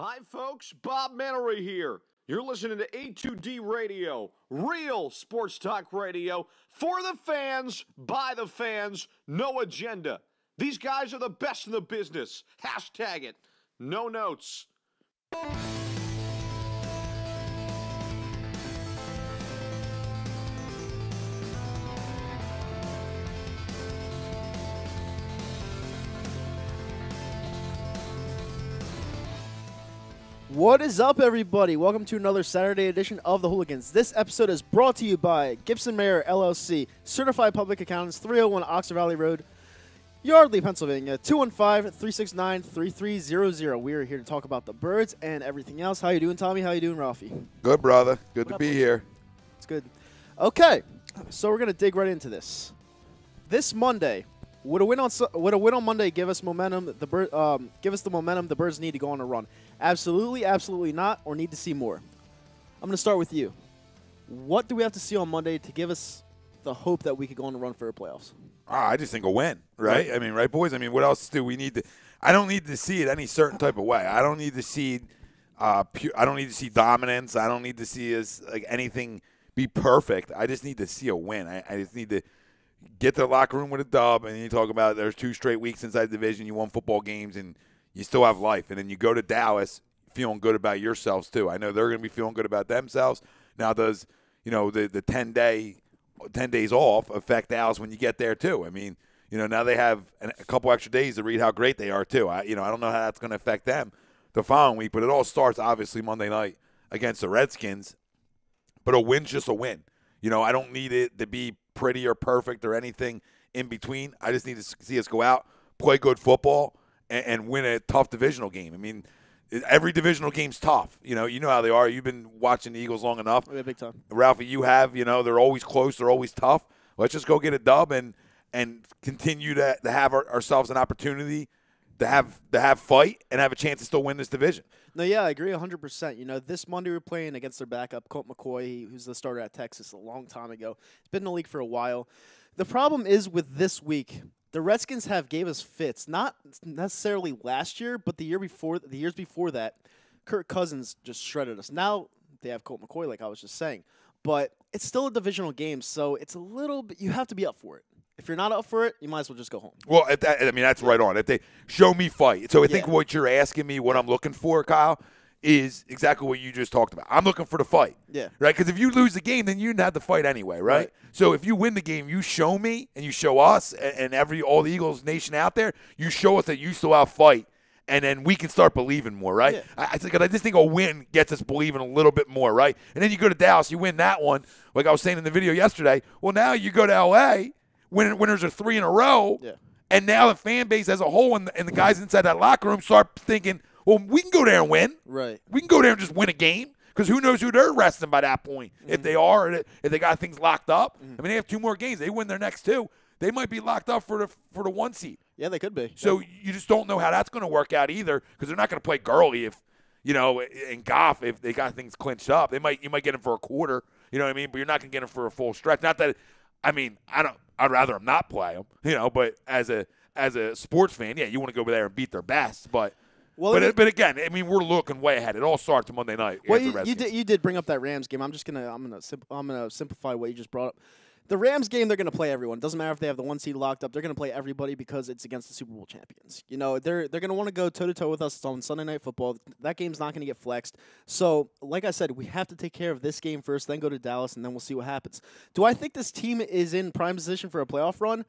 Hi, folks. Bob Mannery here. You're listening to A2D Radio, real sports talk radio for the fans, by the fans, no agenda. These guys are the best in the business. Hashtag it. No notes. What is up, everybody? Welcome to another Saturday edition of the Hooligans. This episode is brought to you by Gibson Mayer, LLC, Certified Public Accountants, 301 Oxford Valley Road, Yardley, Pennsylvania, 215-369-3300. We are here to talk about the Birds and everything else. How you doing, Tommy? How you doing, Ralphie? Good, brother. Good to be here. It's good. Okay, so we're going to dig right into this. This Monday, would a win on Monday give us momentum? Give us the momentum the Birds need to go on a run. Absolutely, absolutely not, or need to see more. I'm going to start with you. What do we have to see on Monday to give us the hope that we could go on a run for the playoffs? I just think a win, right? I mean, right, boys? I mean, what else do we need to – I don't need to see it any certain type of way. I don't need to see I don't need to see dominance. I don't need to see anything be perfect. I just need to see a win. I just need to get to the locker room with a dub, and you talk about there's 2 straight weeks inside the division. You won football games, and you still have life. And then you go to Dallas feeling good about yourselves too. I know they're going to be feeling good about themselves. Now does, the 10 days off affect Dallas when you get there too? I mean, now they have a couple extra days to read how great they are too. I don't know how that's going to affect them the following week, but it all starts obviously Monday night against the Redskins. But a win's just a win. I don't need it to be pretty or perfect or anything in between. I just need to see us go out, play good football, and win a tough divisional game. I mean, every divisional game's tough. You know how they are. You've been watching the Eagles long enough. Yeah, big time. Ralphie, you have. They're always close. They're always tough. Let's just go get a dub and continue to have ourselves an opportunity to have fight and have a chance to still win this division. No, yeah, I agree 100%. This Monday we're playing against their backup, Colt McCoy, who's the starter at Texas a long time ago. He's been in the league for a while. The problem is with this week, the Redskins gave us fits, not necessarily last year, but the years before that, Kirk Cousins just shredded us. Now they have Colt McCoy, like I was just saying, but it's still a divisional game, so it's a little bit. You have to be up for it. If you're not up for it, you might as well just go home. Well, that's right on. If they show me fight, so I think what you're asking me, what I'm looking for, Kyle, is exactly what you just talked about. I'm looking for the fight. Yeah. Right? Because if you lose the game, then you didn't have to fight anyway, right? So if you win the game, you show me and you show us and all the Eagles nation out there, you show us that you still have fight, and then we can start believing more, right? Yeah. I just think a win gets us believing a little bit more, right? And then you go to Dallas, you win that one, like I was saying in the video yesterday. Well, now you go to L.A., winners are 3 in a row, and now the fan base as a whole and the guys inside that locker room start thinking, well, we can go there and win. Right. We can go there and just win a game because who knows who they're resting by that point. Mm-hmm. If they are, if they got things locked up. Mm-hmm. I mean, they have 2 more games. They win their next 2. They might be locked up for the 1 seed. Yeah, they could be. So you just don't know how that's going to work out either because they're not going to play Gurley if, and Goff if they got things clinched up. You might get him for a quarter, you know what I mean? But you're not going to get him for a full stretch. Not that, I'd rather them not play them, but as a sports fan, you want to go over there and beat their best, but again, I mean, we're looking way ahead. It all starts Monday night. Well, you did bring up that Rams game. I'm gonna simplify what you just brought up. The Rams game, they're gonna play everyone. Doesn't matter if they have the 1 seed locked up. They're gonna play everybody because it's against the Super Bowl champions. They're gonna want to go toe to toe with us on Sunday Night Football. That game's not gonna get flexed. So, like I said, we have to take care of this game first, then go to Dallas, and then we'll see what happens. Do I think this team is in prime position for a playoff run?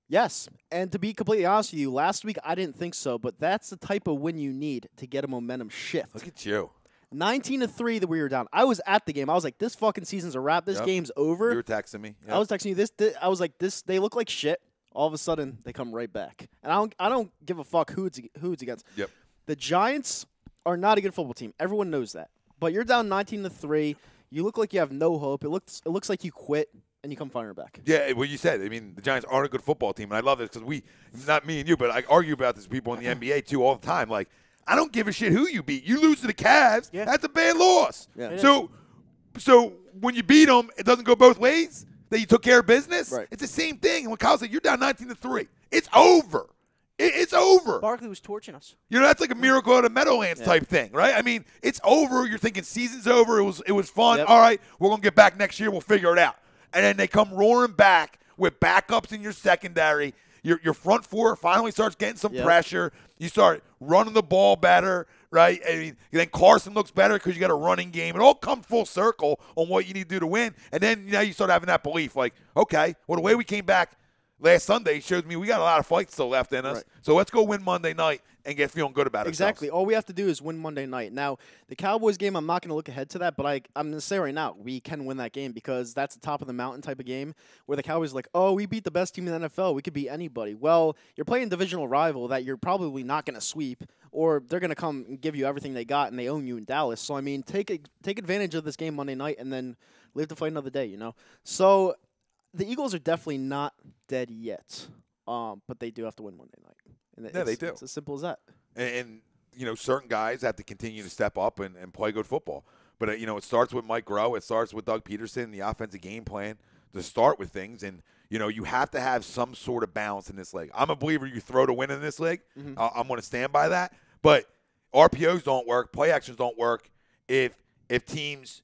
Yes, and to be completely honest with you, last week I didn't think so, but that's the type of win you need to get a momentum shift. Look at you. 19-3 that we were down. I was at the game. I was like, this fucking season's a wrap. This game's over. You were texting me. Yep. I was texting you this. I was like, they look like shit. All of a sudden, they come right back. And I don't give a fuck who it's against. Yep. The Giants are not a good football team. Everyone knows that. But you're down 19-3. You look like you have no hope. It looks like you quit. And you come firing back. Yeah, well, you said. I mean, the Giants aren't a good football team, and I love this because not me and you, but I argue about this with people in the NBA too all the time. Like, I don't give a shit who you beat. You lose to the Cavs, that's a bad loss. Yeah. So when you beat them, it doesn't go both ways. That you took care of business. Right. It's the same thing. And when Kyle said you're down 19-3, it's over. It's over. Barkley was torching us. You know, that's like a miracle out of Meadowlands type thing, right? I mean, it's over. You're thinking season's over. It was fun. Yep. All right, we're going to get back next year. We'll figure it out. And then they come roaring back with backups in your secondary. Your front four finally starts getting some pressure. You start running the ball better, right? I mean, then Carson looks better because you got a running game. It all comes full circle on what you need to do to win. And then now you start having that belief, like, okay, well, the way we came back last Sunday shows me we got a lot of fights still left in us. Right. So let's go win Monday night and get feeling good about it. Exactly. All we have to do is win Monday night. Now, the Cowboys game, I'm not going to look ahead to that, but I'm going to say right now, we can win that game because that's the top of the mountain type of game where the Cowboys are like, oh, we beat the best team in the NFL. We could beat anybody. Well, you're playing a divisional rival that you're probably not going to sweep, or they're going to come and give you everything they got and they own you in Dallas. So, I mean, take advantage of this game Monday night and then live to fight another day, you know? So, the Eagles are definitely not dead yet, but they do have to win Monday night. And yeah, they do. It's as simple as that. And you know, certain guys have to continue to step up and play good football. But, you know, it starts with Mike Groh. It starts with Doug Peterson, the offensive game plan to start with things. And, you know, you have to have some sort of balance in this league. I'm a believer you throw to win in this league. Mm-hmm. I'm going to stand by that. But RPOs don't work. Play actions don't work if teams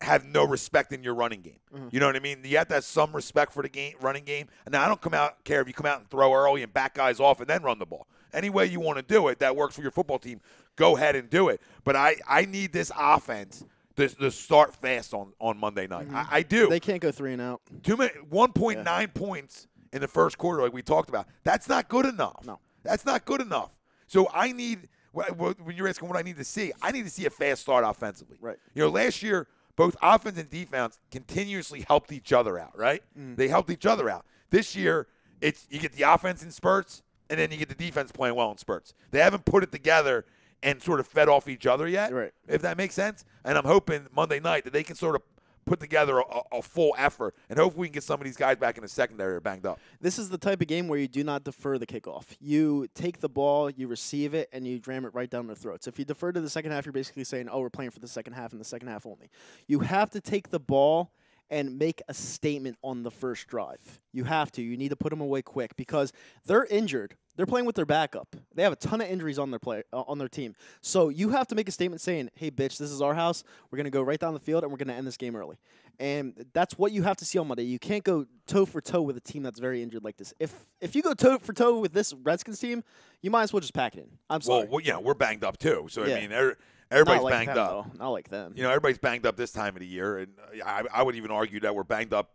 have no respect in your running game. Mm-hmm. You know what I mean? You have to have some respect for the running game. And now I don't care if you come out and throw early and back guys off and then run the ball. Any way you want to do it that works for your football team, go ahead and do it. But I need this offense to start fast on Monday night. Mm-hmm. I do. They can't go 3 and out. 1.9 points in the first quarter like we talked about. That's not good enough. No. That's not good enough. So I need – when you're asking what I need to see, I need to see a fast start offensively. Right. You know, last year – both offense and defense continuously helped each other out, right? Mm. They helped each other out. This year, you get the offense in spurts, and then you get the defense playing well in spurts. They haven't put it together and sort of fed off each other yet, right, if that makes sense. And I'm hoping Monday night that they can sort of put together a full effort, and hopefully we can get some of these guys back in the secondary or banged up. This is the type of game where you do not defer the kickoff. You take the ball, you receive it, and you ram it right down their throats. If you defer to the second half, you're basically saying, oh, we're playing for the second half and the second half only. You have to take the ball and make a statement on the first drive. You have to. You need to put them away quick because they're injured. They're playing with their backup. They have a ton of injuries on their team. So you have to make a statement saying, hey, bitch, this is our house. We're going to go right down the field, and we're going to end this game early. And that's what you have to see on Monday. You can't go toe-for-toe with a team that's very injured like this. If you go toe-for-toe with this Redskins team, you might as well just pack it in. I'm sorry. Well, yeah, we're banged up too. So, yeah. I mean, everybody's like banged them, up. Though. Not like them. You know, everybody's banged up this time of the year. And I would even argue that we're banged up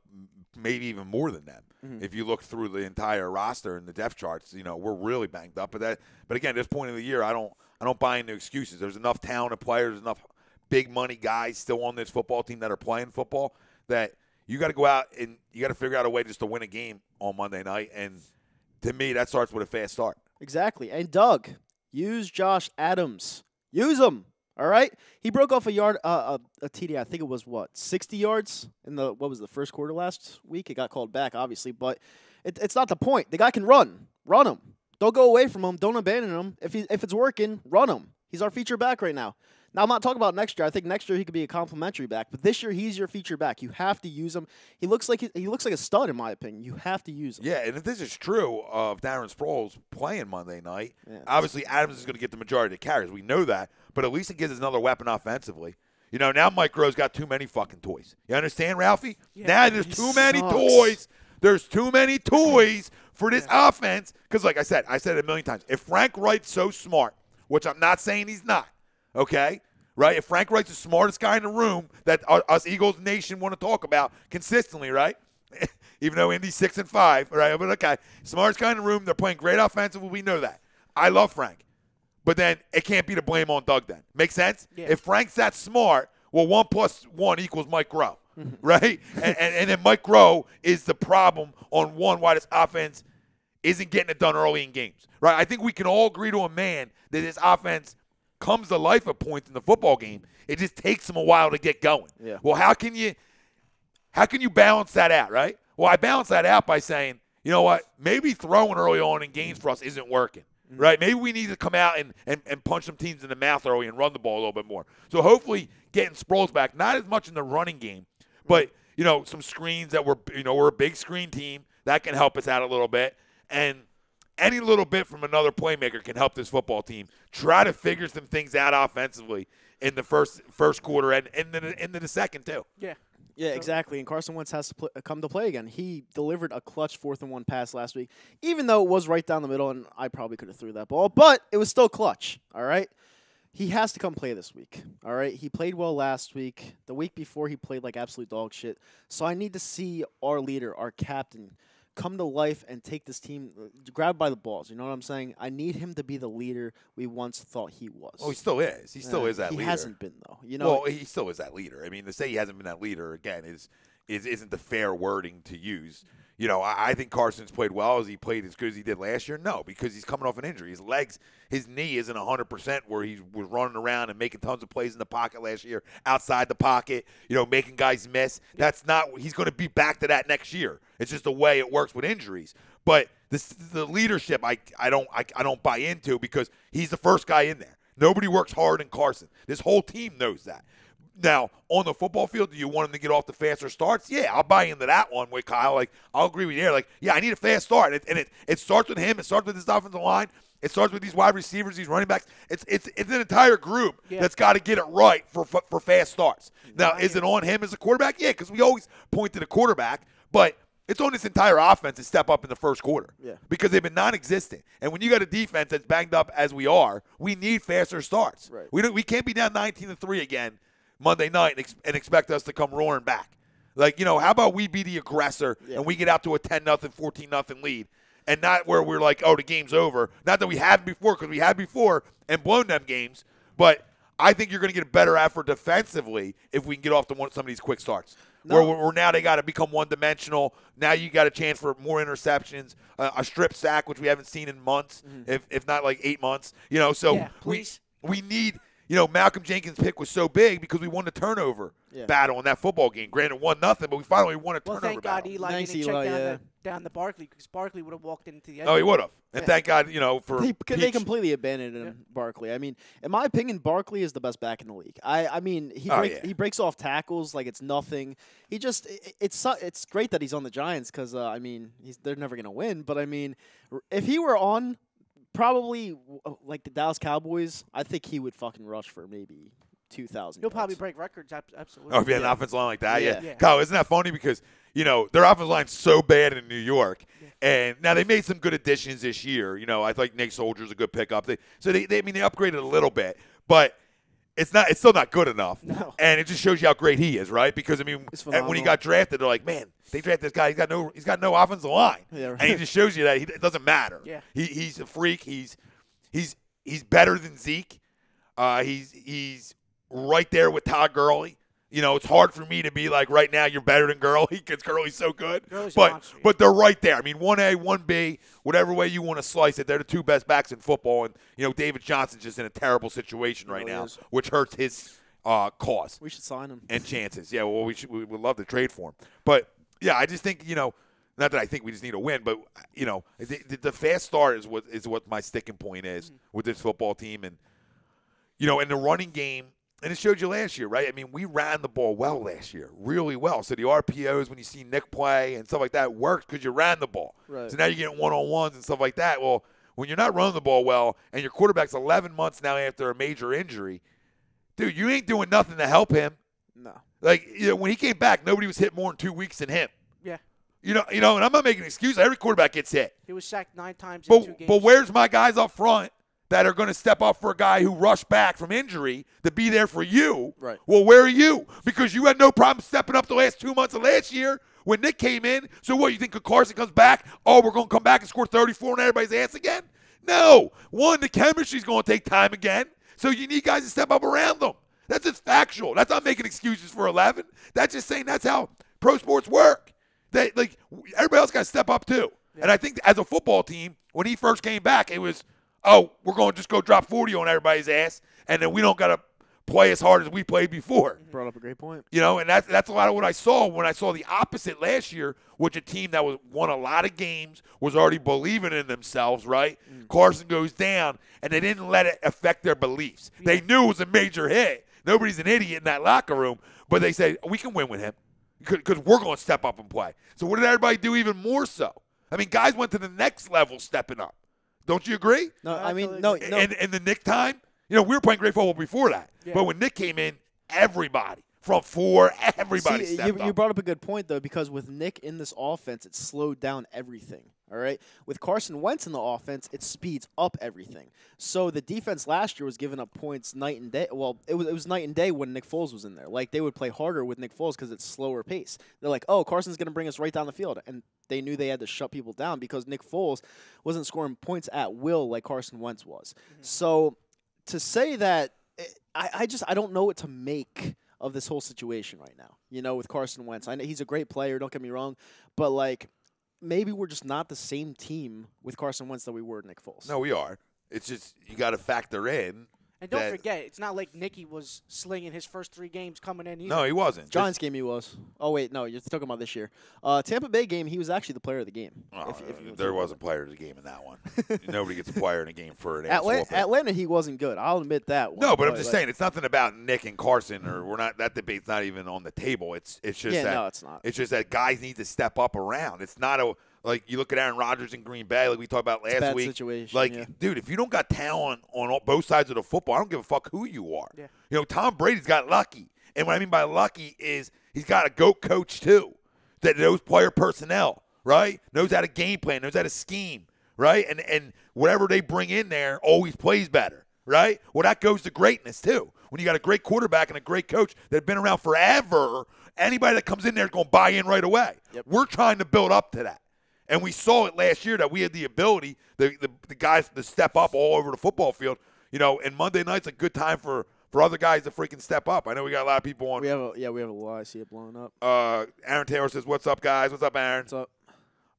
maybe even more than them. Mm-hmm. If you look through the entire roster and the depth charts, you know, we're really banged up. But again, at this point of the year, I don't buy into excuses. There's enough talented players, enough big money guys still on this football team that are playing football that you got to go out and you got to figure out a way just to win a game on Monday night. And to me, that starts with a fast start. Exactly. And Doug, use Josh Adams. Use him. All right, he broke off a TD. I think it was 60 yards in the first quarter last week. It got called back, obviously, but it's not the point. The guy can run him. Don't go away from him. Don't abandon him. If it's working, run him. He's our feature back right now. Now, I'm not talking about next year. I think next year he could be a complimentary back, but this year he's your feature back. You have to use him. He looks like a stud in my opinion. You have to use him. Yeah, and if this is true of Darren Sproles playing Monday night, obviously Adams is going to get the majority of the carries. We know that, but at least it gives us another weapon offensively. You know, now Mike Groh's got too many fucking toys. You understand, Ralphie? Yeah, now there's too many toys. There's too many toys for this offense. Because, like I said it a million times. If Frank Wright's so smart, which I'm not saying he's not, okay? Right? If Frank Wright's the smartest guy in the room that us Eagles Nation want to talk about consistently, right? Even though Indy's 6-5, right? But okay, smartest guy in the room. They're playing great offensively. We know that. I love Frank. But then it can't be the blame on Doug then. Make sense? Yeah. If Frank's that smart, well, 1 + 1 equals Mike Groh, right? and then Mike Groh is the problem on why this offense isn't getting it done early in games, right? I think we can all agree to a man that this offense comes to life at points in the football game. It just takes them a while to get going. Yeah. Well, how can you balance that out, right? Well, I balance that out by saying, you know what, maybe throwing early on in games for us isn't working. Right? Maybe we need to come out and punch some teams in the mouth early and run the ball a little bit more. So hopefully getting Sproles back, not as much in the running game, but, you know, some screens that we're a big screen team. That can help us out a little bit. And any little bit from another playmaker can help this football team try to figure some things out offensively in the first quarter and into the second too. Yeah. Yeah, exactly. And Carson Wentz has to come to play again. He delivered a clutch 4th-and-1 pass last week, even though it was right down the middle, and I probably could have threw that ball, but it was still clutch, all right? He has to come play this week, all right? He played well last week. The week before, he played like absolute dog shit. So I need to see our leader, our captain, come to life and take this team, grab by the balls. You know what I'm saying? I need him to be the leader we once thought he was. Oh, he still is. He still is that leader. He hasn't been, though. You know, well, he still is that leader. I mean, to say he hasn't been that leader, again, isn't the fair wording to use. You know, I think Carson's played well. Has he played as good as he did last year? No, because he's coming off an injury. His knee isn't 100% where he was running around and making tons of plays in the pocket last year, outside the pocket, you know, making guys miss. That's not – he's going to be back to that next year. It's just the way it works with injuries. But the leadership I don't buy into because he's the first guy in there. Nobody works hard in Carson. This whole team knows that. Now, on the football field, do you want him to get off the faster starts? Yeah, I'll buy into that one with Kyle. Like, I'll agree with you there. Like, yeah, I need a fast start. It starts with him. It starts with this offensive line. It starts with these wide receivers, these running backs. It's an entire group that's got to get it right for fast starts. Now, is it on him as a quarterback? Yeah, because we always point to the quarterback. But it's on this entire offense to step up in the first quarter because they've been non-existent. And when you got a defense that's banged up as we are, we need faster starts. Right. We can't be down 19-3 again Monday night and expect us to come roaring back. Like, you know, how about we be the aggressor and we get out to a 10-0, 14-0 lead and not where we're like, oh, the game's over. Not that we have before, because we have before and blown them games. But I think you're going to get a better effort defensively if we can get off to some of these quick starts. No. Where now they got to become one-dimensional. Now you got a chance for more interceptions, a strip sack, which we haven't seen in months, if not like 8 months. You know, so we need – you know, Malcolm Jenkins' pick was so big because we won the turnover battle in that football game. Granted, 1-0, but we finally won a turnover thank God battle. Eli didn't check down the Barkley because Barkley would have walked into the end. Oh, he would have. And thank God, you know, for they completely abandoned Barkley. I mean, in my opinion, Barkley is the best back in the league. I mean, he breaks off tackles like it's nothing. He just it's great that he's on the Giants because I mean, they're never gonna win. But I mean, if he were on probably like the Dallas Cowboys, I think he would fucking rush for maybe 2,000. He'll probably break records. Absolutely. Oh, if he had an offensive line like that, yeah. Kyle, isn't that funny? Because, you know, their offensive line's so bad in New York. And now they made some good additions this year. You know, I think Nate Soldier's a good pickup. They upgraded a little bit, but it's still not good enough. No. And it just shows you how great he is, right? Because I mean, when he got drafted, they're like, man, they drafted this guy. He's got no offensive line. Yeah, right. And he just shows you that it doesn't matter. Yeah. He's a freak. He's better than Zeke. He's right there with Todd Gurley. You know, it's hard for me to be like, right now you're better than Gurley because Gurley's so good. But they're right there. I mean, 1A, 1B, whatever way you want to slice it, they're the two best backs in football. And, you know, David Johnson's just in a terrible situation right now, which hurts his cause. We should sign him. And chances. Yeah, well, we would love to trade for him. But, yeah, I just think, you know, not that I think we just need a win, but, you know, the fast start is what my sticking point is with this football team. And, you know, in the running game, and it showed you last year, right? I mean, we ran the ball well last year, really well. So the RPOs, when you see Nick play and stuff like that, worked because you ran the ball. Right. So now you're getting one-on-ones and stuff like that. Well, when you're not running the ball well and your quarterback's 11 months now after a major injury, dude, you ain't doing nothing to help him. No. Like, you know, when he came back, nobody was hit more in 2 weeks than him. Yeah. You know, and I'm not making an excuse. Every quarterback gets hit. He was sacked 9 times in 2 games. But where's my guys up front that are going to step up for a guy who rushed back from injury to be there for you? Right. Well, where are you? Because you had no problem stepping up the last 2 months of last year when Nick came in. So what, you think Carson comes back? Oh, we're going to come back and score 34 on everybody's ass again? No. One, the chemistry's going to take time again. So you need guys to step up around them. That's just factual. That's not making excuses for 11. That's just saying that's how pro sports work. Everybody else got to step up too. Yeah. And I think as a football team, when he first came back, it was, oh, we're going to just go drop 40 on everybody's ass, and then we don't got to play as hard as we played before. Brought up a great point. You know, and that's a lot of what I saw when I saw the opposite last year, which a team that won a lot of games, was already believing in themselves, right? Carson goes down, and they didn't let it affect their beliefs. Yeah. They knew it was a major hit. Nobody's an idiot in that locker room, but they say, we can win with him because we're going to step up and play. So what did everybody do even more so? I mean, guys went to the next level stepping up. Don't you agree? No, I I mean, totally no, agree. no. And the Nick time, you know, we were playing great football before that. Yeah. But when Nick came in, everybody from 4, everybody See, stepped you up. brought up a good point, though, because with Nick in this offense, it slowed down everything. All right? With Carson Wentz in the offense, it speeds up everything. So the defense last year was giving up points night and day. Well, it was night and day when Nick Foles was in there. Like, they would play harder with Nick Foles because it's slower pace. They're like, oh, Carson's going to bring us right down the field. And they knew they had to shut people down because Nick Foles wasn't scoring points at will like Carson Wentz was. Mm-hmm. So to say that, I don't know what to make of this whole situation right now, you know, with Carson Wentz. I know he's a great player, don't get me wrong, but, like, maybe we're just not the same team with Carson Wentz that we were with Nick Foles. No, we are. It's just you got to factor in. And don't that- forget, it's not like Nicky was slinging his first 3 games coming in either. No, he wasn't. Giants game he was. Oh, wait, no, you're talking about this year. Tampa Bay game, he was actually the player of the game. Oh, if you there was a player of the game in that one. Nobody gets a player in a game for an ass whooping. Atlanta, he wasn't good. I'll admit that one. No, but I'm just like, saying it's nothing about Nick and Carson, or we're not. That debate's not even on the table. It's just Yeah, that no, it's not. It's just that guys need to step up around. It's not a like you look at Aaron Rodgers in Green Bay, like we talked about It's a last bad week. situation, Like, yeah. dude, if you don't got talent on both sides of the football, I don't give a fuck who you are. Yeah. You know, Tom Brady's got lucky, and what I mean by lucky is he's got a GOAT coach too that knows player personnel, right? Knows how to game plan, knows how to scheme, right? And whatever they bring in there always plays better, right? Well, that goes to greatness too. When you got a great quarterback and a great coach that have been around forever, anybody that comes in there is going to buy in right away. Yep. We're trying to build up to that. And we saw it last year that we had the ability, the guys to step up all over the football field. You know, and Monday night's a good time for other guys to freaking step up. I know we got a lot of people on. We have a lot. I see it blowing up. Aaron Taylor says, "What's up, guys? What's up, Aaron?" What's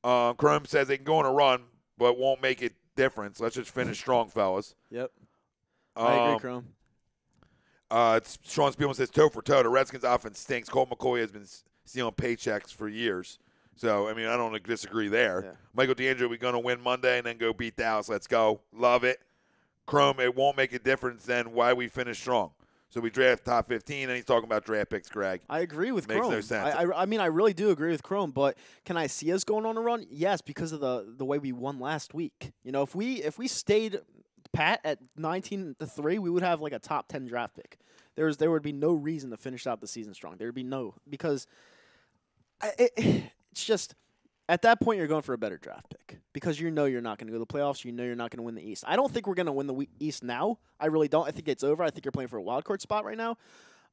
up? Chrome says they can go on a run, but won't make it difference. Let's just finish strong, fellas. Yep. I agree, Chrome. Sean Spielman says, toe for toe, the Redskins offense stinks. Colt McCoy has been stealing paychecks for years. So, I mean, I don't disagree there. Yeah. Michael D'Angelo, we're going to win Monday and then go beat Dallas. Let's go. Love it. Chrome, it won't make a difference then why we finish strong. So we draft top 15, and he's talking about draft picks, Greg. I agree with Makes Chrome. no sense. I mean, I really do agree with Chrome, but can I see us going on a run? Yes, because of the way we won last week. You know, if we stayed pat at 19-3, we would have like a top 10 draft pick. There would be no reason to finish out the season strong. There would be no, because it's just at that point you're going for a better draft pick because you know you're not going to go to the playoffs. You know you're not going to win the East. I don't think we're going to win the East now. I really don't. I think it's over. I think you're playing for a wild card spot right now.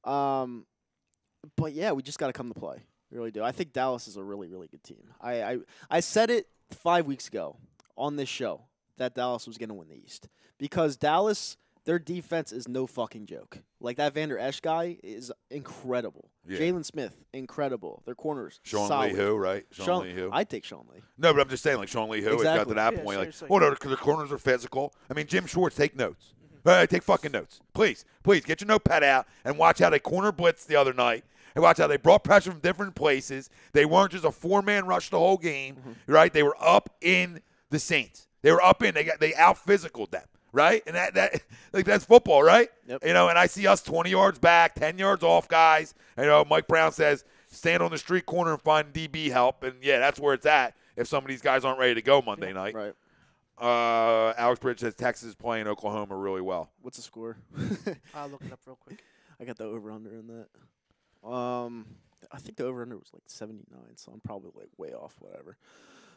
But yeah, we just got to come to play. We really do. I think Dallas is a really, really good team. I said it 5 weeks ago on this show that Dallas was going to win the East because Dallas, their defense is no fucking joke. Like that Vander Esch guy is incredible. Yeah. Jalen Smith, incredible. Their corners, Sean solid. Lee who, right? Sean Lee who. I'd take Sean Lee. No, but I'm just saying, like, Sean Lee who has got to Exactly. that Yeah, point. Like, seriously. oh, no, the corners are physical. I mean, Jim Schwartz, take notes. Take fucking notes. Please, get your notepad out and watch how they corner blitzed the other night. And watch how they brought pressure from different places. They weren't just a 4-man rush the whole game, right? They were up in the Saints. They were up in. They out physicaled them, right? And that like that's football, right? Yep. You know, and I see us 20 yards back, 10 yards off, guys. You know, Mike Brown says stand on the street corner and find DB help, and yeah, that's where it's at. If some of these guys aren't ready to go Monday night, Right. Alex Bridge says Texas is playing Oklahoma really well. What's the score? I'll look it up real quick. I got the over-under in that. I think the over-under was like 79, so I'm probably like way off, whatever.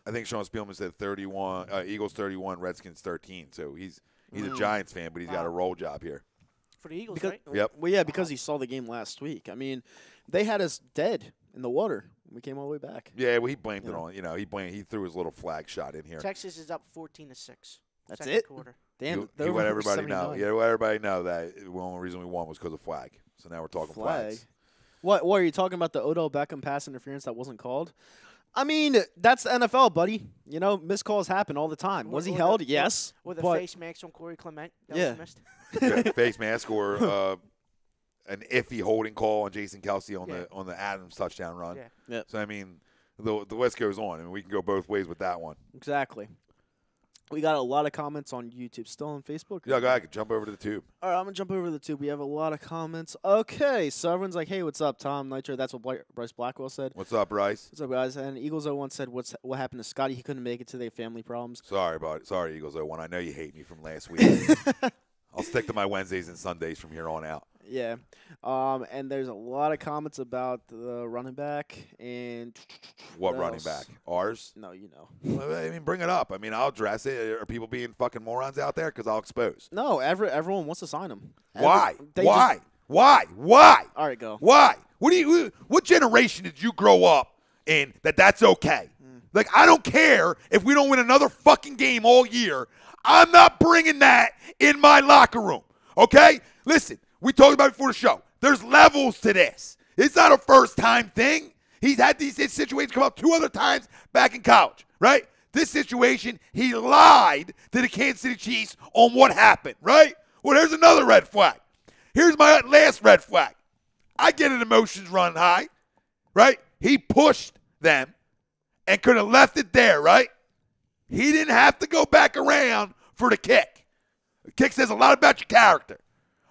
I think Sean Spielman said 31, Eagles 31, Redskins 13. So he's a Giants fan, but he's got a roll job here. For the Eagles, Because, right? Yep. Well, yeah, because he saw the game last week. I mean, they had us dead in the water. We came all the way back. Yeah, well, he blamed it Yeah. on, he threw his little flag shot in here. Texas is up 14-6. That's second it? quarter. Damn, He let everybody know. Yeah, let everybody know that the only reason we won was because of flag. So now we're talking Flag. flags. What are you talking about? The Odell Beckham pass interference that wasn't called? I mean, that's the NFL, buddy. You know, missed calls happen all the time. Was he Or held? the- Yes. Or the but face mask on Corey Clement. That Yeah. was missed. Yeah, face mask or an iffy holding call on Jason Kelsey on Yeah. the Adams touchdown run. Yeah. Yeah. So I mean, the list goes on. I mean, we can go both ways with that one. Exactly. We got a lot of comments on YouTube. Still on Facebook? Yeah, go ahead. Jump over to the tube. All right, I'm going to jump over to the tube. We have a lot of comments. Okay, so everyone's like, hey, what's up, Tom Nitro? That's what Bryce Blackwell said. What's up, Bryce? What's up, guys? And Eagles01 said, what happened to Scotty? He couldn't make it today. Family problems. Sorry, Eagles 01. I know you hate me from last week. I'll stick to my Wednesdays and Sundays from here on out. Yeah. And there's a lot of comments about the running back. And What running back? Ours? No, you know. Well, I mean, bring it up. I mean, I'll address it. Are people being fucking morons out there? Because I'll expose. No, everyone wants to sign him. Why? Why? Why? All right, go. Why? What generation did you grow up in that's okay? Like, I don't care if we don't win another fucking game all year. I'm not bringing that in my locker room, okay? Listen, we talked about it before the show. There's levels to this. It's not a first-time thing. He's had these situations come up 2 other times back in college, right? This situation, he lied to the Kansas City Chiefs on what happened, right? Well, there's another red flag. Here's my last red flag. I get an emotions run high, right? He pushed them and could have left it there, right? He didn't have to go back around for the kick. The kick says a lot about your character,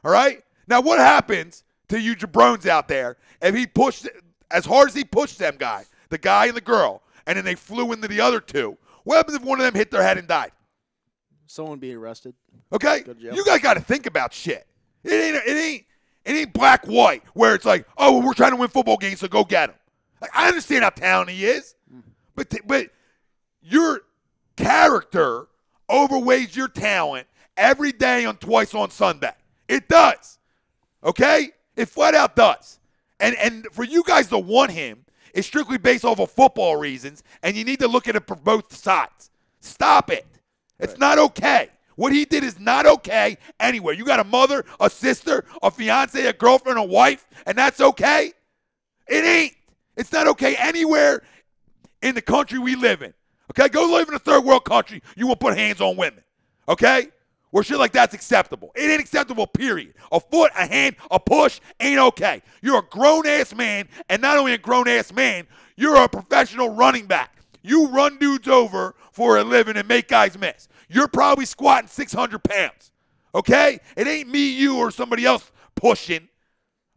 all right? Now, what happens to you jabrones out there if he pushed as hard as he pushed them the guy and the girl, and then they flew into the other two? What happens if one of them hit their head and died? Someone be arrested. Okay? You guys got to think about shit. It ain't black white where it's like, oh, well, we're trying to win football games, so go get him. Like, I understand how talented he is, but your character overweighs your talent every day on twice on Sunday. It does. Okay? It flat out does. And for you guys to want him is strictly based off of football reasons, and you need to look at it from both sides. Stop it. It's not okay. What he did is not okay anywhere. You got a mother, a sister, a fiance, a girlfriend, a wife, and that's okay? It ain't. It's not okay anywhere in the country we live in. Okay? Go live in a third world country. You won't put hands on women. Okay? Where shit like that's acceptable. It ain't acceptable, period. A foot, a hand, a push ain't okay. You're a grown-ass man, and not only a grown-ass man, you're a professional running back. You run dudes over for a living and make guys miss. You're probably squatting 600 pounds, okay? It ain't me, you, or somebody else pushing,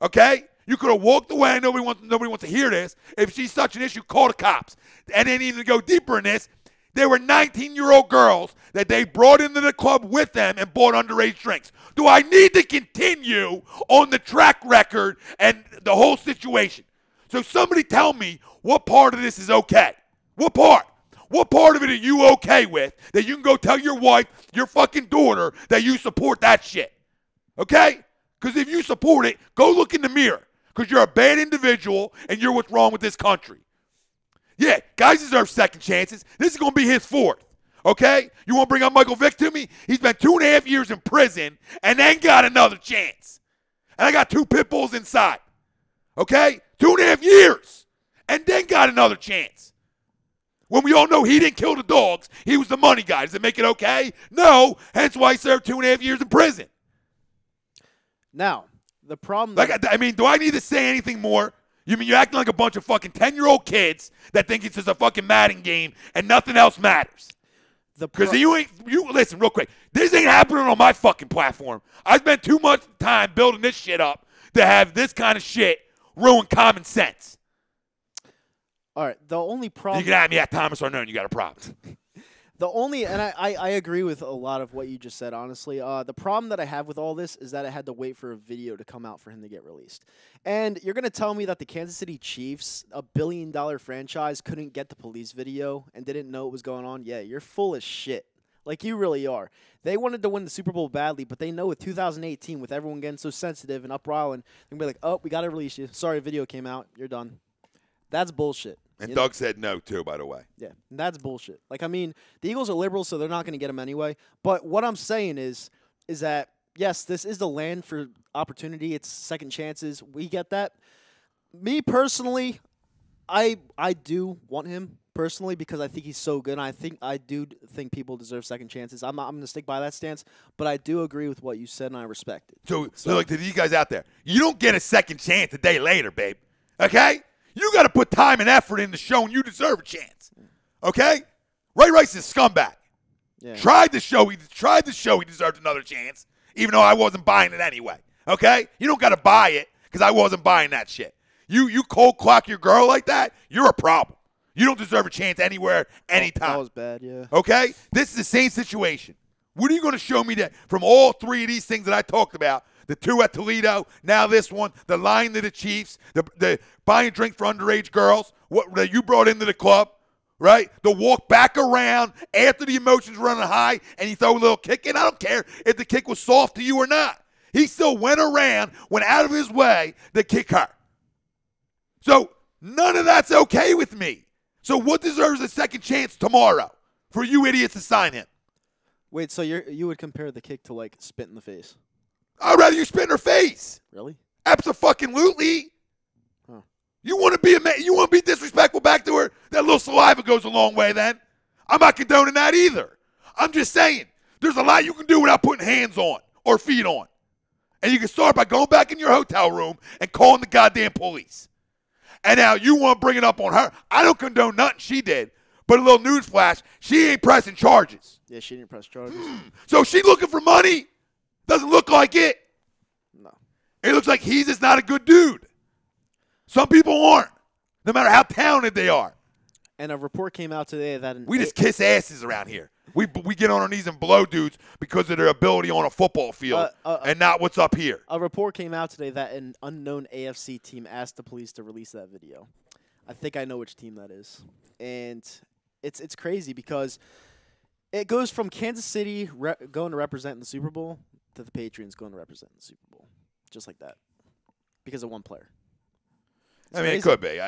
okay? You could have walked away. Nobody wants to hear this. If she's such an issue, call the cops. And then even to go deeper in this, there were 19-year-old girls that they brought into the club with them and bought underage drinks. Do I need to continue on the track record and the whole situation? So somebody tell me what part of this is okay. What part? What part of it are you okay with that you can go tell your wife, your fucking daughter, that you support that shit? Okay? Because if you support it, go look in the mirror. Because you're a bad individual and you're what's wrong with this country. Yeah, guys deserve second chances. This is going to be his fourth. Okay? You want to bring up Michael Vick to me? He spent 2.5 years in prison and then got another chance. And I got 2 pit bulls inside. Okay? 2.5 years. And then got another chance. When we all know he didn't kill the dogs, he was the money guy. Does it make it okay? No. Hence why he served 2.5 years in prison. Now, the problem... I mean, do I need to say anything more? You mean you're acting like a bunch of fucking 10-year-old kids that think it's just a fucking Madden game and nothing else matters? Because you listen real quick. This ain't happening on my fucking platform. I spent too much time building this shit up to have this kind of shit ruin common sense. All right, the only problem... You can have me at Thomas Arnone, you got a problem. And I agree with a lot of what you just said, honestly. The problem that I have with all this is that I had to wait for a video to come out for him to get released. And you're going to tell me that the Kansas City Chiefs, a billion-dollar franchise, couldn't get the police video and didn't know what was going on? Yeah, you're full of shit. Like, you really are. They wanted to win the Super Bowl badly, but they know with 2018, with everyone getting so sensitive and uproaring, they're going to be like, oh, we got to release you. Sorry, video came out. You're done. That's bullshit. And Doug said no, too, by the way. Yeah, that's bullshit. Like, I mean, the Eagles are liberals, so they're not going to get him anyway. But what I'm saying is that, yes, this is the land for opportunity. It's second chances. We get that. Me, personally, I do want him, personally, because I think he's so good. And I do think people deserve second chances. I'm going to stick by that stance, but I do agree with what you said, and I respect it. So like, to you guys out there, you don't get a second chance a day later, babe. Okay? You got to put time and effort into showing you deserve a chance. Okay? Ray Rice is a scumbag. Yeah. Tried to show he deserved another chance, even though I wasn't buying it anyway. Okay? You don't got to buy it because I wasn't buying that shit. You cold clock your girl like that, you're a problem. You don't deserve a chance anywhere, anytime. That was bad, yeah. Okay? This is the same situation. What are you going to show me that from all three of these things that I talked about, the two at Toledo, now this one, the lying to the Chiefs, the buying drinks for underage girls, what that you brought into the club, right? The walk back around after the emotions running high and you throw a little kick in. I don't care if the kick was soft to you or not. He still went out of his way to kick her. So none of that's okay with me. So what deserves a second chance tomorrow for you idiots to sign him? Wait, so you would compare the kick to, like, spit in the face? I'd rather you spit in her face. Really? Abso-fucking-lutely. Huh. You want to be you want to be disrespectful back to her? That little saliva goes a long way then. I'm not condoning that either. I'm just saying there's a lot you can do without putting hands on or feet on. And you can start by going back in your hotel room and calling the goddamn police. And now you want to bring it up on her. I don't condone nothing she did. But a little news flash, she ain't pressing charges. Yeah, she didn't press charges. So she looking for money? Doesn't look like it. No. It looks like he's just not a good dude. Some people aren't, no matter how talented they are. And a report came out today that We just kiss asses around here. We get on our knees and blow dudes because of their ability on a football field and not what's up here. A report came out today that an unknown AFC team asked the police to release that video. I think I know which team that is. And it's crazy because it goes from Kansas City going to represent in the Super Bowl to the Patriots going to represent in the Super Bowl. Just like that. Because of one player. It's I mean, crazy. it could be.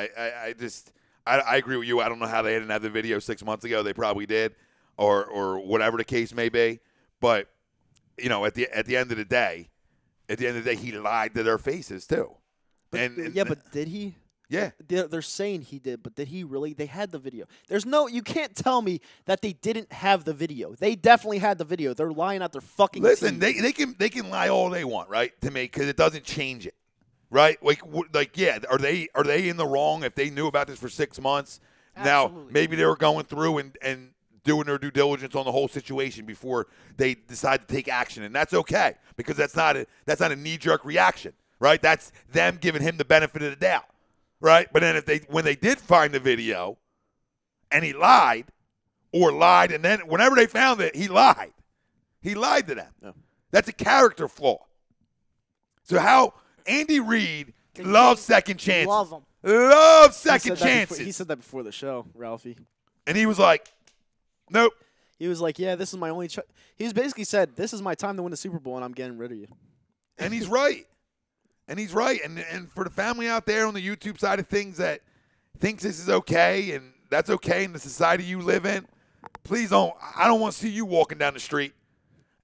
I agree with you. I don't know how they didn't have the video 6 months ago. They probably did, or whatever the case may be. But at the end of the day, he lied to their faces too. But did he? Yeah. They're saying he did, but did he really? They had the video. You can't tell me that they didn't have the video. They definitely had the video. They're lying out their fucking Listen, teeth. they can lie all they want, right? To me, because it doesn't change it, right? Yeah. Are they in the wrong if they knew about this for 6 months? Absolutely. Now maybe they were going through and doing their due diligence on the whole situation before they decide to take action, and that's okay because that's not a knee-jerk reaction, right? That's them giving him the benefit of the doubt. Right, but then when they did find the video, and he lied, and then whenever they found it, he lied to them. Yeah. That's a character flaw. So how Andy Reid loves second chances. Love him. Loves second chances. He said that before the show, Ralphie. And he was like, "Nope." He was like, "Yeah, this is my only." He's basically said, "This is my time to win the Super Bowl, and I'm getting rid of you." And he's right. And he's right. And for the family out there on the YouTube side of things that thinks this is okay and that's okay in the society you live in, please don't. I don't want to see you walking down the street.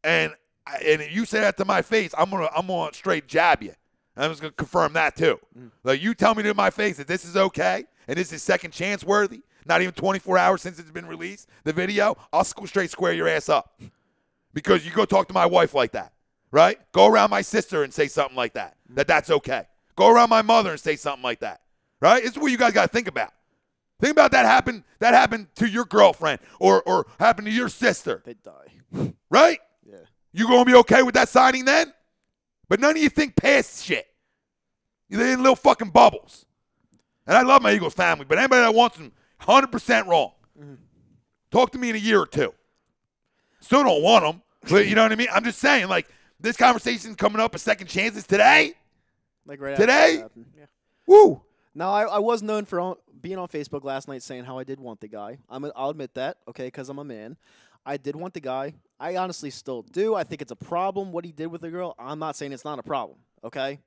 And if you say that to my face, I'm gonna straight jab you. And I'm just gonna confirm that too. Like you tell me to my face that this is okay and this is second chance worthy. Not even 24 hours since it's been released, the video, I'll straight square your ass up. Because you go talk to my wife like that. Right? Go around my sister and say something like that. That's okay. Go around my mother and say something like that. Right? It's what you guys got to think about. Think about that happened to your girlfriend or happened to your sister. They'd die. Right? Yeah. You going to be okay with that signing then? But none of you think past shit. You're in little fucking bubbles. And I love my Eagles family, but anybody that wants them 100% wrong. Talk to me in a year or two. Still don't want them. But you know what I mean? I'm just saying, like, this conversation's coming up at second chances today. Like right today? after that. Yeah. Woo! Now, I was known for being on Facebook last night saying how I did want the guy. I'll admit that, okay, because I'm a man. I did want the guy. I honestly still do. I think it's a problem what he did with the girl. I'm not saying it's not a problem, okay?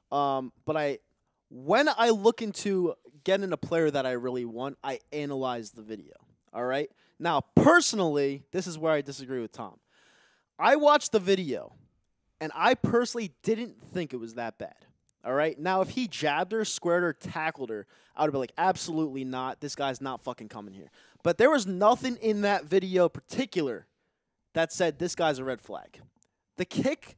But when I look into getting a player that I really want, I analyze the video, all right? Now, personally, this is where I disagree with Tom. I watched the video, and I personally didn't think it was that bad. All right? Now, if he jabbed her, squared her, tackled her, I would be like, absolutely not. This guy's not fucking coming here. But there was nothing in that video particular that said this guy's a red flag. The kick,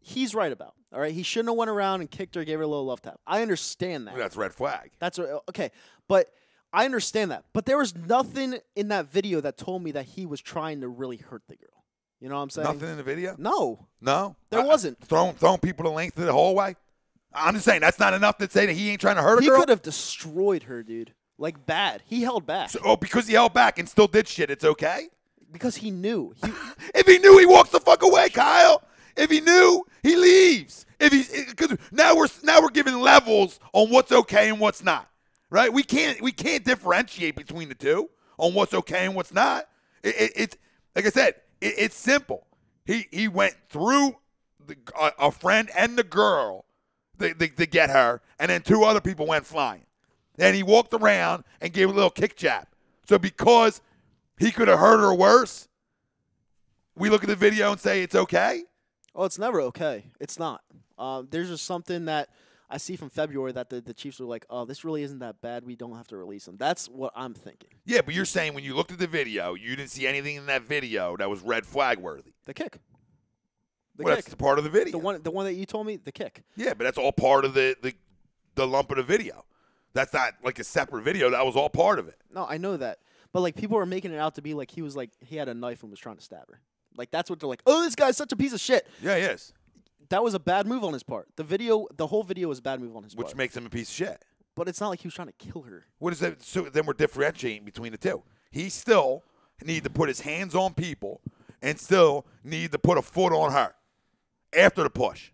he's right about. All right? He shouldn't have went around and kicked her, gave her a little love tap. I understand that. That's red flag. That's okay. But I understand that, but there was nothing in that video that told me that he was trying to really hurt the girl. You know what I'm saying? Nothing in the video? No. No? There wasn't. Throwing people the length of the hallway? I'm just saying, that's not enough to say that he ain't trying to hurt a girl? He could have destroyed her, dude. Like, bad. He held back. So, because he held back and still did shit, it's okay? Because he knew. If he knew, he walks the fuck away, Kyle. If he knew, he leaves. Because now we're giving levels on what's okay and what's not. Right? We can't differentiate between the two on what's okay and what's not. It's like I said, it's simple. He went through a friend and the girl to get her, and then 2 other people went flying. And he walked around and gave a little kick jab. So because he could have hurt her worse, we look at the video and say it's okay? Oh, it's never okay. It's not. There's just something that I see from February that the Chiefs were like, oh, this really isn't that bad. We don't have to release him. That's what I'm thinking. Yeah, but you're saying when you looked at the video, you didn't see anything in that video that was red flag worthy. The kick. That's the part of the video. The one that you told me, the kick. Yeah, but that's all part of the lump of the video. That's not like a separate video. That was all part of it. No, I know that. But, like, people are making it out to be like he had a knife and was trying to stab her. Like, that's what they're like, oh, this guy's such a piece of shit. Yeah, he is. That was a bad move on his part. The whole video was a bad move on his part. Which makes him a piece of shit. But it's not like he was trying to kill her. What is that? So then we're differentiating between the two. He still needed to put his hands on people and still needed to put a foot on her after the push.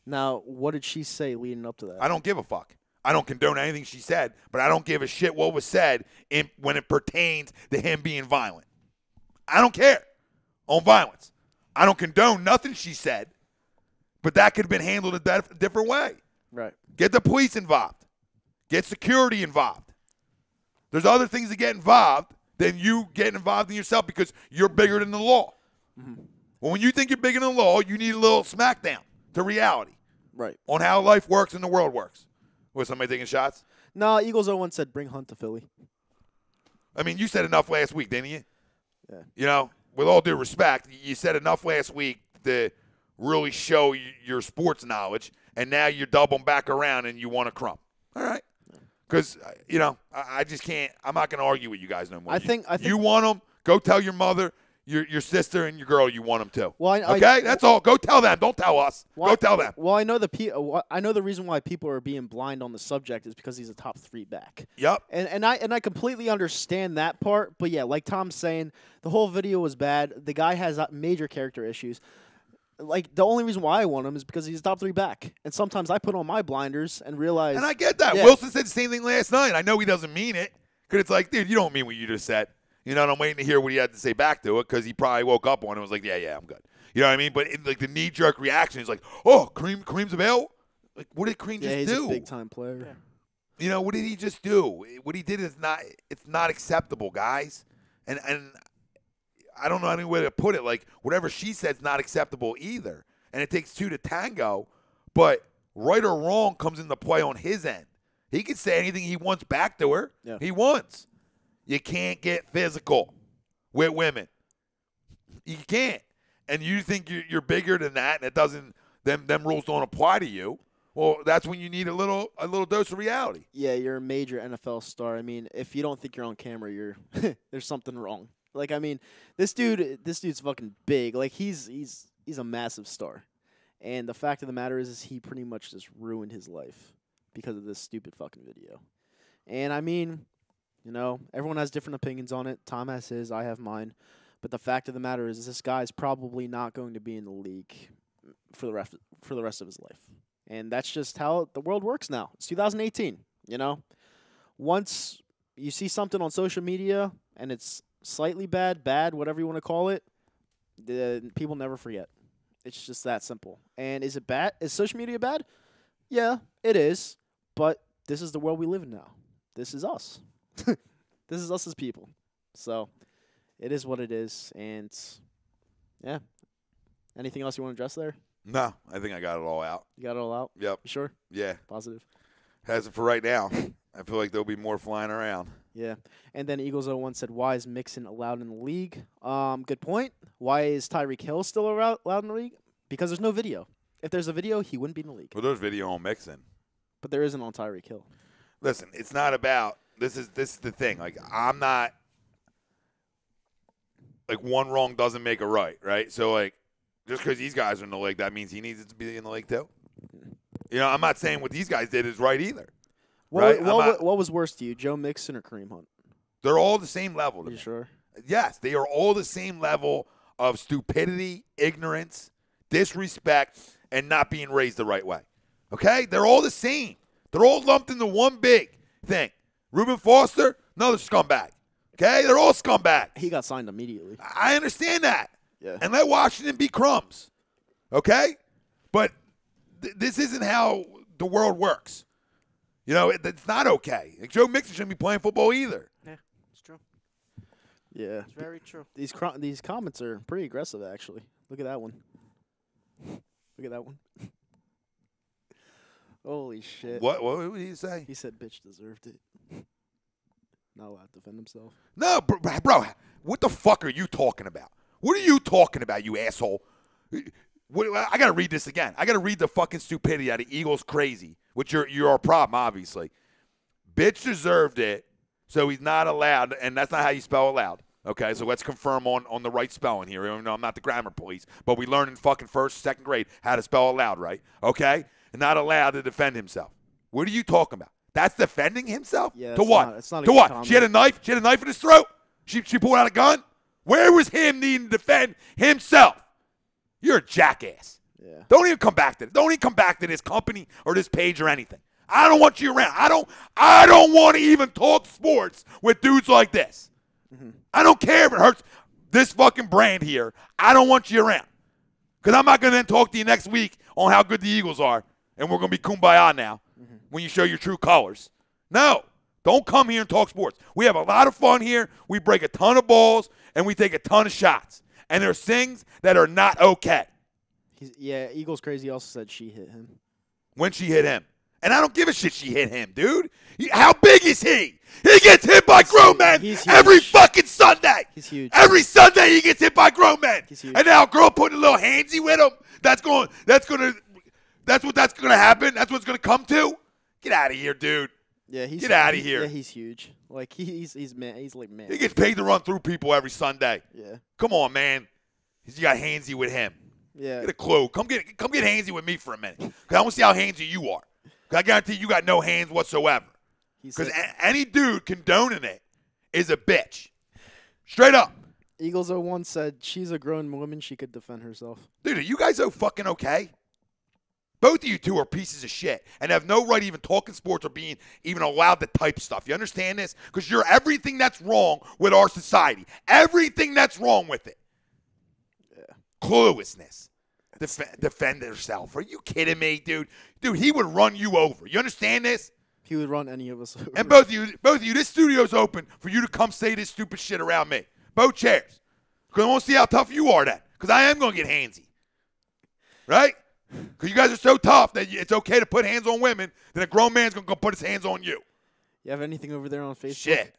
Now, what did she say leading up to that? I don't give a fuck. I don't condone anything she said, but I don't give a shit what was said when it pertains to him being violent. I don't care on violence. I don't condone nothing she said, but that could have been handled a different way. Right. Get the police involved. Get security involved. There's other things that get involved than you getting involved in yourself because you're bigger than the law. Mm-hmm. Well, when you think you're bigger than the law, you need a little smackdown to reality. Right. On how life works and the world works. Was somebody taking shots? No, Eagles 01 said bring Hunt to Philly. I mean, you said enough last week, didn't you? Yeah. You know, with all due respect, you said enough last week to really show your sports knowledge, and now you're doubling back around and you want a crumb. All right. Because, you know, I just can't – I'm not going to argue with you guys no more. I think you want them, go tell your mother, your sister, and your girl you want them too. Well, okay? That's all. Go tell them. Don't tell us. Go tell them. Well, I know the reason why people are being blind on the subject is because he's a top 3 back. Yep. And I completely understand that part. But, yeah, like Tom's saying, the whole video was bad. The guy has major character issues. Like, the only reason why I want him is because he's a top 3 back. And sometimes I put on my blinders and realize. And I get that. Yeah. Wilson said the same thing last night. I know he doesn't mean it. Because it's like, dude, you don't mean what you just said. You know, and I'm waiting to hear what he had to say back to it because he probably woke up on it and was like, yeah, I'm good. You know what I mean? But like the knee-jerk reaction is like, oh, Kareem's available? Like, what did Kareem just do? Yeah, he's a big-time player. Yeah. You know, what did he just do? What he did is it's not acceptable, guys. And I don't know any way to put it. Like, whatever she said is not acceptable either. And it takes 2 to tango. But right or wrong comes into play on his end. He can say anything he wants back to her. Yeah. He wants. You can't get physical with women. You can't. And you think you're bigger than that, and it doesn't. Them rules don't apply to you. Well, that's when you need a little dose of reality. Yeah, you're a major NFL star. I mean, if you don't think you're on camera, there's something wrong. Like, I mean, this dude's fucking big. Like, he's a massive star. And the fact of the matter is he pretty much just ruined his life because of this stupid fucking video. And I mean, you know, everyone has different opinions on it. Tom has his, I have mine. But the fact of the matter is this guy's probably not going to be in the league for the rest of his life. And that's just how the world works now. It's 2018, you know. Once you see something on social media and it's slightly bad, whatever you want to call it, people never forget. It's just that simple. And is it bad? Is social media bad? Yeah, it is. But this is the world we live in now. This is us. This is us as people. So it is what it is. And, yeah. Anything else you want to address there? No, I think I got it all out. You got it all out? Yep. You sure? Yeah. Positive? Has it for right now. I feel like there'll be more flying around. Yeah. And then Eagles 01 said, why is Mixon allowed in the league? Good point. Why is Tyreek Hill still allowed in the league? Because there's no video. If there's a video, he wouldn't be in the league. Well, there's video on Mixon. But there isn't on Tyreek Hill. listen, it's not about this is the thing. Like I'm not like one wrong doesn't make a right? So like just because these guys are in the league, that means he needs to be in the league too. I'm not saying what these guys did is right either. Right? What was worse to you, Joe Mixon or Kareem Hunt? They're all the same level. Are you sure? Yes, they are all the same level of stupidity, ignorance, disrespect, and not being raised the right way. Okay? They're all the same. They're all lumped into one big thing. Reuben Foster, another scumbag. Okay? They're all scumbags. He got signed immediately. I understand that. Yeah. And let Washington be crumbs. Okay? But this isn't how the world works. It's not okay. Like Joe Mixon shouldn't be playing football either. Yeah, it's true. Yeah. It's very true. These comments are pretty aggressive, actually. Look at that one. Look at that one. Holy shit. What did he say? He said bitch deserved it. Not allowed to defend himself. No, bro, what the fuck are you talking about? What are you talking about, you asshole? I got to read this again. I got to read the fucking stupidity out of Eagles Crazy, which you're a problem, obviously. Bitch deserved it, so he's not allowed, and that's not how you spell allowed. Okay, so let's confirm on the right spelling here. Even though I'm not the grammar police, but we learned in fucking second grade how to spell allowed, right? Okay? And not allowed to defend himself. What are you talking about? That's defending himself? Yeah, to what? It's not to what? comment. She had a knife? She had a knife in his throat? She pulled out a gun? Where was him needing to defend himself? You're a jackass. Yeah. Don't even come back to it. Don't even come back to this company or this page or anything. I don't want you around. I don't want to even talk sports with dudes like this. Mm-hmm. I don't care if it hurts this fucking brand here. I don't want you around. Because I'm not going to then talk to you next week on how good the Eagles are, and we're going to be kumbaya now when you show your true colors. No. Don't come here and talk sports. We have a lot of fun here. We break a ton of balls, and we take a ton of shots. And there's things that are not okay. Eagles Crazy also said she hit him. When she hit him. And I don't give a shit she hit him, dude. How big is he? He gets hit by grown men every fucking Sunday. He's huge. Every Sunday he gets hit by grown men. He's huge. And now a girl putting a little handsy with him. That's what that's gonna happen. That's what it's gonna come to. Get out of here, dude. Yeah, get out of here. Yeah, he's huge. Like he's man. He's like man. He gets paid to run through people every Sunday. Yeah. Come on, man. You got handsy with him. Yeah. Get a clue. Come get handsy with me for a minute. Cause I want to see how handsy you are. Cause I guarantee you got no hands whatsoever. Because any dude condoning it is a bitch. Straight up. Eagles 01 said she's a grown woman. She could defend herself. Dude, are you guys so fucking okay? Both of you two are pieces of shit and have no right even talking sports or being even allowed to type stuff. You understand this? Because you're everything that's wrong with our society. Everything that's wrong with it. Yeah. Cluelessness. Defend herself. Are you kidding me, dude? Dude, he would run you over. You understand this? He would run any of us over. And both of you, this studio's open for you to come say this stupid shit around me. Both chairs. Because I want to see how tough you are then. Because I am going to get handsy. Right? Because you guys are so tough that it's okay to put hands on women, then a grown man's going to go put his hands on you. You have anything over there on Facebook? Shit.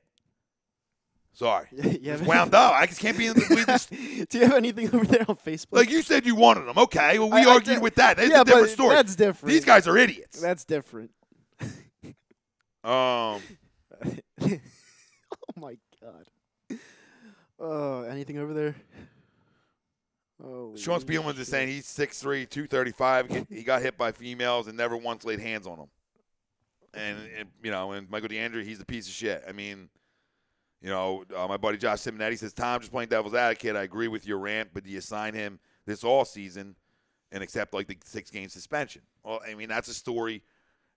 Sorry. It's wound up. I just can't be in the Do you have anything over there on Facebook? Like you said you wanted them. Okay. Well, we argued with that. That's a different story. That's different. These guys are idiots. That's different. Oh my God. Anything over there? Sean Spielman's is saying he's 6'3", 235. He got hit by females and never once laid hands on them. And Michael DeAndre, he's a piece of shit. I mean, my buddy Josh Simonetti says, Tom, just playing devil's advocate. I agree with your rant, but do you sign him this all season and accept like the 6-game suspension? Well, I mean, that's a story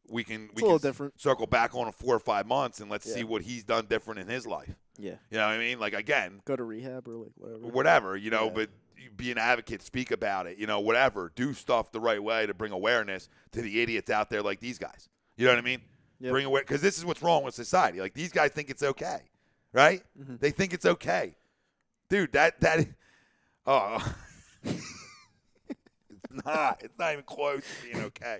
we can different. Circle back on in 4 or 5 months and let's see what he's done different in his life. Yeah. You know what I mean? Like, again. Go to rehab or like whatever. Whatever, but be an advocate, speak about it, whatever. Do stuff the right way to bring awareness to the idiots out there like these guys. You know what I mean? Yep. Bring aware, because this is what's wrong with society. Like, these guys think it's okay, right? Mm-hmm. They think it's okay. Dude, it's not even close to being okay.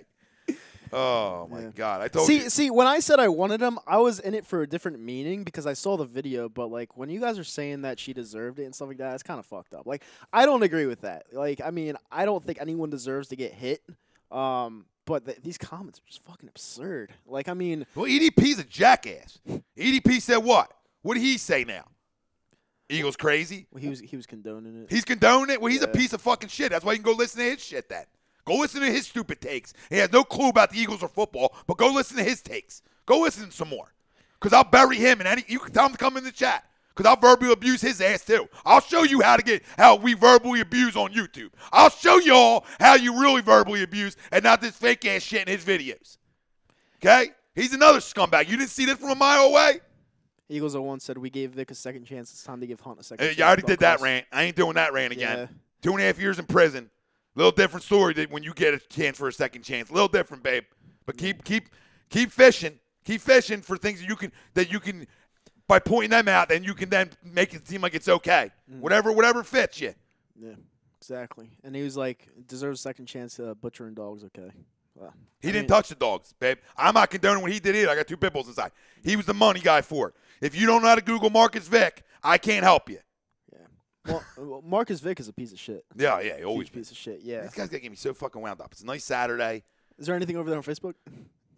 Oh, my God. I told you. See, when I said I wanted him, I was in it for a different meaning because I saw the video. But, like, when you guys are saying that she deserved it and stuff like that, it's kind of fucked up. Like, I don't agree with that. Like, I mean, I don't think anyone deserves to get hit. but these comments are just fucking absurd. Like, I mean, well, EDP's a jackass. EDP said what? What did he say now? Eagles crazy? well, he was condoning it. He's condoning it? Well, he's a Yeah. piece of fucking shit. That's why you can go listen to his shit then. Go listen to his stupid takes. He has no clue about the Eagles or football, but go listen to his takes. Go listen some more. Because I'll bury him and you can tell him to come in the chat. Because I'll verbally abuse his ass too. I'll show you how we verbally abuse on YouTube. I'll show y'all how you really verbally abuse and not this fake ass shit in his videos. Okay? He's another scumbag. You didn't see this from a mile away? Eagles 01 said we gave Vic a second chance. It's time to give Hunt a second chance. You already did that Buckeyes. rant. I ain't doing that rant again. Yeah. 2.5 years in prison. Little different story than when you get a chance for a second chance. Little different, babe. But keep fishing. Keep fishing for things that you can by pointing them out, then you can then make it seem like it's okay. Whatever fits you. Yeah, exactly. And he was like, deserves a second chance. Butchering dogs, okay. Well, He didn't touch the dogs, babe. I'm not condoning what he did either. I got 2 pit bulls inside. He was the money guy for it. If you don't know how to Google Marcus Vick, I can't help you. yeah. Well, Marcus Vick is a piece of shit. Yeah, he always Huge piece of shit. Yeah. These guys got to get me so fucking wound up. It's a nice Saturday. Is there anything over there on Facebook?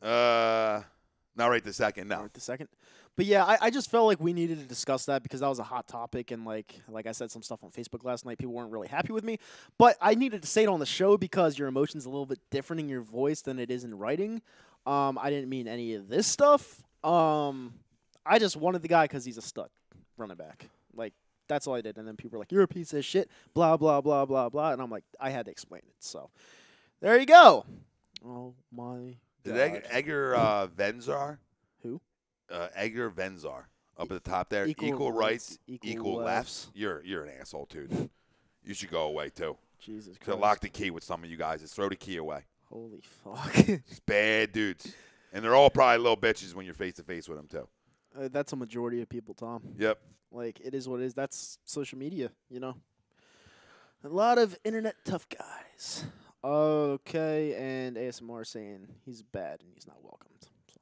Not right this second, no. Right this second. But yeah, I just felt like we needed to discuss that because that was a hot topic, and like I said some stuff on Facebook last night, people weren't really happy with me. But I needed to say it on the show because your emotion's a little bit different in your voice than it is in writing. I didn't mean any of this stuff. I just wanted the guy because he's a stud running back. Like, that's all I did. And then people were like, you're a piece of shit, blah, blah, blah, blah, blah. And I'm like, I had to explain it. So there you go. Oh, my Did God. Edgar Venzar? Who? Edgar Venzar. Up at the top there. Equal Equal rights, rights, equal equal lefts. You're an asshole, too, dude. You should go away, too. Jesus So Christ. lock the key with some of you guys. Just throw the key away. Holy fuck. Just bad dudes. And they're all probably little bitches when you're face-to-face with them, too. That's a majority of people, Tom. Yep. Like, it is what it is. That's social media, you know. A lot of internet tough guys. Okay, and ASMR saying he's bad and he's not welcomed. So,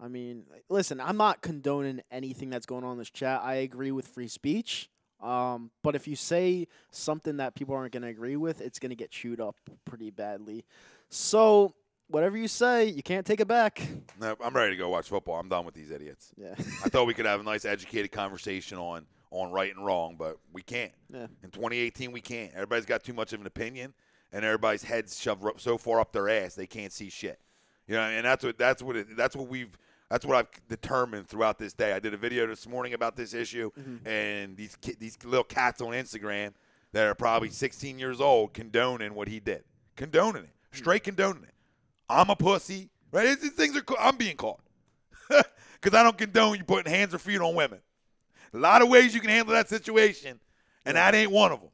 I mean, listen, I'm not condoning anything that's going on in this chat. I agree with free speech. But if you say something that people aren't going to agree with, it's going to get chewed up pretty badly. So, whatever you say, you can't take it back. No, I'm ready to go watch football. I'm done with these idiots. Yeah. I thought we could have a nice educated conversation on right and wrong, but we can't. Yeah. In 2018, we can't. Everybody's got too much of an opinion, and everybody's heads shoved so far up their ass they can't see shit. You know, and that's what I've determined throughout this day. I did a video this morning about this issue, and these little cats on Instagram that are probably 16 years old condoning what he did, condoning it, straight condoning it. I'm a pussy, right? These things are. I'm being caught because I don't condone you putting hands or feet on women. A lot of ways you can handle that situation, and that ain't one of them.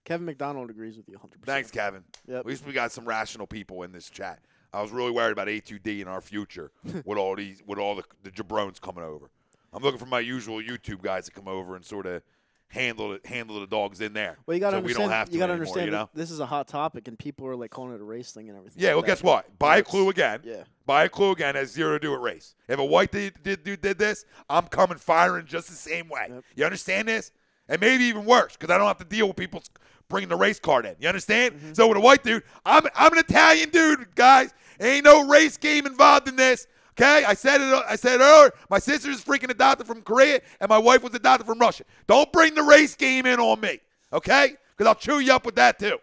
Kevin McDonald agrees with you 100%. Thanks, Kevin. Yep. At least we got some rational people in this chat. I was really worried about A2D in our future with all the jabrones coming over. I'm looking for my usual YouTube guys to come over and sort of handle the dogs in there. Well, you got to so understand. we don't have to you got to anymore, understand. you know? This is a hot topic, and people are like calling it a race thing and everything. Yeah, like well, that. guess what? Buy a It's- clue again. Yeah. Buy a clue again has zero to do with race. If a white dude did this, I'm coming firing just the same way. Yep. You understand this? And maybe even worse because I don't have to deal with people bringing the race card in. You understand? So with a white dude, I'm an Italian dude, guys. Ain't no race game involved in this. Okay? I said it earlier. My sister's freaking adopted from Korea, and my wife was adopted from Russia. Don't bring the race game in on me. Okay? Because I'll chew you up with that too.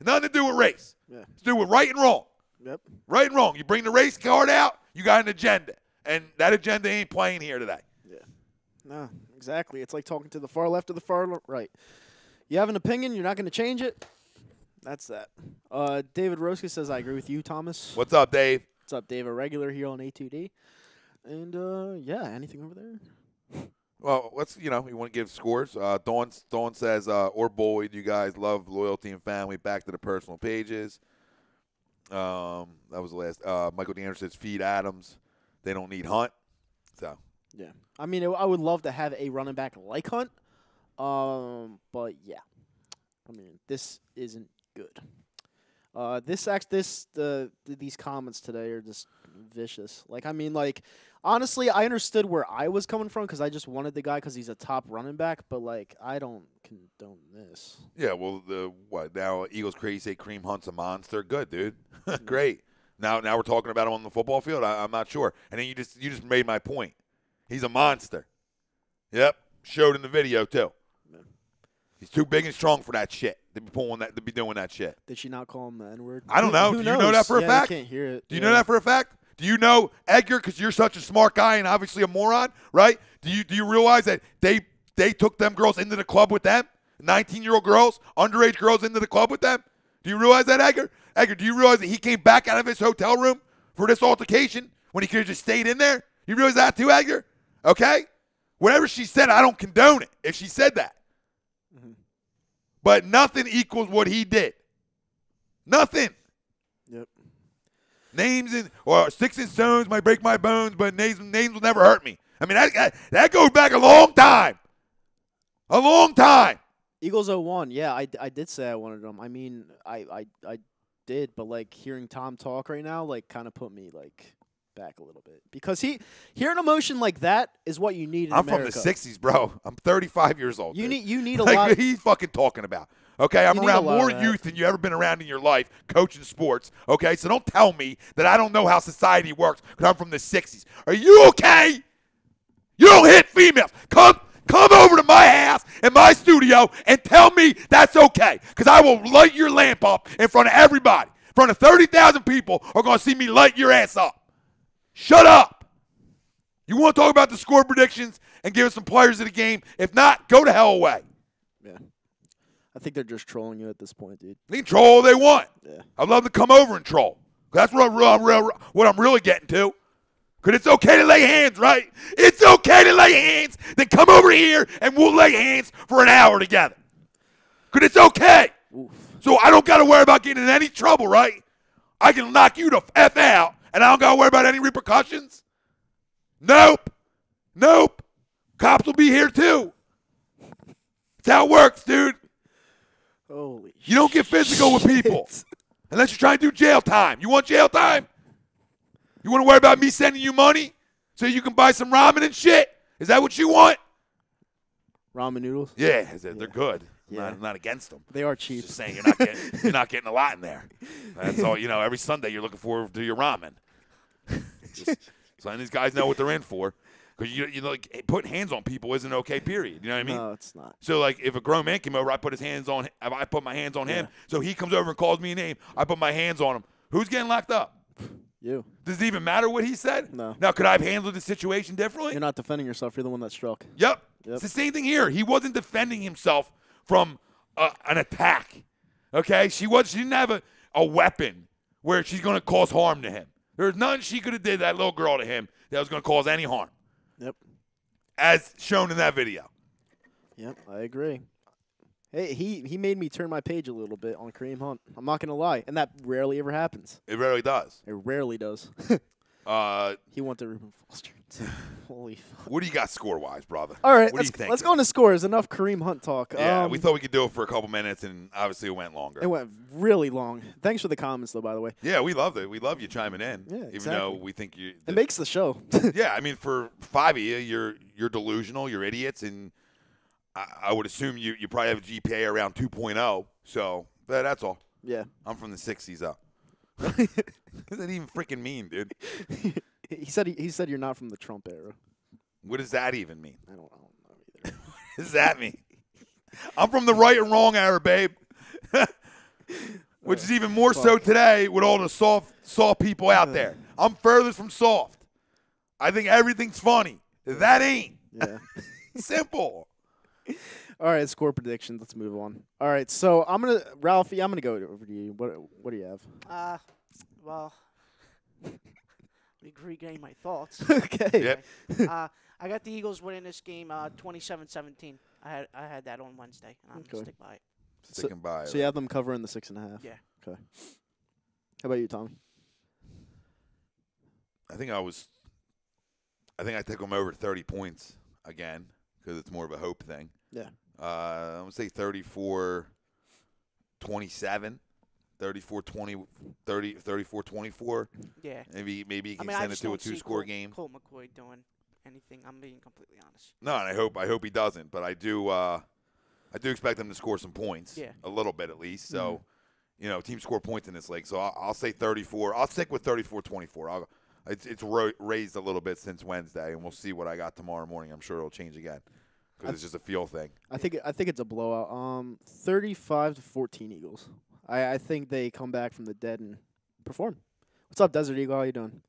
Nothing to do with race. Yeah. It's to do with right and wrong. Yep. Right and wrong. You bring the race card out, you got an agenda. And that agenda ain't playing here today. Yeah. No, exactly. It's like talking to the far left or the far right. You have an opinion, you're not going to change it. That's that. David Roska says, I agree with you, Thomas. What's up, Dave? What's up, Dave? A regular here on A2D. And, yeah, anything over there? Well, you want to give scores. Dawn says, or Boyd, you guys love loyalty and family. Back to the personal pages. That was the last. Michael Danner says, feed Adams. They don't need Hunt. So. Yeah. I mean, I would love to have a running back like Hunt. But, yeah. I mean, this isn't good. These comments today are just vicious. Like, I mean, like, honestly, I understood where I was coming from because I just wanted the guy because he's a top running back. But, like, I don't condone this. Yeah, well, now Eagles crazy say Kareem Hunt's a monster. Good, dude. Great. Now we're talking about him on the football field. I'm not sure. And then you just made my point. He's a monster. Yep, showed in the video too. He's too big and strong for that shit. To be doing that shit. Did she not call him the N-word? I don't know. Who Do you know that for a yeah, fact? I can't hear it. Do you know that for a fact? Do you know, Edgar, because you're such a smart guy and obviously a moron, right? Do you realize that they took them girls into the club with them? 19-year-old girls, underage girls into the club with them? Do you realize that, Edgar? Edgar, do you realize that he came back out of his hotel room for this altercation when he could have just stayed in there? You realize that too, Edgar? Okay? Whatever she said, I don't condone it if she said that. Mm-hmm. But nothing equals what he did. Nothing. Yep. Or sticks and stones might break my bones, but names will never hurt me. I mean, that goes back a long time. A long time. Eagles 0-1. Yeah, I did say I wanted them. I mean, I did, but like hearing Tom talk right now, like kind of put me like back a little bit because hearing emotion like that is what you need in I'm America. from the '60s, bro. I'm 35 years old. You dude. need a like, lot. What he's fucking talking about. Okay, I'm You need around a lot more of that. youth than you ever been around in your life, coaching sports. Okay, so don't tell me that I don't know how society works because I'm from the '60s. Are you okay? You don't hit females. Come over to my house in my studio and tell me that's okay. Because I will light your lamp up in front of everybody. In front of 30,000 people are going to see me light your ass up. Shut up. You want to talk about the score predictions and give us some players of the game? If not, go to hell away. Yeah. I think they're just trolling you at this point, dude. They can troll all they want. Yeah. I'd love to come over and troll. That's what I'm really getting to. Because it's okay to lay hands, right? It's okay to lay hands. Then come over here and we'll lay hands for an hour together. Because it's okay. Oof. So I don't got to worry about getting in any trouble, right? I can knock you the F out and I don't got to worry about any repercussions. Nope. Cops will be here too. That's how it works, dude. Holy You don't get physical with people unless you're trying to do jail time. You want jail time? You want to worry about me sending you money so you can buy some ramen and shit? Is that what you want? Ramen noodles? Yeah, they're good. Yeah. I'm not against them. They are cheap. Just saying you're not getting a lot in there. That's all. Every Sunday you're looking forward to your ramen. Just letting these guys know what they're in for. Because like putting hands on people isn't okay. Period. You know what I mean? No, it's not. So like if a grown man came over, I put my hands on him. Yeah. So he comes over and calls me a name. I put my hands on him. Who's getting locked up? You. Does it even matter what he said? No. Now, could I have handled the situation differently? You're not defending yourself. You're the one that struck. Yep. Yep. It's the same thing here. He wasn't defending himself from an attack. Okay? She didn't have a weapon where she's going to cause harm to him. There's nothing she could have did, that little girl, to him that was going to cause any harm. Yep. As shown in that video. Yep, I agree. Hey, he made me turn my page a little bit on Kareem Hunt. I'm not going to lie. And that rarely ever happens. It rarely does. It rarely does. He went to Reuben Foster. Holy fuck. What do you got score-wise, brother? All right, What do you think? let's go into scores. Enough Kareem Hunt talk. Yeah, we thought we could do it for a couple minutes, and obviously it went longer. It went really long. Thanks for the comments, though, by the way. Yeah, we loved it. We love you chiming in. Yeah, Even exactly. though we think you... It makes the show. Yeah, I mean, for five of you, you're delusional, you're idiots, and I would assume you probably have a GPA around 2.0. So that's all. Yeah. I'm from the 60s up. What does that even freaking mean, dude? He said you're not from the Trump era. What does that even mean? I don't know either. What does that mean? I'm from the right and wrong era, babe. Which is even more so today with all the soft people out there. I'm furthest from soft. I think everything's funny. That ain't. Yeah. Simple. All right, score predictions. Let's move on. All right, so Ralphie, I'm gonna go over to you. What do you have? Well, regain my thoughts. Okay. Yep. I got the Eagles winning this game 27-17. I had that on Wednesday, and I'm going to stick by it. Sticking by it. So you have them covering the 6.5. Yeah. Okay. How about you, Tommy? I think I took them over 30 points again because it's more of a hope thing. Yeah. I'm going to say 34-27, 34-20, 34-24. Yeah. Maybe you can I send it just to a don't see two-score game. Colt McCoy doing anything. I'm being completely honest. No, and I hope he doesn't, but I do expect them to score some points. Yeah. A little bit at least. So, teams score points in this league. So I'll say 34. I'll stick with 34-24. It's raised a little bit since Wednesday, and we'll see what I got tomorrow morning. I'm sure it'll change again because it's just a feel thing. I think it's a blowout. 35-14 Eagles. I think they come back from the dead and perform. What's up, Desert Eagle? How you doing?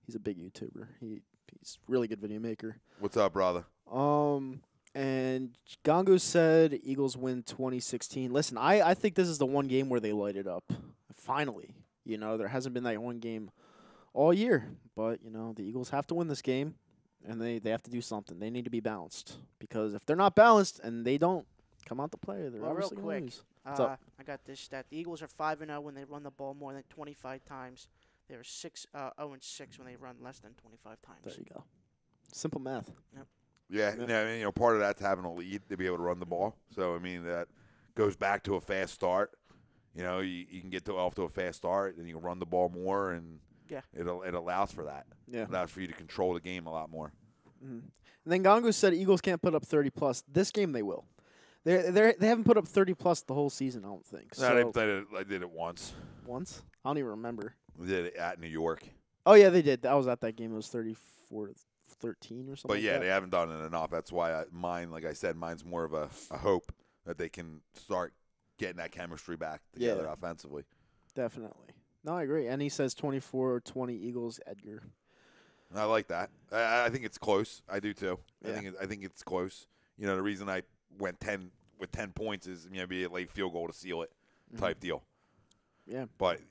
He's a big YouTuber. He's a really good video maker. What's up, brother? And Gangu said Eagles win 2016. Listen, I think this is the one game where they light it up. Finally. There hasn't been that one game all year. But, the Eagles have to win this game, and they have to do something. They need to be balanced. Because if they're not balanced and they don't come out to play, they're obviously going to lose. I got this stat. The Eagles are 5-0 when they run the ball more than 25 times. They're 0-6 when they run less than 25 times. There you go. Simple math. Yep. Yeah, part of that's having a lead to be able to run the ball. So, that goes back to a fast start. You can get off to a fast start, and you can run the ball more, and it allows for that. Yeah. It allows for you to control the game a lot more. Mm-hmm. And then Gangu said Eagles can't put up 30+. This game they will. They haven't put up 30+ the whole season, I don't think. No, I did it once. Once? I don't even remember. We did it at New York. Oh, yeah, they did. I was at that game. It was 34-13 or something. But, they haven't done it enough. That's why like I said, mine's more of a hope that they can start getting that chemistry back together offensively. Definitely. No, I agree. And he says 24-20 Eagles, Edgar. I like that. I think it's close. I do, too. Yeah. I think it's close. The reason I went 10 points is be a late field goal to seal it type deal. Yeah. But,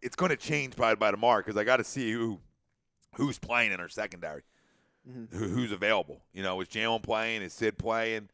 it's going to change by tomorrow because I got to see who's playing in our secondary, who's available. Is Jalen playing? Is Sid playing?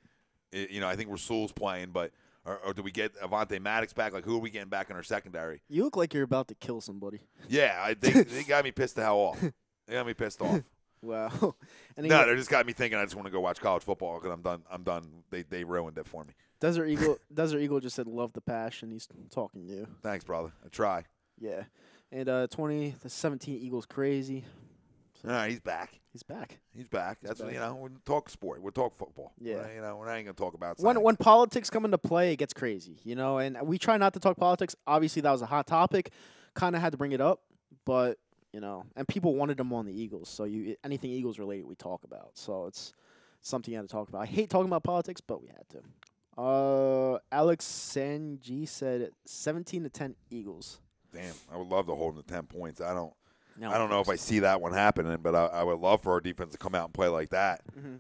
I think Rasul's playing, but or do we get Avonte Maddox back? Like, who are we getting back in our secondary? You look like you're about to kill somebody. Yeah, they got me pissed the hell off. They got me pissed off. Wow. They just got me thinking I just want to go watch college football because I'm done. They ruined it for me. Desert Eagle just said love the passion. He's talking to you. Thanks, brother. I try. Yeah. And 20-17 Eagles crazy. So all right, he's back. He's back. That's back. We'll talk sport. We'll talk football. Yeah. We're not even gonna talk about when politics come into play, it gets crazy. And we try not to talk politics. Obviously, that was a hot topic. Kind of had to bring it up, but and people wanted him on the Eagles. So anything Eagles related, we talk about. So it's something you had to talk about. I hate talking about politics, but we had to. Alex Sanji said 17-10 Eagles. Damn, I would love to hold them to 10 points. I don't know if I see that one happening, but I would love for our defense to come out and play like that. Mm-hmm.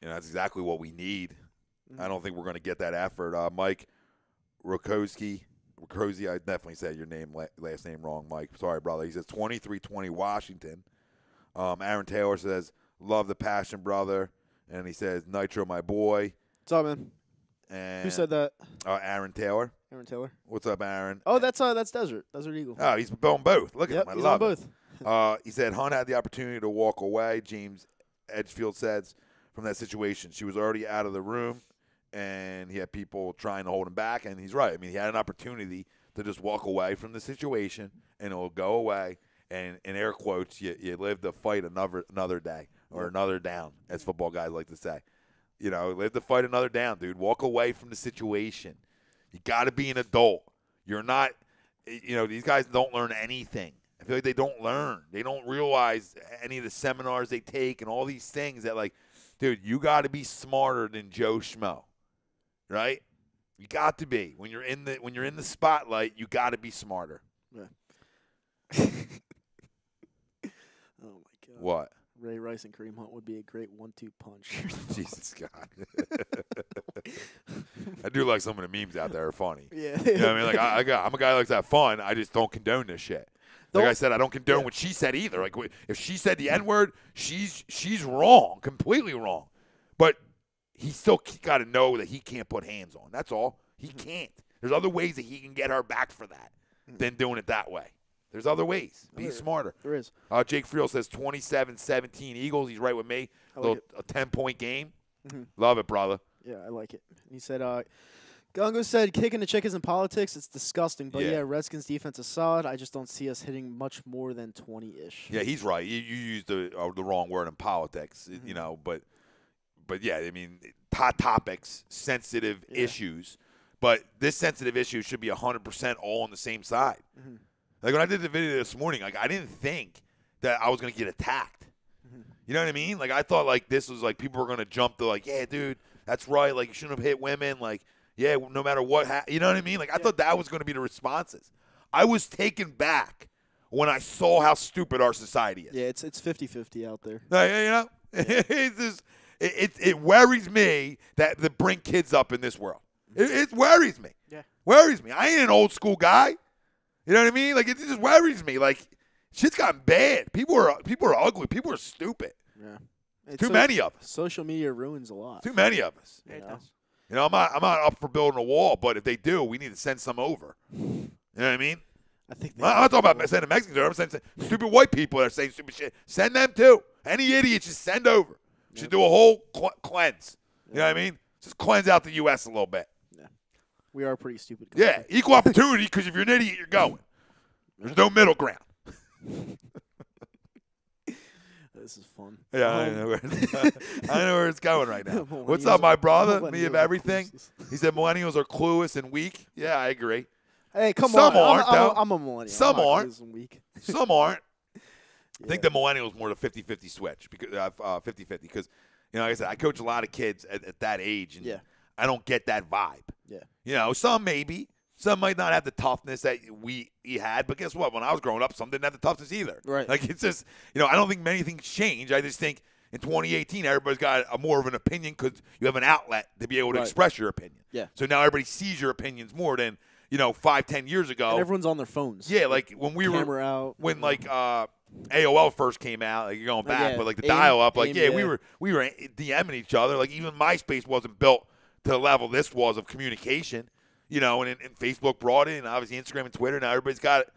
That's exactly what we need. Mm-hmm. I don't think we're going to get that effort. Mike Rokoski, I definitely said your last name wrong, Mike. Sorry, brother. He says 23-20 Washington. Aaron Taylor says, love the passion, brother. And he says, Nitro, my boy. What's up, man? And who said that? Aaron Taylor. Aaron Taylor. What's up, Aaron? Oh, that's Desert Eagle. Oh, he's on both. Look at him. I love on it. both. He said Hunt had the opportunity to walk away. James Edgefield says from that situation, she was already out of the room, and he had people trying to hold him back. And he's right. He had an opportunity to just walk away from the situation, and it'll go away. And in air quotes, you live to fight another day or another down, as football guys like to say. Live to fight another down, dude. Walk away from the situation. You got to be an adult. You're not, these guys don't learn anything. I feel like they don't learn. They don't realize any of the seminars they take and all these things that, like, dude, you got to be smarter than Joe Schmo, right? You got to be. When you're in the spotlight, you got to be smarter. Yeah. Oh my God. What? Ray Rice and Kareem Hunt would be a great 1-2 punch. Jesus God. I do like some of the memes out there are funny. Yeah. You know what I mean? Like I'm a guy that likes to have fun. I just don't condone this shit. Like I said, I don't condone what she said either. Like if she said the N-word, she's wrong, completely wrong. But he still got to know that he can't put hands on. That's all. He can't. There's other ways that he can get her back for that than doing it that way. There's other ways. Be smarter. There is. Jake Friel says 27-17 Eagles. He's right with me. A 10-point game. Mm-hmm. Love it, brother. Yeah, I like it. He said, Gungo said, kicking the chick isn't politics. It's disgusting. But, yeah, Redskins defense is solid. I just don't see us hitting much more than 20-ish. Yeah, he's right. You used the wrong word in politics, but yeah, hot topics, sensitive issues. But this sensitive issue should be 100% all on the same side. Mm-hmm. Like when I did the video this morning, like I didn't think that I was going to get attacked. Mm-hmm. You know what I mean? Like I thought like this was like people were going to jump to like, yeah, dude, that's right. Like you shouldn't have hit women. Like, yeah, no matter what. You know what I mean? Like I thought that was going to be the responses. I was taken back when I saw how stupid our society is. Yeah, it's 50-50 out there. You know, it's just, it worries me that they bring kids up in this world. It worries me. Yeah. Worries me. I ain't an old school guy. You know what I mean? Like it just worries me. Like shit's gotten bad. People are ugly. People are stupid. Yeah. Too many of us. Social media ruins a lot. Too many of us. Yeah, it does. You know, I'm not up for building a wall, but if they do, we need to send some over. You know what I mean? I think I'm not talking about sending Mexicans over. I'm sending stupid white people that are saying stupid shit. Send them too. Any idiots, just send over. Should do a whole cleanse. You know what I mean? Just cleanse out the U.S. a little bit. Yeah. We are pretty stupid. Yeah, equal opportunity, because if you're an idiot, you're going. There's no middle ground. This is fun. Yeah, I know where it's going right now. What's up, my brother? Me of everything. He said millennials are clueless and weak. Yeah, I agree. Hey, come Some on. aren't, though. I'm a millennial. Some I'm not aren't. clueless and weak. Some aren't. Yeah. I think the millennials more the 50-50 switch, because 50-50, because like I said, I coach a lot of kids at that age, and I don't get that vibe. Yeah. You know, some maybe. Some might not have the toughness that we had, but guess what? When I was growing up, some didn't have the toughness either. Right. Like, it's just, I don't think many things change. I just think in 2018, everybody's got a more of an opinion because you have an outlet to be able to express your opinion. Yeah. So now everybody sees your opinions more than, 5-10 years ago. And everyone's on their phones. Yeah, like when we Camera were out. when AOL first came out, like you're going back, yeah. but like the AIM, dial up, like AIM, we were DMing each other. Like even MySpace wasn't built to the level this was of communication. And Facebook brought it, and obviously Instagram and Twitter. Now everybody's got it,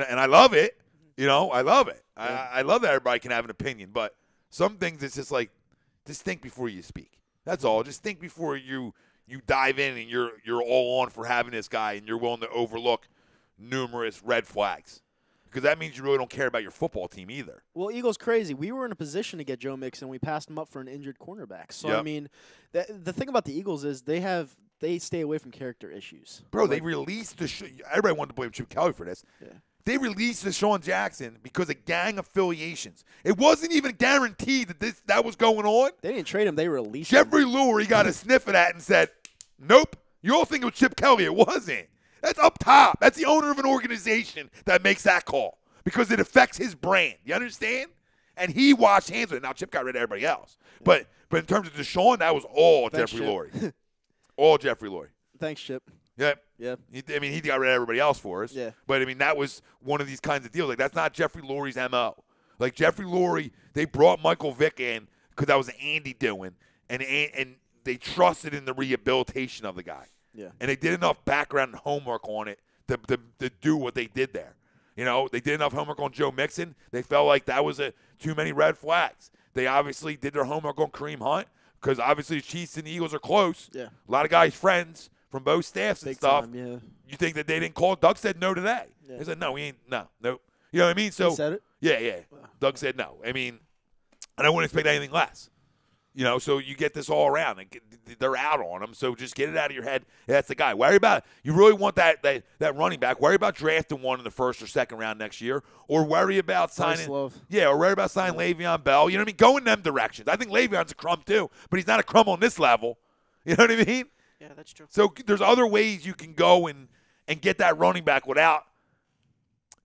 and I love it. I love it. Yeah. I love that everybody can have an opinion, but some things it's just like, just think before you speak. That's all. Just think before you dive in, and you're all on for having this guy, and you're willing to overlook numerous red flags, because that means you really don't care about your football team either. Well, Eagles crazy. We were in a position to get Joe Mixon. We passed him up for an injured cornerback. So Yep. I mean, the thing about the Eagles is they stay away from character issues. Bro, they released everybody wanted to blame Chip Kelly for this. Yeah. They released Deshaun Jackson because of gang affiliations. It wasn't even guaranteed that was going on. They didn't trade him. They released him. Jeffrey Lurie got a sniff of that and said, nope, you all think it was Chip Kelly. It wasn't. That's up top. That's the owner of an organization that makes that call because it affects his brand. You understand? And he washed hands with it. Now, Chip got rid of everybody else. Yeah. But in terms of Deshaun, that was all Thanks, Jeffrey Chip. Lurie. All Jeffrey Lurie. Thanks, Chip. Yep. Yeah. He got rid of everybody else for us. Yeah. But, that was one of these kinds of deals. Like, that's not Jeffrey Lurie's MO. Like, Jeffrey Lurie, they brought Michael Vick in because that was Andy doing, and they trusted in the rehabilitation of the guy. Yeah. And they did enough background and homework on it to do what they did there. They did enough homework on Joe Mixon. They felt like that was too many red flags. They obviously did their homework on Kareem Hunt because obviously the Chiefs and the Eagles are close. Yeah. A lot of guys' friends from both staffs and Big stuff. time, yeah. You think that they didn't call? Doug said no today. Yeah. He said, no, we ain't, no, nope. You know what I mean? So He said it? Yeah. Doug said no. And I wouldn't expect anything less. So you get this all around. And they're out on him, so just get it out of your head. That's the guy. Worry about it. You really want that running back. Worry about drafting one in the first or second round next year, or worry about signing. Love. Yeah, or worry about signing Le'Veon Bell. You know what I mean? Go in them directions. I think Le'Veon's a crumb too, but he's not a crumb on this level. You know what I mean? Yeah, that's true. So there's other ways you can go and get that running back without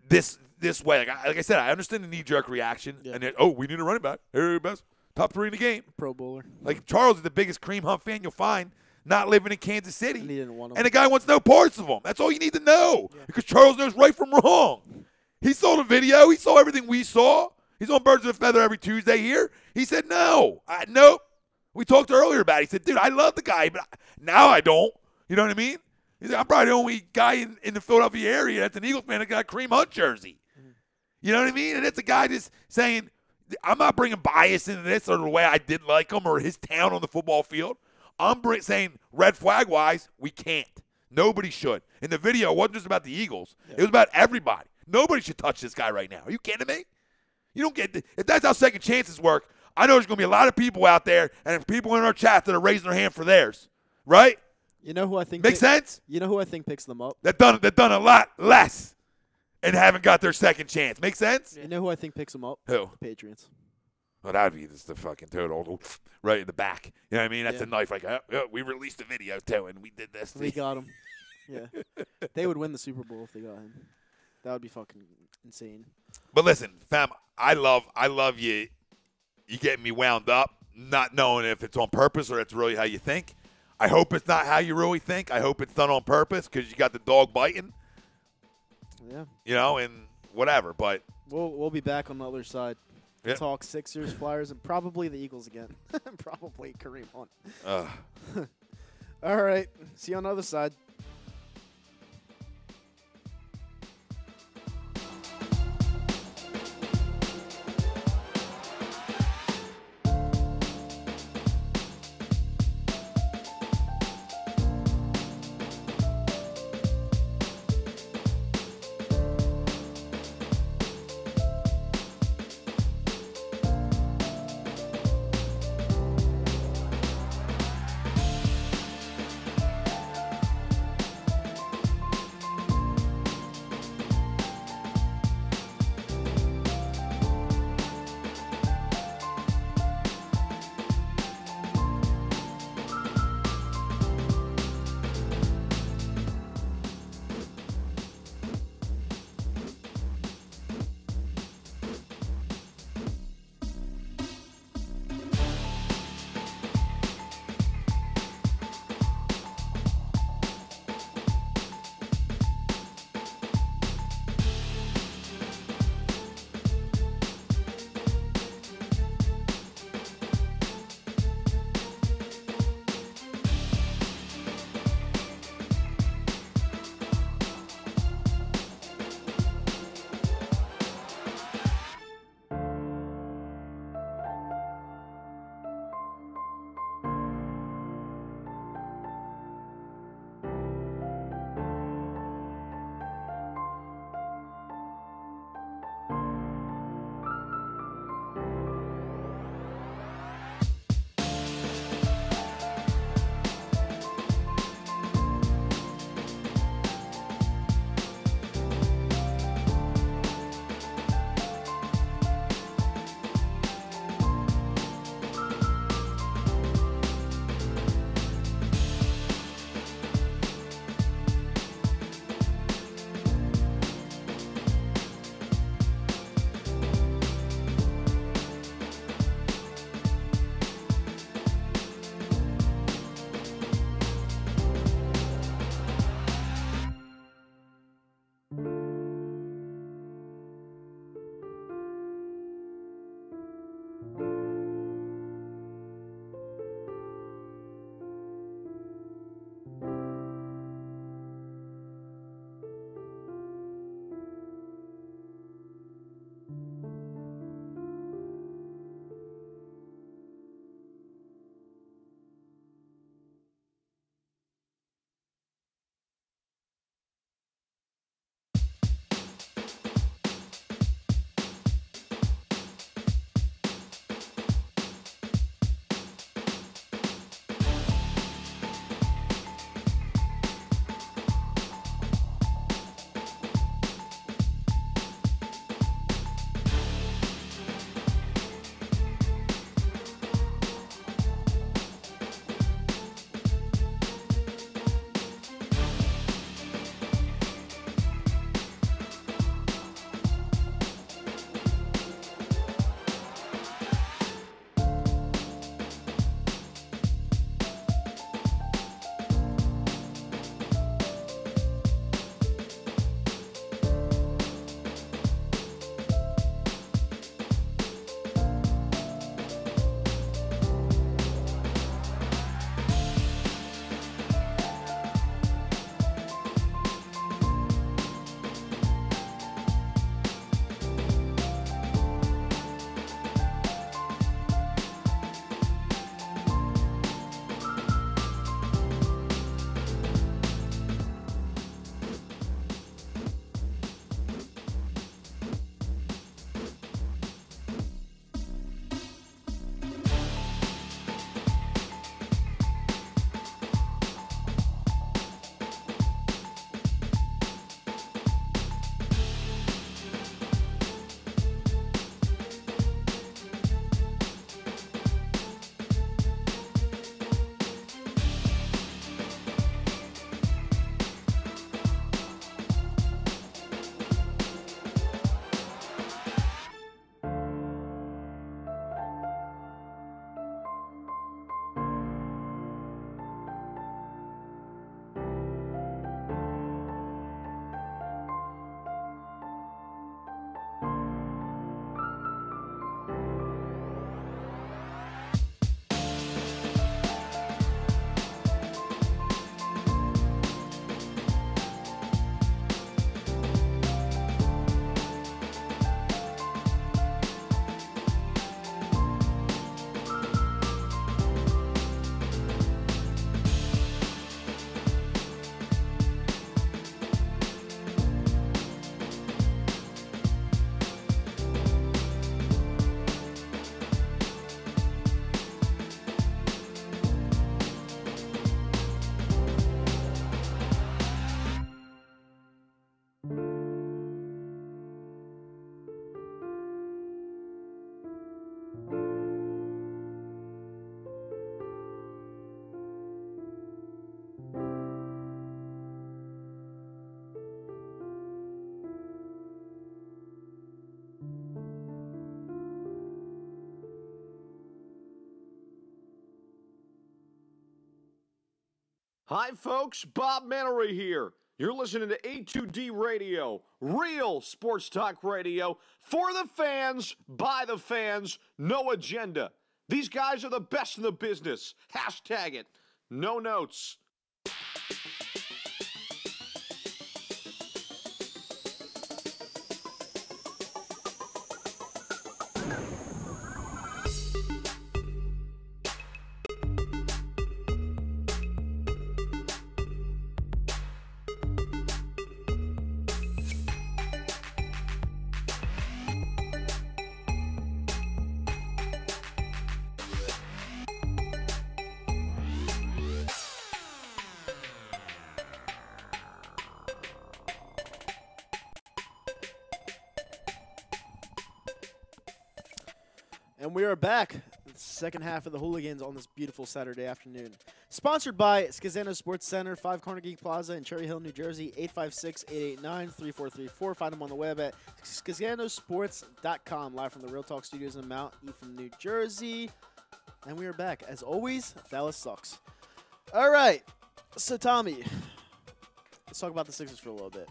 this way. Like I said, I understand the knee-jerk reaction, and then, we need a running back. Here, best. Top 3 in the game. Pro bowler. Like, Charles is the biggest Kareem Hunt fan you'll find, not living in Kansas City. And he didn't want him. And the guy wants no parts of him. That's all you need to know. Yeah. Because Charles knows right from wrong. He saw the video. He saw everything we saw. He's on Birds of a Feather every Tuesday here. He said, no. Nope. We talked earlier about it. He said, dude, I love the guy, but now I don't. You know what I mean? He said, I'm probably the only guy in the Philadelphia area that's an Eagles fan that got a Kareem Hunt jersey. Mm-hmm. You know what I mean? And it's a guy just saying, I'm not bringing bias into this or the way I didn't like him or his town on the football field. I'm saying red flag-wise, we can't. Nobody should. In the video, it wasn't just about the Eagles. Yeah. It was about everybody. Nobody should touch this guy right now. Are you kidding me? You don't get – if that's how second chances work, I know there's going to be a lot of people out there and people in our chat that are raising their hand for theirs, right? You know who I think Make sense? You know who I think picks them up? They've done a lot less and haven't got their second chance. Make sense? You know who I think picks them up? Who? The Patriots. Well, that would be just the fucking total right in the back. You know what I mean? That's Yeah. a knife. Like, we released a video too, and we did this. We got him. Yeah. They would win the Super Bowl if they got him. That would be fucking insane. But listen, fam, I love you. You getting me wound up, not knowing if it's on purpose or it's really how you think. I hope it's not how you really think. I hope it's done on purpose because you got the dog biting. Yeah. You know, and whatever. But We'll be back on the other side. Yep. Talk Sixers, Flyers, and probably the Eagles again. Probably Kareem Hunt. All right. See you on the other side. Hi, folks. Bob Mannery here. You're listening to A2D Radio, real sports talk radio for the fans, by the fans, no agenda. These guys are the best in the business. Hashtag it. No notes. And we are back. The second half of the Hooligans on this beautiful Saturday afternoon. Sponsored by Skizano Sports Center, 5 Carnegie Plaza in Cherry Hill, New Jersey, 856-889-3434. Find them on the web at skizanosports.com. Live from the Real Talk Studios in Mount Ephraim, New Jersey. And we are back. As always, Dallas sucks. All right. So, Tommy, let's talk about the Sixers for a little bit.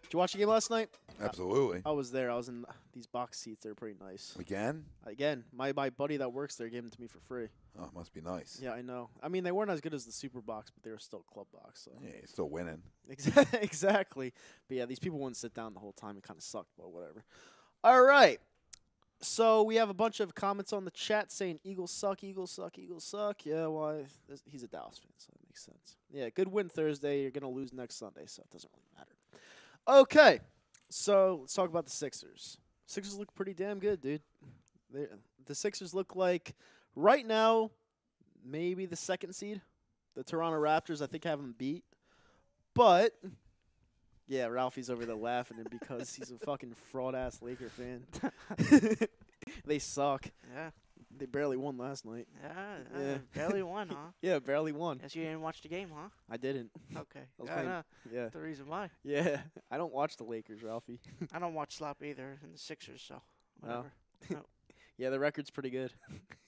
Did you watch the game last night? Absolutely. I was there. I was in these box seats. They're pretty nice. Again? Again, my buddy that works there gave them to me for free. Oh, it must be nice. Yeah, I know. I mean, they weren't as good as the super box, but they were still club box. So. Yeah, you're still winning. Exactly. But yeah, these people wouldn't sit down the whole time. It kind of sucked, but whatever. All right. So we have a bunch of comments on the chat saying Eagles suck, Eagles suck, Eagles suck. Yeah, well, he's a Dallas fan, so that makes sense. Yeah, good win Thursday. You're going to lose next Sunday, so it doesn't really matter. Okay. So let's talk about the Sixers. Sixers look pretty damn good, dude. The Sixers look like, right now, maybe the second seed. The Toronto Raptors, I think, have them beat. But, yeah, Ralphie's over there laughing and because he's a fucking fraud-ass Laker fan. They suck. Yeah. They barely won last night. Yeah. Barely won, huh? Yeah, barely won. Guess you didn't watch the game, huh? I didn't. Okay. I was Yeah, playing- no. Yeah. That's the reason why. Yeah. I don't watch the Lakers, Ralphie. I don't watch slop either in the Sixers, so whatever. Yeah, the record's pretty good.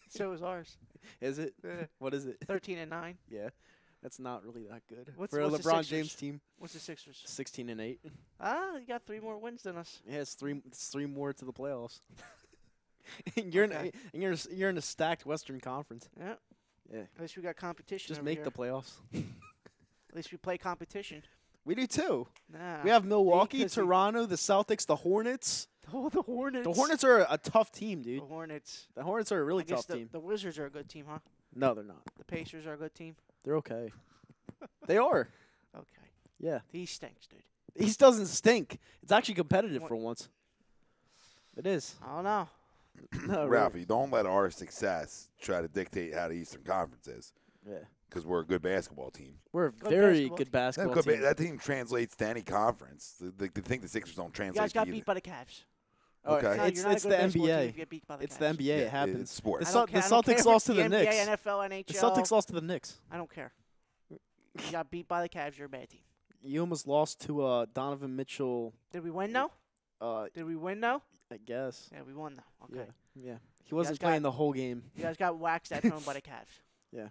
So is ours. Is it? Yeah. What is it? 13-9. Yeah. That's not really that good. What's For a the LeBron Sixers? James team, What's the Sixers? 16-8. You got 3 more wins than us. Yeah, it's three more to the playoffs. And you're Okay. you're in a stacked Western Conference. Yeah. Yeah. At least we got competition. Just over make here. the playoffs. At least we play competition. We do too. Nah. We have Milwaukee, because we- Toronto, the Celtics, the Hornets. Oh, the Hornets. The Hornets are a tough team, dude. The Hornets. The Hornets are a really I guess tough team. The Wizards are a good team, huh? No, they're not. The Pacers are a good team. They're okay. They are. Okay. Yeah. He stinks, dude. East doesn't stink. It's actually competitive What? for once. It is. I don't know. No, really. Ralphie, don't let our success try to dictate how the Eastern Conference is. Yeah. Because we're a good basketball team. We're a Good very basketball good team. basketball team. That team translates to any conference. They think the Sixers don't You translate guys got to either. beat by the Cavs. Oh, Okay. No, It's you're not a good the basketball team NBA. if you get beat by the It's Cavs. the NBA. Yeah, It happens. it's sports. The I don't care. I don't care Celtics if lost it's to the NBA, Knicks. NFL, NHL. The Celtics lost to the Knicks. I don't care. You got beat by the Cavs. You're a bad team. You almost lost to Donovan Mitchell. Did we win though? Did we win though? I guess. Yeah, we won though. Okay. Yeah. He wasn't guys playing got- the whole game. You guys got waxed at home by the Cavs.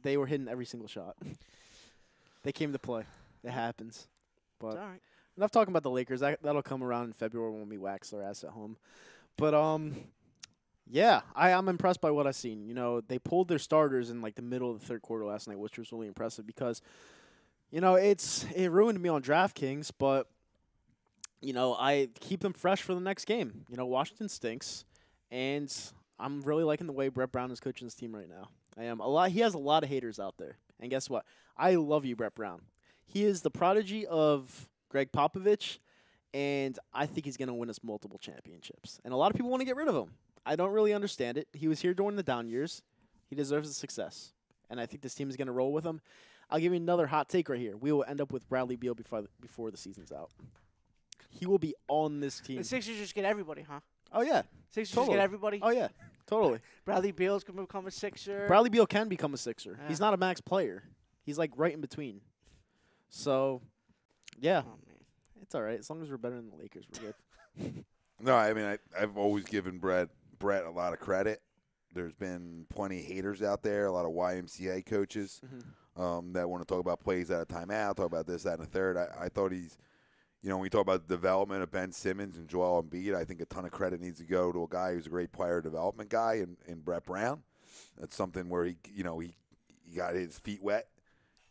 They were hitting every single shot. They came to play. It happens. It's But all right. enough talking about the Lakers. That'll come around in February when we wax their ass at home. But yeah, I'm impressed by what I've seen. You know, they pulled their starters in like the middle of the third quarter last night, which was really impressive because, you know, it ruined me on DraftKings, but you know, I keep them fresh for the next game. You know, Washington stinks, and I'm really liking the way Brett Brown is coaching this team right now. I am. He has a lot of haters out there. And guess what? I love you, Brett Brown. He is the prodigy of Greg Popovich, and I think he's going to win us multiple championships. And a lot of people want to get rid of him. I don't really understand it. He was here during the down years. He deserves the success. And I think this team is going to roll with him. I'll give you another hot take right here. We will end up with Bradley Beal before the season's out. He will be on this team. The Sixers just get everybody, huh? Oh, yeah. Sixers Totally. just get everybody. Oh, yeah. Totally. Bradley Beal's gonna become a Sixer. Bradley Beal can become a Sixer. Yeah. He's not a max player. He's like right in between. So, yeah. Oh man. It's all right. As long as we're better than the Lakers, we're good. No, I mean I've always given Brett a lot of credit. There's been plenty of haters out there, a lot of YMCA coaches that want to talk about plays out of timeout, talk about this, that, and the third. I thought he's, when you talk about the development of Ben Simmons and Joel Embiid, I think a ton of credit needs to go to a guy who's a great player development guy in Brett Brown. That's something where he got his feet wet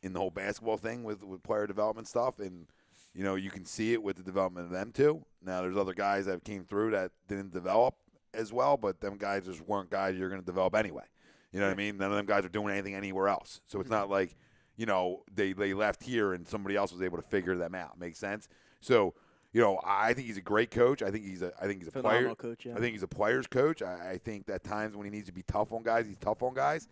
in the whole basketball thing with player development stuff, and you can see it with the development of them too. Now there's other guys that came through that didn't develop as well, but them guys just weren't guys you're going to develop anyway. You know what I mean? None of them guys are doing anything anywhere else. So it's not like, they left here and somebody else was able to figure them out. Makes sense? So, I think he's a great coach. I think he's a player coach. Yeah. I think he's a player's coach. I think at times when he needs to be tough on guys, he's tough on guys.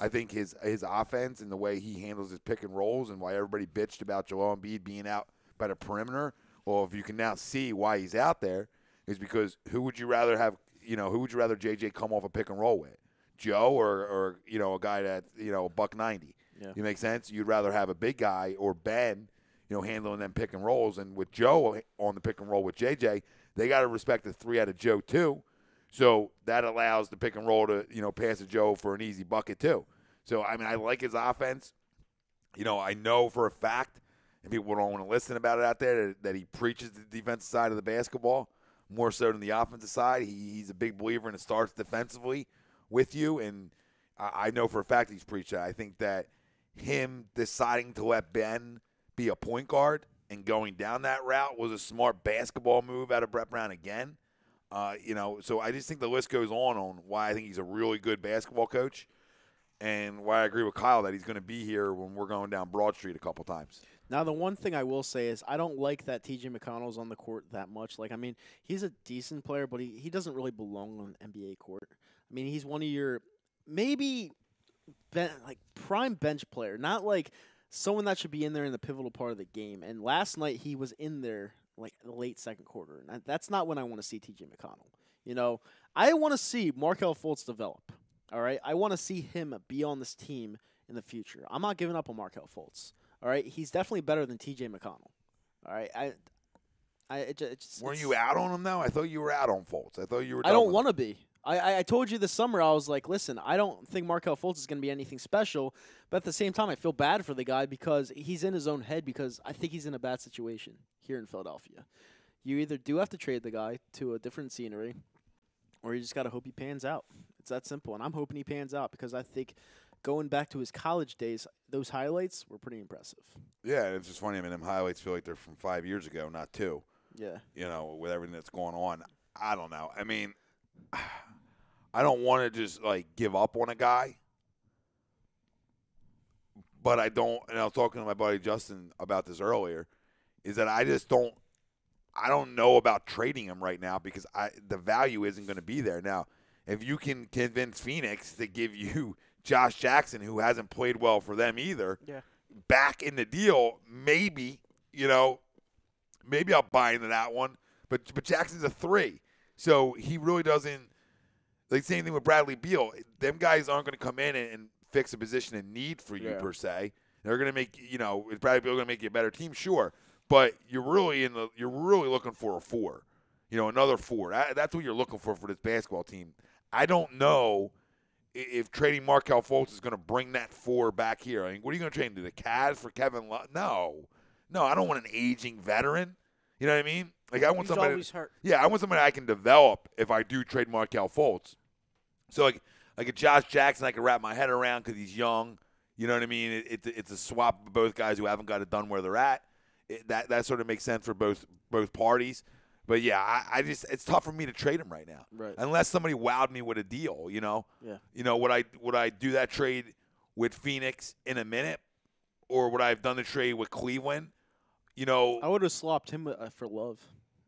I think his offense and the way he handles his pick and rolls and why everybody bitched about Joel Embiid being out by the perimeter. Well, if you can now see why he's out there, is because who would you rather have? Who would you rather JJ come off a pick and roll with, Joe or a guy that $190? Yeah. You make sense? You'd rather have a big guy or Ben, handling them pick and rolls. And with Joe on the pick and roll with JJ, they got to respect the three out of Joe too. So that allows the pick and roll to pass to Joe for an easy bucket too. So I mean, I like his offense. I know for a fact, and people don't want to listen about it out there, that he preaches the defensive side of the basketball more so than the offensive side. He's a big believer in it starts defensively with you, and I know for a fact he's preached that. I think that him deciding to let Ben be a point guard and going down that route was a smart basketball move out of Brett Brown again. So I just think the list goes on why I think he's a really good basketball coach and why I agree with Kyle that he's going to be here when we're going down Broad Street a couple times. Now, the one thing I will say is I don't like that T.J. McConnell's on the court that much. Like, I mean, he's a decent player, but he doesn't really belong on an NBA court. I mean, he's one of your maybe prime bench player, not like someone that should be in there in the pivotal part of the game. And last night he was in there like the late second quarter. And that's not when I want to see T.J. McConnell. I want to see Markelle Fultz develop. All right? I want to see him be on this team in the future. I'm not giving up on Markelle Fultz. All right, he's definitely better than T.J. McConnell. All right, Weren't you out on him though? I thought you were out on Fultz. I thought you were. I don't want to be. I told you this summer I was like, listen, I don't think Markelle Fultz is going to be anything special, but at the same time, I feel bad for the guy because he's in his own head because I think he's in a bad situation here in Philadelphia. You either do have to trade the guy to a different scenery, or you just got to hope he pans out. It's that simple, and I'm hoping he pans out because I think. Going back to his college days, those highlights were pretty impressive. Yeah, it's just funny. I mean, them highlights feel like they're from 5 years ago, not 2. Yeah. With everything that's going on. I don't know. I mean, I don't want to just, give up on a guy. But I don't, and I was talking to my buddy Justin about this earlier, is that I just don't – I don't know about trading him right now because the value isn't going to be there. Now, if you can convince Phoenix to give you – Josh Jackson, who hasn't played well for them either, back in the deal, maybe I'll buy into that one. But Jackson's a 3. So he really doesn't – same thing with Bradley Beal. Them guys aren't going to come in and fix a position in need for you per se. They're going to make – is Bradley Beal going to make you a better team? Sure. But you're really looking for a 4. Another 4. That's what you're looking for this basketball team. I don't know – if trading Markelle Fultz is going to bring that 4 back here. I mean, what are you going to trade him to the Cavs for Kevin Love? No, I don't want an aging veteran. You know what I mean? I want He's somebody. Always hurt. Yeah, I want somebody I can develop if I do trade Markelle Fultz. So like a Josh Jackson, I can wrap my head around because he's young. You know what I mean? It's a swap of both guys who haven't got it done where they're at. That sort of makes sense for both parties. But yeah, it's tough for me to trade him right now, unless somebody wowed me with a deal. Yeah. Would I do that trade with Phoenix in a minute, or would I have done the trade with Cleveland? I would have swapped him for Love.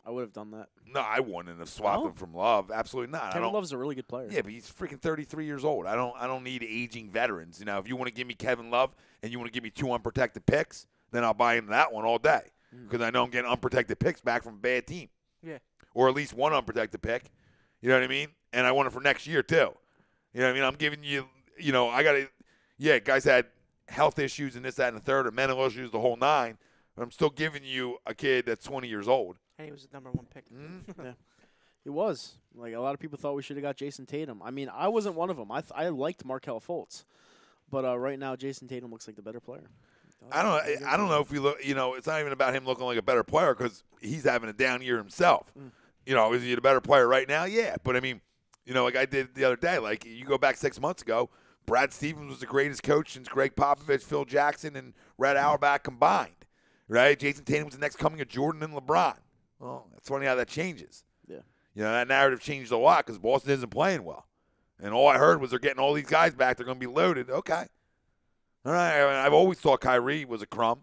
I would have done that. No, I wouldn't have swapped him from Love. Absolutely not. Kevin Love's a really good player. Yeah, but he's freaking 33 years old. I don't need aging veterans. If you want to give me Kevin Love and you want to give me 2 unprotected picks, then I'll buy into that one all day because I know I'm getting unprotected picks back from a bad team. Yeah. Or at least 1 unprotected pick. You know what I mean? And I want it for next year, too. You know what I mean? I'm giving you, guys had health issues and this, that, and the third, or mental issues, the whole 9. But I'm still giving you a kid that's 20 years old. And he was the number 1 pick. Yeah. He was. Like, a lot of people thought we should have got Jason Tatum. I mean, I wasn't one of them. I liked Markelle Fultz. But right now, Jason Tatum looks like the better player. I don't know if we look. It's not even about him looking like a better player because he's having a down year himself. Is he a better player right now? Yeah, but I mean, like I did the other day. Like you go back 6 months ago, Brad Stevens was the greatest coach since Greg Popovich, Phil Jackson, and Red Auerbach combined. Right? Jason Tatum was the next coming of Jordan and LeBron. Well, it's funny how that changes. Yeah. That narrative changed a lot because Boston isn't playing well. And all I heard was they're getting all these guys back. They're going to be loaded. Okay. All right. I've always thought Kyrie was a crumb.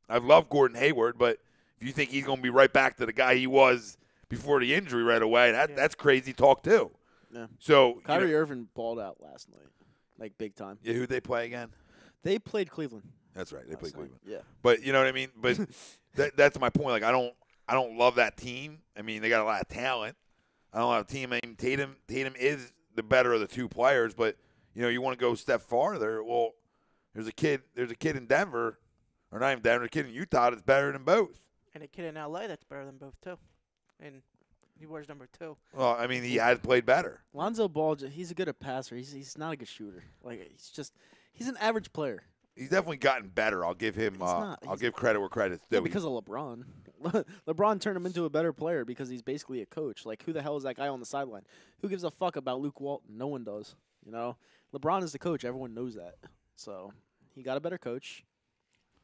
I've loved Gordon Hayward, but if you think he's going to be right back to the guy he was before the injury right away, that's crazy talk too. Yeah. So Kyrie Irving balled out last night, like big time. Yeah, who'd they play again? They played Cleveland. That's right. They played Cleveland. Yeah. But you know what I mean? But that's my point. Like I don't love that team. I mean, they got a lot of talent. I don't have a team. I mean, Tatum is the better of the two players, but you want to go a step farther. Well, there's a kid in Denver, or not even Denver, a kid in Utah that's better than both. And a kid in LA that's better than both too. And he wears number 2. Well, I mean, he has played better. Lonzo Ball, he's a good passer. He's not a good shooter. Like he's an average player. He's definitely gotten better. I'll give him. I'll give credit where credit's due. Yeah, because of LeBron. LeBron turned him into a better player because he's basically a coach. Like, who the hell is that guy on the sideline? Who gives a fuck about Luke Walton? No one does. LeBron is the coach. Everyone knows that. So he got a better coach.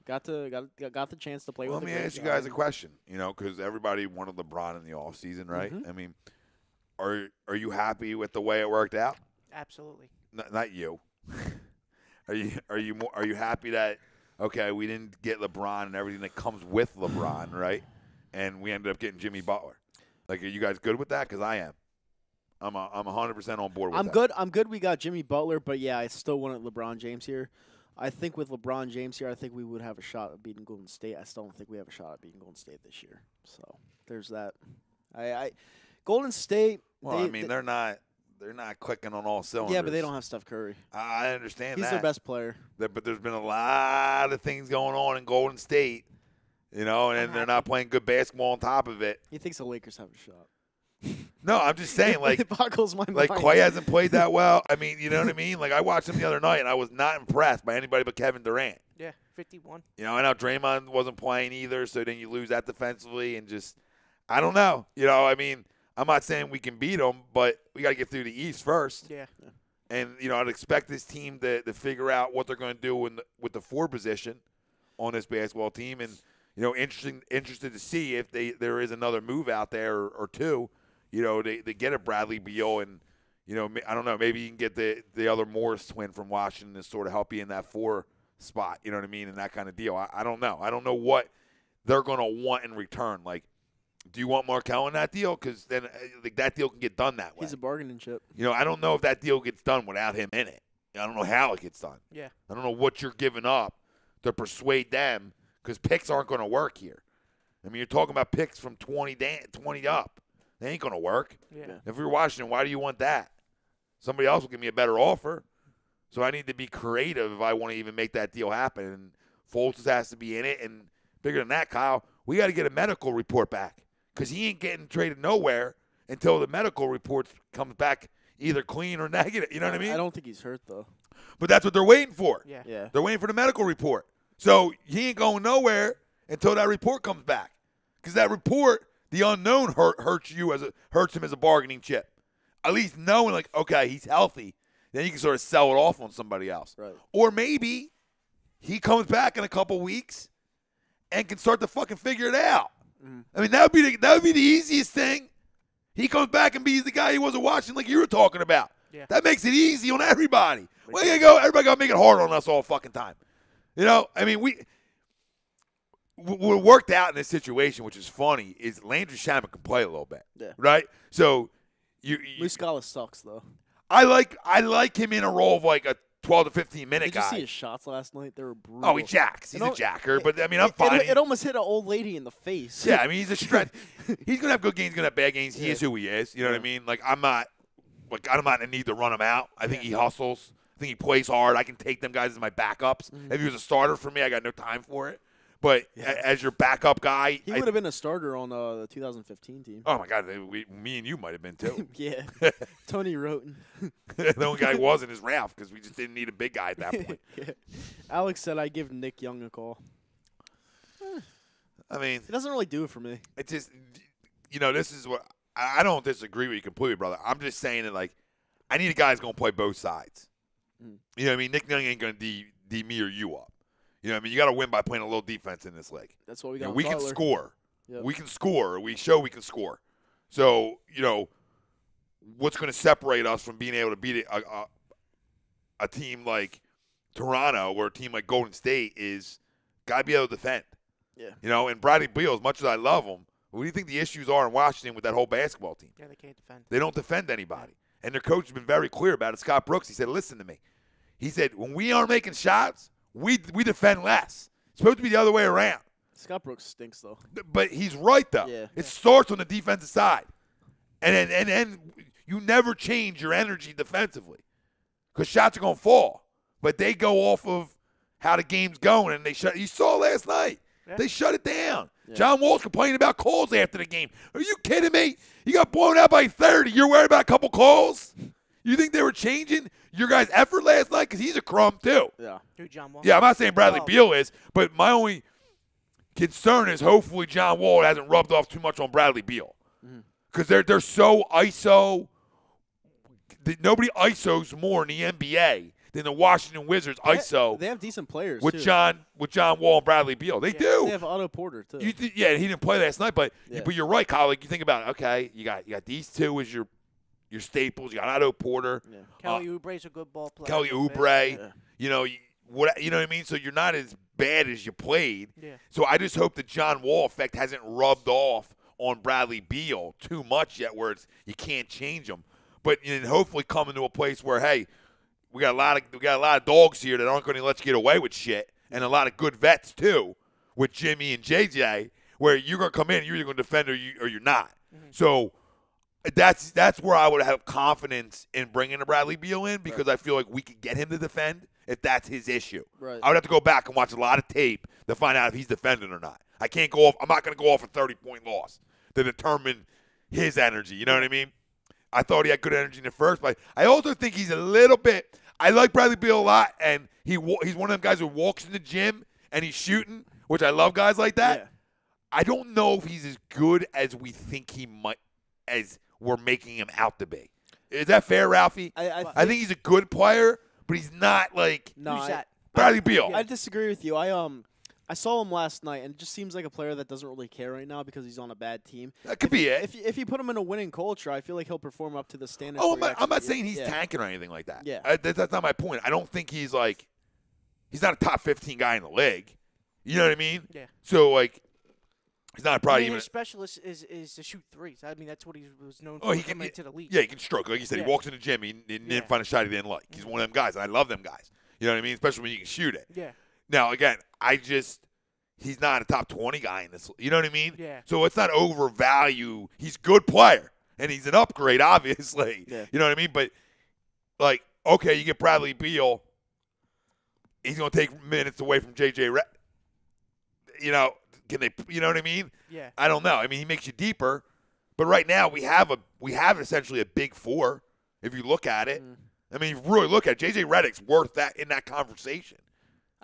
Got the chance to play with. Let me ask you guys a question. Because everybody wanted LeBron in the offseason, right? Mm-hmm. I mean, are you happy with the way it worked out? Absolutely. Not you. Are you happy that we didn't get LeBron and everything that comes with LeBron, right? And we ended up getting Jimmy Butler. Like, are you guys good with that? Because I am. I'm 100% on board with that. I'm good. I'm good. We got Jimmy Butler, but yeah, I still wanted LeBron James here. I think with LeBron James here, I think we would have a shot at beating Golden State. I still don't think we have a shot at beating Golden State this year. So there's that. Golden State. Well, they're not clicking on all cylinders. Yeah, but they don't have Steph Curry. I understand He's that. their best player. But there's been a lot of things going on in Golden State, and they're not playing good basketball on top of it. He thinks the Lakers have a shot. No, I'm just saying, like, it boggles my mind. Like, Clay hasn't played that well. I mean, you know what I mean? Like, I watched him the other night, and I was not impressed by anybody but Kevin Durant. Yeah, 51. I know Draymond wasn't playing either, so then you lose that defensively, and just, I don't know. I mean, I'm not saying we can beat them, but we got to get through the East first. Yeah. And, I'd expect this team to figure out what they're going to do with the 4 position on this basketball team. And, interested to see if there is another move out there or two, they get a Bradley Beal and, I don't know, maybe you can get the other Morris twin from Washington to sort of help you in that 4 spot, you know what I mean, and that kind of deal. I don't know. I don't know what they're going to want in return. Like, do you want Markelle in that deal? Because then that deal can get done that way. He's a bargaining chip. I don't know if that deal gets done without him in it. I don't know how it gets done. Yeah. I don't know what you're giving up to persuade them because picks aren't going to work here. I mean, you're talking about picks from 20 up. They ain't going to work. Yeah. If you're Washington, why do you want that? Somebody else will give me a better offer. So I need to be creative if I want to even make that deal happen. And Fultz has to be in it. And bigger than that, Kyle, we got to get a medical report back because he ain't getting traded nowhere until the medical report comes back either clean or negative. You know what I mean? I don't think he's hurt, though. But that's what they're waiting for. Yeah. They're waiting for the medical report. So he ain't going nowhere until that report comes back. Because that report, the unknown hurts him as a bargaining chip. At least knowing, like, okay, he's healthy. Then you can sort of sell it off on somebody else. Right. Or maybe he comes back in a couple weeks and can start to fucking figure it out. Mm-hmm. I mean, that would be the easiest thing. He comes back and be the guy he wasn't watching like you were talking about. Yeah. That makes it easy on everybody. Where you go? Everybody got to make it hard on us all fucking time. I mean, we worked out in this situation, which is funny, is Landry Shamet can play a little bit. Yeah. Right? So Muscala sucks, though. I like him in a role of like a 12 to 15 minute guy. Did you see his shots last night? They were brutal. Oh, he jacks. He's a jacker. But, I mean, I'm fine. It almost hit an old lady in the face. Yeah, I mean, he's a strength. He's going to have good games, he's going to have bad games. He is who he is. You know what I mean? Like, I'm not in need to run him out. I think he hustles. I think he plays hard. I can take them guys as my backups. Mm-hmm. If he was a starter for me, I got no time for it. But as your backup guy, He would have been a starter on the 2015 team. Oh my God, me and you might have been too. Yeah, Tony Roten. The only guy who wasn't is Ralph because we just didn't need a big guy at that point. Yeah. Alex said I give Nick Young a call. I mean, It doesn't really do it for me. it just, this is what I don't disagree with you completely, brother. I'm just saying that I need a guy who's gonna play both sides. You know what I mean? Nick Young ain't gonna D me or you up. You know what I mean? You got to win by playing a little defense in this league. That's what we got. We can score. Yep. We can score. We show we can score. So, what's going to separate us from being able to beat a team like Toronto or a team like Golden State is got to be able to defend. Yeah. And Bradley Beal, as much as I love him, what do you think the issues are in Washington with that whole basketball team? Yeah, they can't defend. They don't defend anybody. And their coach has been very clear about it. Scott Brooks, he said, listen to me. He said, when we aren't making shots, we defend less. It's supposed to be the other way around. Scott Brooks stinks, though. But he's right, though. Yeah. It starts on the defensive side. And you never change your energy defensively because shots are going to fall. But they go off of how the game's going, and they shut. You saw last night. Yeah. They shut it down. Yeah. John Wall's complaining about calls after the game. Are you kidding me? You got blown out by 30. You're worried about a couple calls? You think they were changing your guys' effort last night? Because he's a crumb, too. Yeah. Who, John Wall? Yeah, I'm not saying Bradley Beal is, but my only concern is hopefully John Wall hasn't rubbed off too much on Bradley Beal. Because they're so ISO. Nobody ISOs more in the NBA than the Washington Wizards ISO. They have decent players, with too. John Wall and Bradley Beal. They do. They have Otto Porter, too. He didn't play last night, but you're right, Kyle. You think about it. Okay, you got these two as your staples. You got Otto Porter. Yeah. Kelly Oubre's a good ball player. Kelly Oubre. Yeah. What I mean? So you're not as bad as you played. Yeah. So I just hope the John Wall effect hasn't rubbed off on Bradley Beal too much yet where you can't change them. But hopefully coming to a place where, hey, we got a lot of dogs here that aren't going to let you get away with shit, and a lot of good vets too with Jimmy and JJ, where you're going to come in, you're either going to defend or you're not. Mm-hmm. So that's where I would have confidence in bringing a Bradley Beal in because I feel like we could get him to defend if that's his issue. Right. I would have to go back and watch a lot of tape to find out if he's defending or not. I'm not going to go off a 30-point loss to determine his energy. You know what I mean? I thought he had good energy in the first, but I also think he's a little bit – I like Bradley Beal a lot, and he's one of them guys who walks in the gym and he's shooting, which I love guys like that. Yeah. I don't know if he's as good as we think he might – as we're making him out to be. Is that fair, Ralphie? I think he's a good player, but he's not like who's that? Bradley Beal. I disagree with you. I saw him last night, and it just seems like a player that doesn't really care right now because he's on a bad team. That could be it. If you put him in a winning culture, I feel like he'll perform up to the standards. Oh, I'm not saying he's tanking or anything like that. Yeah. That's not my point. I don't think he's not a top 15 guy in the league. You know what I mean? Yeah. So, he's not probably even. His specialist is to shoot threes. I mean, that's what he was known for coming into the league. Yeah, he can stroke. Like you said, he walks in the gym. He didn't find a shot he didn't like. He's one of them guys, and I love them guys. You know what I mean? Especially when you can shoot it. Yeah. Now, again, he's not a top 20 guy in this. You know what I mean? Yeah. So it's not overvalue. He's a good player, and he's an upgrade, obviously. Yeah. You know what I mean? But, okay, you get Bradley Beal. He's going to take minutes away from J.J. Can they? You know what I mean? Yeah. I don't know. I mean, he makes you deeper, but right now we have essentially a big four. If you look at it, I mean, if you really look at it, J.J. Redick's worth that in that conversation.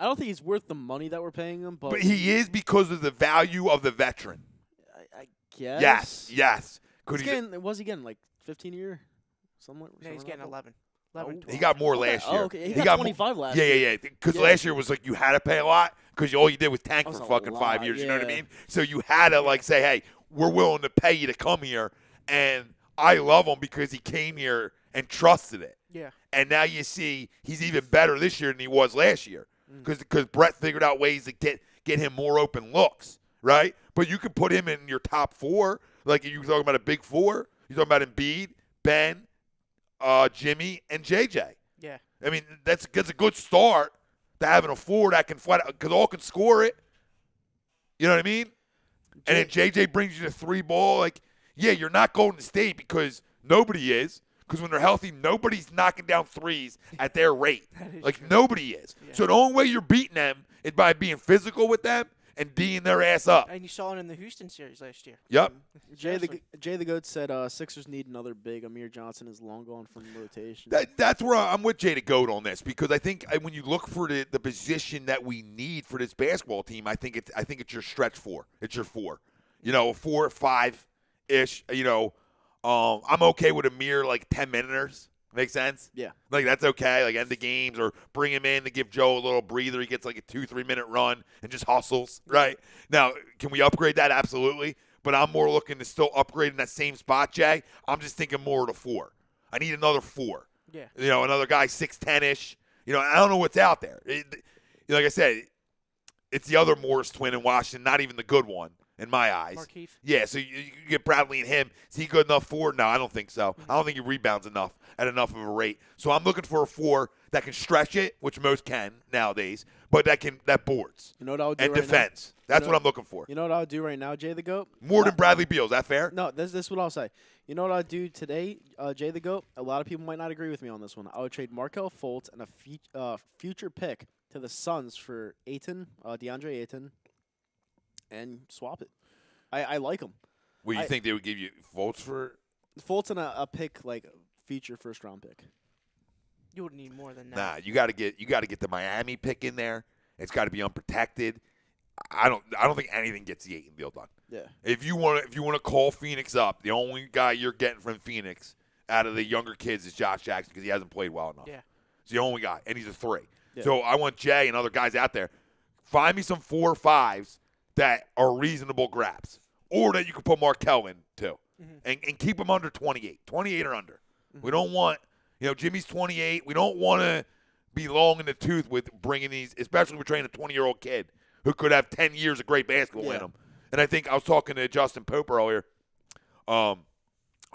I don't think he's worth the money that we're paying him, but he is because of the value of the veteran. I guess. Yes. Was he getting 15 a year? Somewhat. No, he's getting 11. 12. He got more last year. Oh, okay. He got 25 last year. Yeah. Because last year was you had to pay a lot because all you did was tank for fucking 5 years. Yeah. You know what I mean? So you had to say, hey, we're willing to pay you to come here, and I love him because he came here and trusted it. Yeah. And now you see he's even better this year than he was last year because Brett figured out ways to get him more open looks, right? But you can put him in your top four. Like you were talking about a big four. You're talking about Embiid, Ben, Jimmy, and JJ. Yeah. I mean, that's a good start to having a four that can flat because all can score it. You know what I mean? And then JJ brings you the three ball. You're not Golden State because nobody is. Because when they're healthy, nobody's knocking down threes at their rate. True. Nobody is. Yeah. So the only way you're beating them is by being physical with them and D'ing their ass up. And you saw it in the Houston series last year. Yep. Jay the Goat said Sixers need another big. Amir Johnson is long gone from rotation. That's where I'm with Jay the Goat on this, because I think when you look for the position that we need for this basketball team, I think it's your stretch four. It's your four. 4 or 5-ish. I'm okay with Amir like 10-minuters. Make sense? Yeah. Like, that's okay. Like, end the games, or bring him in to give Joe a little breather. He gets like a 2-3 minute run and just hustles, right? Now, can we upgrade that? Absolutely. But I'm more looking to still upgrade in that same spot, Jay. I'm just thinking more of the 4. I need another 4. Yeah. Another guy 6'10"-ish. I don't know what's out there. Like I said, it's the other Morris twin in Washington, not even the good one. In my eyes. Markeith. Yeah, so you get Bradley and him. Is he good enough for? No, I don't think so. I don't think he rebounds enough at enough of a rate. So I'm looking for a 4 that can stretch it, which most can nowadays, but that boards. You know what I would do and right defense. Now? That's what I'm looking for. You know what I would do right now, Jay the Goat? More than Bradley Beal. Is that fair? No, this is what I'll say. You know what I'd do today, Jay the Goat? A lot of people might not agree with me on this one. I would trade Markelle Fultz and a future pick to the Suns for DeAndre Ayton, and swap it. I like him. Well, you think they would give you votes for? Fultz and a pick, like future first-round pick. You would need more than that. Nah, you got to get the Miami pick in there. It's got to be unprotected. I don't think anything gets the Ayton deal done. Yeah. If you want to call Phoenix up, the only guy you're getting from Phoenix out of the younger kids is Josh Jackson, because he hasn't played well enough. Yeah. It's the only guy, and he's a 3. Yeah. So I want Jay and other guys out there. Find me some 4 or 5s that are reasonable grabs, or that you can put Markelle in too, and keep him under 28 or under. We don't want, Jimmy's 28. We don't want to be long in the tooth with bringing these, especially we're training a 20-year-old kid who could have 10 years of great basketball in him. And I think I was talking to Justin Pope earlier, a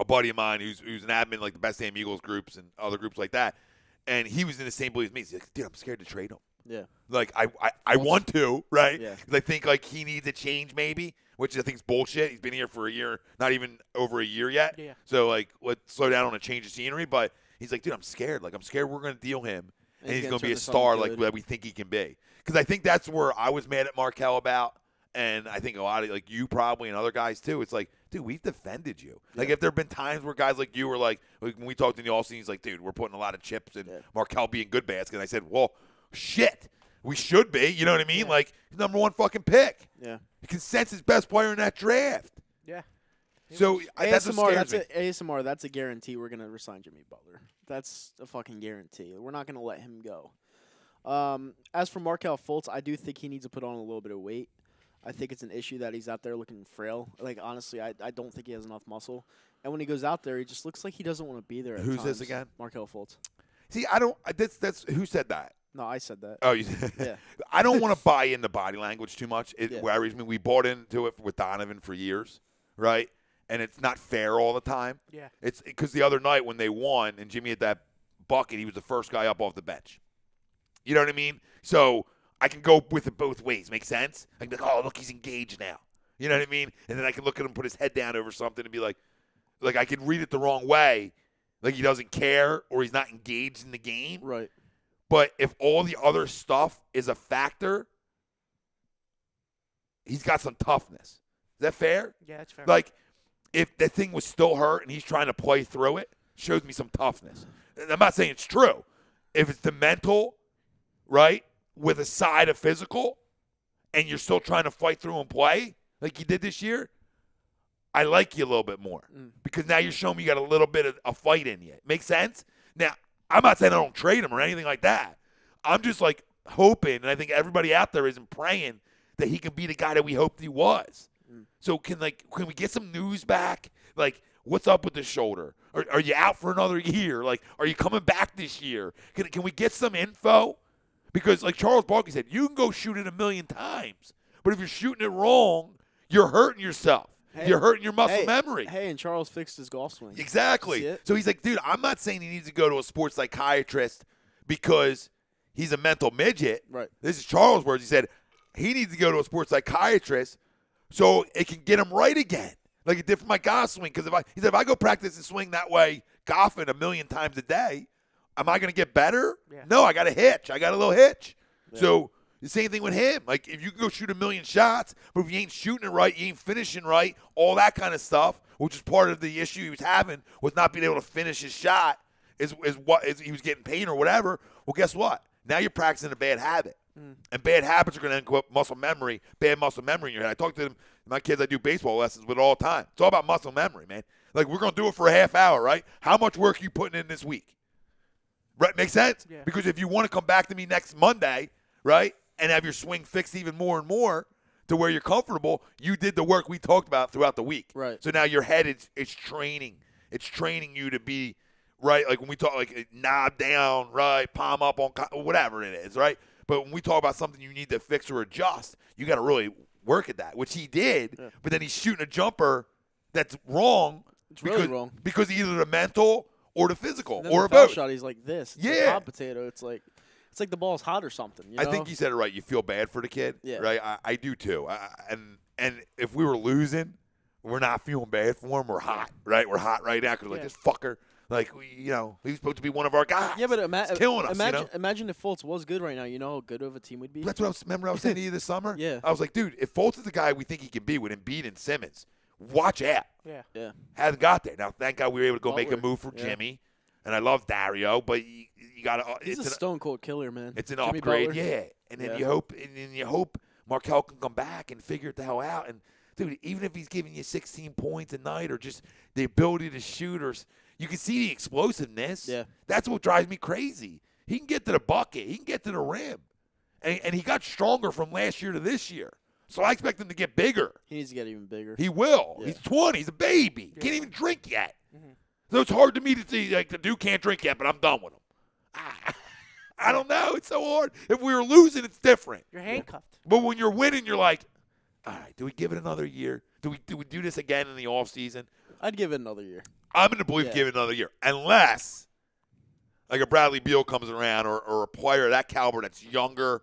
buddy of mine who's an admin like the Best Damn Eagles groups and other groups like that, and he was in the same belief as me. He's like, dude, I'm scared to trade him. Yeah. Like, I want to, right? Yeah. Because I think, like, he needs a change maybe, which I think is bullshit. He's been here for a year, not even over a year yet. Yeah. So, like, let's slow down on a change of scenery. But he's like, dude, I'm scared. Like, I'm scared we're going to deal him, and he's going to be a star like that we think he can be. Because I think that's where I was mad at Markelle about, and I think a lot of, like, you probably and other guys too. It's like, dude, we've defended you. Yeah. Like, if there have been times where guys like you were like when we talked in the offseason, he's like, dude, we're putting a lot of chips in Markelle being good basket. And I said, well, shit. We should be, you know what I mean? Yeah. Like, number 1 fucking pick. Yeah. The consensus best player in that draft. Yeah. So that's what scares me. ASMR, that's a guarantee we're going to resign Jimmy Butler. That's a fucking guarantee. We're not going to let him go. As for Markelle Fultz, I do think he needs to put on a little bit of weight. I think it's an issue that he's out there looking frail. Like, honestly, I don't think he has enough muscle. And when he goes out there, he just looks like he doesn't want to be there at Who's times. this again? Markelle Fultz. See, I don't – that's who said that? No, I said that. Oh, yeah. I don't want to buy into body language too much. It worries me. We bought into it with Donovan for years, right? And it's not fair all the time. Yeah. It's because the other night when they won and Jimmy had that bucket, he was the first guy up off the bench. You know what I mean? So I can go with it both ways. Make sense? I can be like, oh, look, he's engaged now. You know what I mean? And then I can look at him, put his head down over something and be like I can read it the wrong way. Like he doesn't care or he's not engaged in the game. Right. But if all the other stuff is a factor, he's got some toughness. Is that fair? Yeah, that's fair. Like, if the thing was still hurt and he's trying to play through it, shows me some toughness. And I'm not saying it's true. If it's the mental, right, with a side of physical, and you're still trying to fight through and play like you did this year, I like you a little bit more. Because now you're showing me you got a little bit of a fight in you. Make sense? Now, I'm not saying I don't trade him or anything like that. I'm just, like, hoping, and I think everybody out there isn't praying that he can be the guy that we hoped he was. So can we get some news back? Like, what's up with the shoulder? Are you out for another year? Like, are you coming back this year? Can we get some info? Because, like Charles Barkley said, you can go shoot it 1,000,000 times, but if you're shooting it wrong, you're hurting yourself. Hey, you're hurting your muscle memory. Hey, and Charles fixed his golf swing. Exactly. So he's like, dude, I'm not saying he needs to go to a sports psychiatrist because he's a mental midget. Right. This is Charles' words. He said he needs to go to a sports psychiatrist so it can get him right again, like it did for my golf swing. Because if I go practice and swing that way, golfing 1,000,000 times a day, am I going to get better? Yeah. No, I got a hitch. I got a little hitch. Yeah. So The same thing with him. Like, if you can go shoot 1,000,000 shots, but if you ain't shooting it right, you ain't finishing right, all that kind of stuff, which is part of the issue he was having with not being able to finish his shot, is he was getting pain or whatever. Well, guess what? Now you're practicing a bad habit. And bad habits are going to end up muscle memory, bad muscle memory in your head. I talk to them, my kids I do baseball lessons with all the time. It's all about muscle memory, man. Like, we're going to do it for a half hour, right? How much work are you putting in this week? Right? Make sense? Yeah. Because if you want to come back to me next Monday, right, and have your swing fixed even more and more to where you're comfortable, you did the work we talked about throughout the week. Right. So now your head is training. It's training you to be, right, like when we talk, like, knob down, right, palm up on, whatever it is, right? But when we talk about something you need to fix or adjust, you got to really work at that, which he did. Yeah. But then he's shooting a jumper that's wrong. It's really wrong. Because either the mental or the physical or the both. Shot, he's like this. It's yeah. like hot potato. It's like the ball's hot or something. You know? I think you said it right. You feel bad for the kid. Yeah. Right? I do too. And if we were losing, we're not feeling bad for him. We're hot, right? We're hot right now because like, this fucker. Like, he's supposed to be one of our guys. Yeah, but he's killing us, imagine if Fultz was good right now. You know how good of a team we'd be? That's what I was saying to you this summer? Yeah. I was like, dude, if Fultz is the guy we think he can be with Embiid and Simmons, watch out. Yeah. Hasn't got there. Now, thank God we were able to go make a move for Jimmy. And I love Dario, but you got to. He's a stone cold killer, man. It's an Jimmy upgrade, Butler. yeah. And then you hope Markel can come back and figure it the hell out. And dude, even if he's giving you 16 points a night or just the ability to shoot, or you can see the explosiveness. Yeah. That's what drives me crazy. He can get to the bucket. He can get to the rim. And he got stronger from last year to this year. So I expect him to get bigger. He needs to get even bigger. He will. Yeah. He's 20. He's a baby. Yeah. Can't even drink yet. Mm-hmm. So it's hard to me to see, like, the dude can't drink yet, but I'm done with him. I don't know. It's so hard. If we were losing, it's different. You're handcuffed. But when you're winning, you're like, all right, do we give it another year? Do we do this again in the offseason? I'd give it another year. I'm going to believe give it another year. Unless, like, a Bradley Beal comes around or a player of that caliber that's younger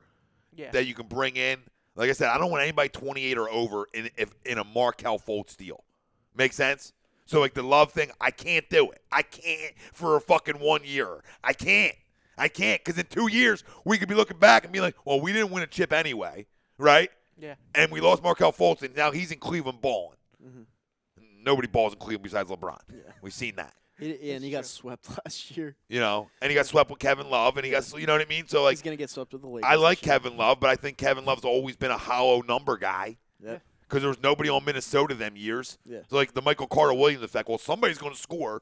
that you can bring in. Like I said, I don't want anybody 28 or over in a Markel Fultz deal. Make sense? So, like, the Love thing, I can't do it. I can't for a fucking 1 year. I can't. Because in 2 years, we could be looking back and be like, well, we didn't win a chip anyway, right? Yeah. And we lost Markel Fultz, and now he's in Cleveland balling. Mm-hmm. Nobody balls in Cleveland besides LeBron. Yeah. We've seen that. And he got swept last year. And he got swept with Kevin Love, and he got, you know what I mean? So, like, he's going to get swept with the Lakers. I like Kevin Love, but I think Kevin Love's always been a hollow number guy. Yeah. Because there was nobody on Minnesota them years. Yeah. So, like, the Michael Carter-Williams effect, well, somebody's going to score.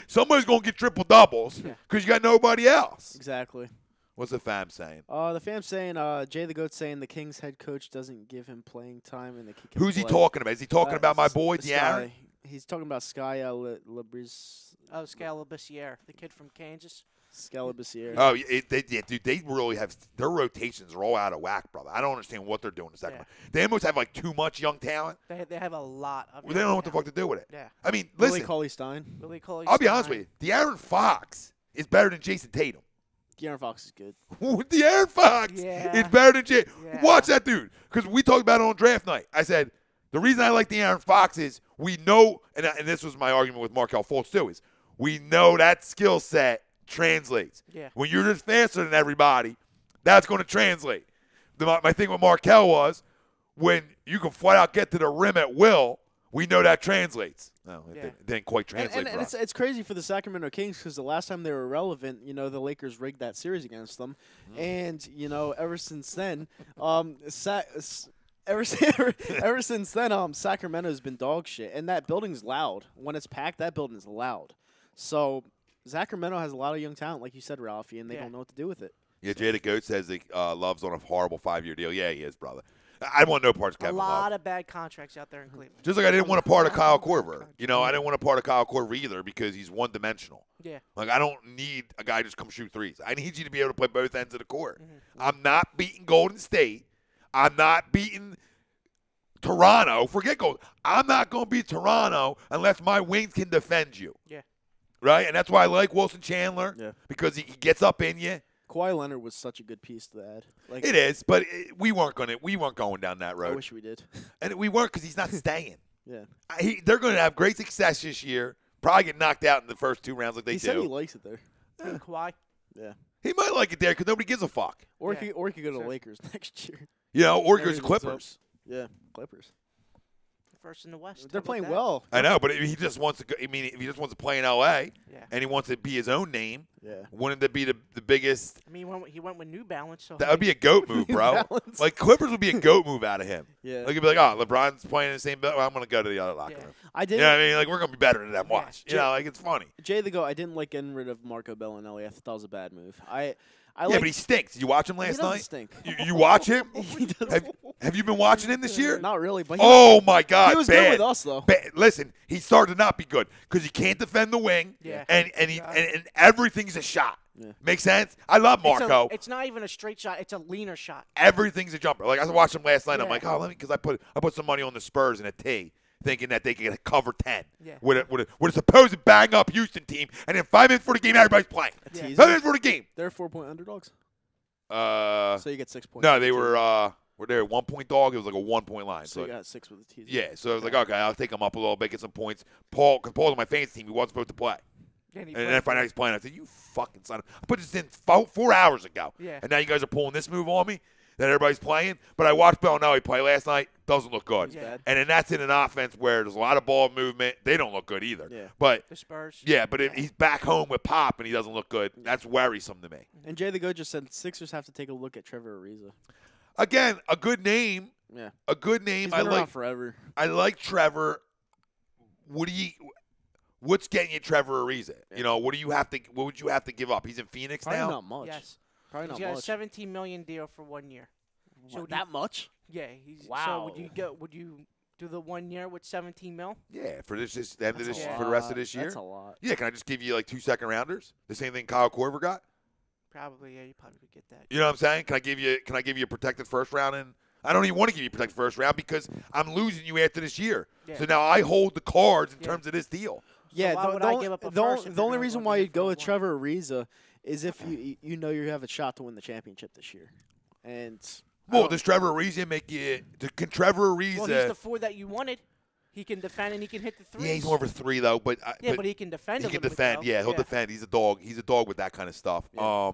Somebody's going to get triple-doubles because you got nobody else. Exactly. What's the fam saying? The fam's saying, Jay the Goat's saying the Kings head coach doesn't give him playing time and the Kings. Who's he talking about? Is he talking about my boy, De'Aaron? He's talking about Sky Labriz. Oh, Scalabrine, the kid from Kansas. Scalabrine. Oh, dude, they really have – their rotations are all out of whack, brother. I don't understand what they're doing in second. Yeah. They almost have, like, too much young talent. They have a lot of They don't know what the fuck to do with it. Yeah. I mean, listen. Willie Cauley-Stein. I'll be honest with you. De'Aaron Fox is better than Jason Tatum. De'Aaron Fox is good. De'Aaron Fox is better than Jason. Yeah. Watch that dude. Because we talked about it on draft night. I said, the reason I like De'Aaron Fox is we know, and this was my argument with Markel Fultz too, is we know that skill set translates. Yeah. When you're just faster than everybody, that's going to translate. My thing with Markel was when you can flat out get to the rim at will, we know that translates. No, it didn't quite translate for us. It's crazy for the Sacramento Kings because the last time they were relevant, the Lakers rigged that series against them. And, ever since then, Sacramento's been dog shit. And that building's loud. When it's packed, that building is loud. So Sacramento has a lot of young talent, like you said, Ralphie, and they don't know what to do with it. Yeah, Jay the Goat says that Love's on a horrible 5-year deal. Yeah, he is, brother. I want no parts of Kevin Love. A lot of bad contracts out there in Cleveland. Just like I didn't want a part of Kyle Korver. I didn't want a part of Kyle Korver either because he's one-dimensional. Yeah. Like, I don't need a guy to just come shoot threes. I need you to be able to play both ends of the court. Mm-hmm. I'm not beating Golden State. I'm not beating Toronto. Forget Golden. I'm not going to beat Toronto unless my wings can defend you. Yeah. Right? And that's why I like Wilson Chandler because he gets up in you. Kawhi Leonard was such a good piece to add. Like, it is, but we weren't going down that road. I wish we did. And we weren't because he's not staying. Yeah. They're going to have great success this year. Probably get knocked out in the first 2 rounds like they do. He said he likes it there. Kawhi. Yeah. He might like it there because nobody gives a fuck. Or Yeah. he could go to the Lakers next year. You know, or he goes to Everything's up. Clippers. Yeah, Clippers. First in the West. They're How about playing that? well. I know, but if he just wants to go, I mean, if he just wants to play in L.A. Yeah. and he wants to be his own name, Yeah. wouldn't that be the biggest? I mean, he went with New Balance, so That would be a goat move, bro. Balance. Like Clippers would be a goat move out of him. Yeah. Like he'd be like, oh, LeBron's playing in the same building. Well, I'm gonna go to the other locker Yeah. room. I did. You know what I mean? Like we're gonna be better than them. Yeah. Watch. You know, like it's funny. Jay the Goat, I didn't like getting rid of Marco Bellinelli. I thought that was a bad move. I Yeah, like, but he stinks. Did you watch him he last doesn't night? stink. You watch him? He doesn't. Have you been watching him this year? Not really, but he, Oh my God! he was bad. good with us though. Listen, he started to not be good because he can't defend the wing, Yeah. and everything's a shot. Yeah. Makes sense. I love Marco. It's not even a straight shot. It's a leaner shot. Everything's a jumper. Like I watched him last night. I'm Yeah. like, oh, because I put some money on the Spurs in a T, thinking that they could cover 10 Yeah. with a supposed bang up Houston team, and then 5 minutes for the game, everybody's playing. Yeah. 5 5 minutes for the game. They're 4-point underdogs, So so you get 6 points. no, with they the were they a 1 point dog. It was like a 1 point line. teaser. So you got 6 with the teaser. yeah, so I was like, okay, I'll take him up a little bit, get some points. Because Paul's on my fantasy team. He wasn't supposed to play. And he And then I played find out for- he's playing. I said, you fucking son of... I put this in 4 hours ago. Yeah. And now you guys are pulling this move on me that everybody's playing. But I watched Bellinelli play last night. Doesn't look good. He's Yeah. bad. And then that's in an offense where there's a lot of ball movement. They don't look good either. Yeah. But, the Spurs. yeah, but if he's back home with Pop and he doesn't look good, that's worrisome to me. And Jay the Goat just said Sixers have to take a look at Trevor Ariza. Again, a good name. Yeah. A good name. He's I been around like. forever. I like Trevor. What's getting you Trevor Ariza? You know, what would you have to give up? He's in Phoenix Probably now. not much. Yes. Probably He's not got much. a $17 million deal for 1 year. So What, that much? Yeah. He's, Wow. So would you do the 1 year with 17 mil? Yeah, for the end of That's this, a for the rest of lot. this year. That's a lot. Yeah, can I just give you like 2 second rounders? The same thing Kyle Korver got. Probably. Yeah. You probably could get that. You know what I'm saying? Can I give you a protected first round? And I don't even want to give you a protected first round because I'm losing you after this year. Yeah. So now I hold the cards in Yeah. terms of this deal. Yeah, why would I give up a first if the you're only gonna reason run why me you'd go for with one? Trevor Ariza is if you know you have a shot to win the championship this year. And Well, does Trevor Ariza make you? Can Trevor Ariza? Well, he's the 4 that you wanted. He can defend and he can hit the threes. yeah, he's more of a 3 though. But Yeah, but he can defend. he a can little bit, defend. though. Yeah, he'll defend. He's a dog. He's a dog with that kind of stuff. Yeah.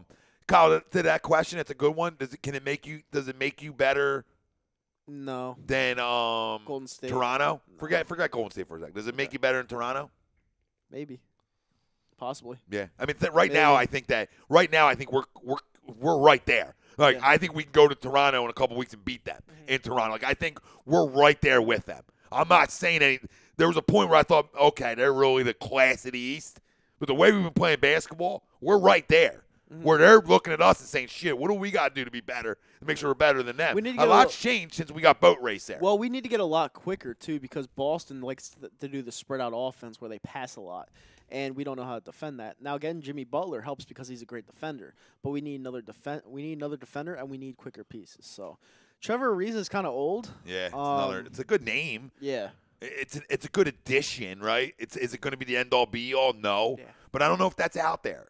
Kyle, to that question, it's a good one. Does it make you better no, than Golden State. Toronto? No. Forget Golden State for a second. Does it make you better in Toronto? Maybe. Possibly. Yeah, I mean, right now, I think we're right there. Like, Yeah. I think we can go to Toronto in a couple weeks and beat them in Toronto. Like, I think we're right there with them. I'm not saying any. There was a point where I thought, okay, they're really the class of the East. But the way we've been playing basketball, we're right there. Where they're looking at us and saying, shit, what do we got to do to be better, to make sure we're better than them? We need to A get lot's changed since we got boat race there. Well, we need to get a lot quicker too because Boston likes to do the spread out offense where they pass a lot, and we don't know how to defend that. Now again, Jimmy Butler helps because he's a great defender, but we need another defender, and we need quicker pieces. So, Trevor Ariza is kind of old. yeah, Um, it's a good name. Yeah. It's a good addition, right? Is it going to be the end all be all? No, Yeah. but I don't know if that's out there.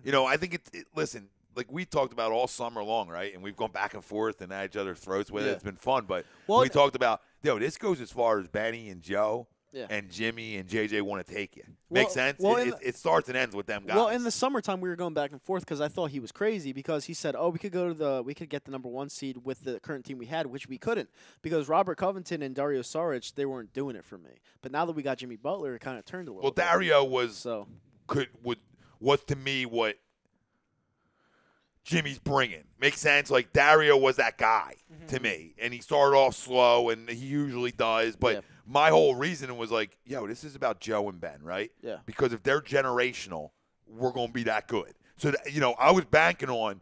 You know, I think listen, like we talked about all summer long, right? And we've gone back and forth and at each other's throats with it. Yeah. It's been fun, but Well, we talked about, this goes as far as Benny and Joe Yeah. and Jimmy and JJ want to take you. Well- Makes sense? well, It starts and ends with them guys. Well, in the summertime, we were going back and forth because I thought he was crazy because he said, "Oh, we could get the number 1 seed with the current team we had," which we couldn't because Robert Covington and Dario Saric they weren't doing it for me. But now that we got Jimmy Butler, it kind of turned a little. Well, bit. Dario was So was to me what Jimmy's bringing. Makes sense? Like, Dario was that guy to me. And he started off slow, and he usually does. But Yeah. my whole reason was like, yo, this is about Joe and Ben, right? Yeah. Because if they're generational, we're going to be that good. So, I was banking on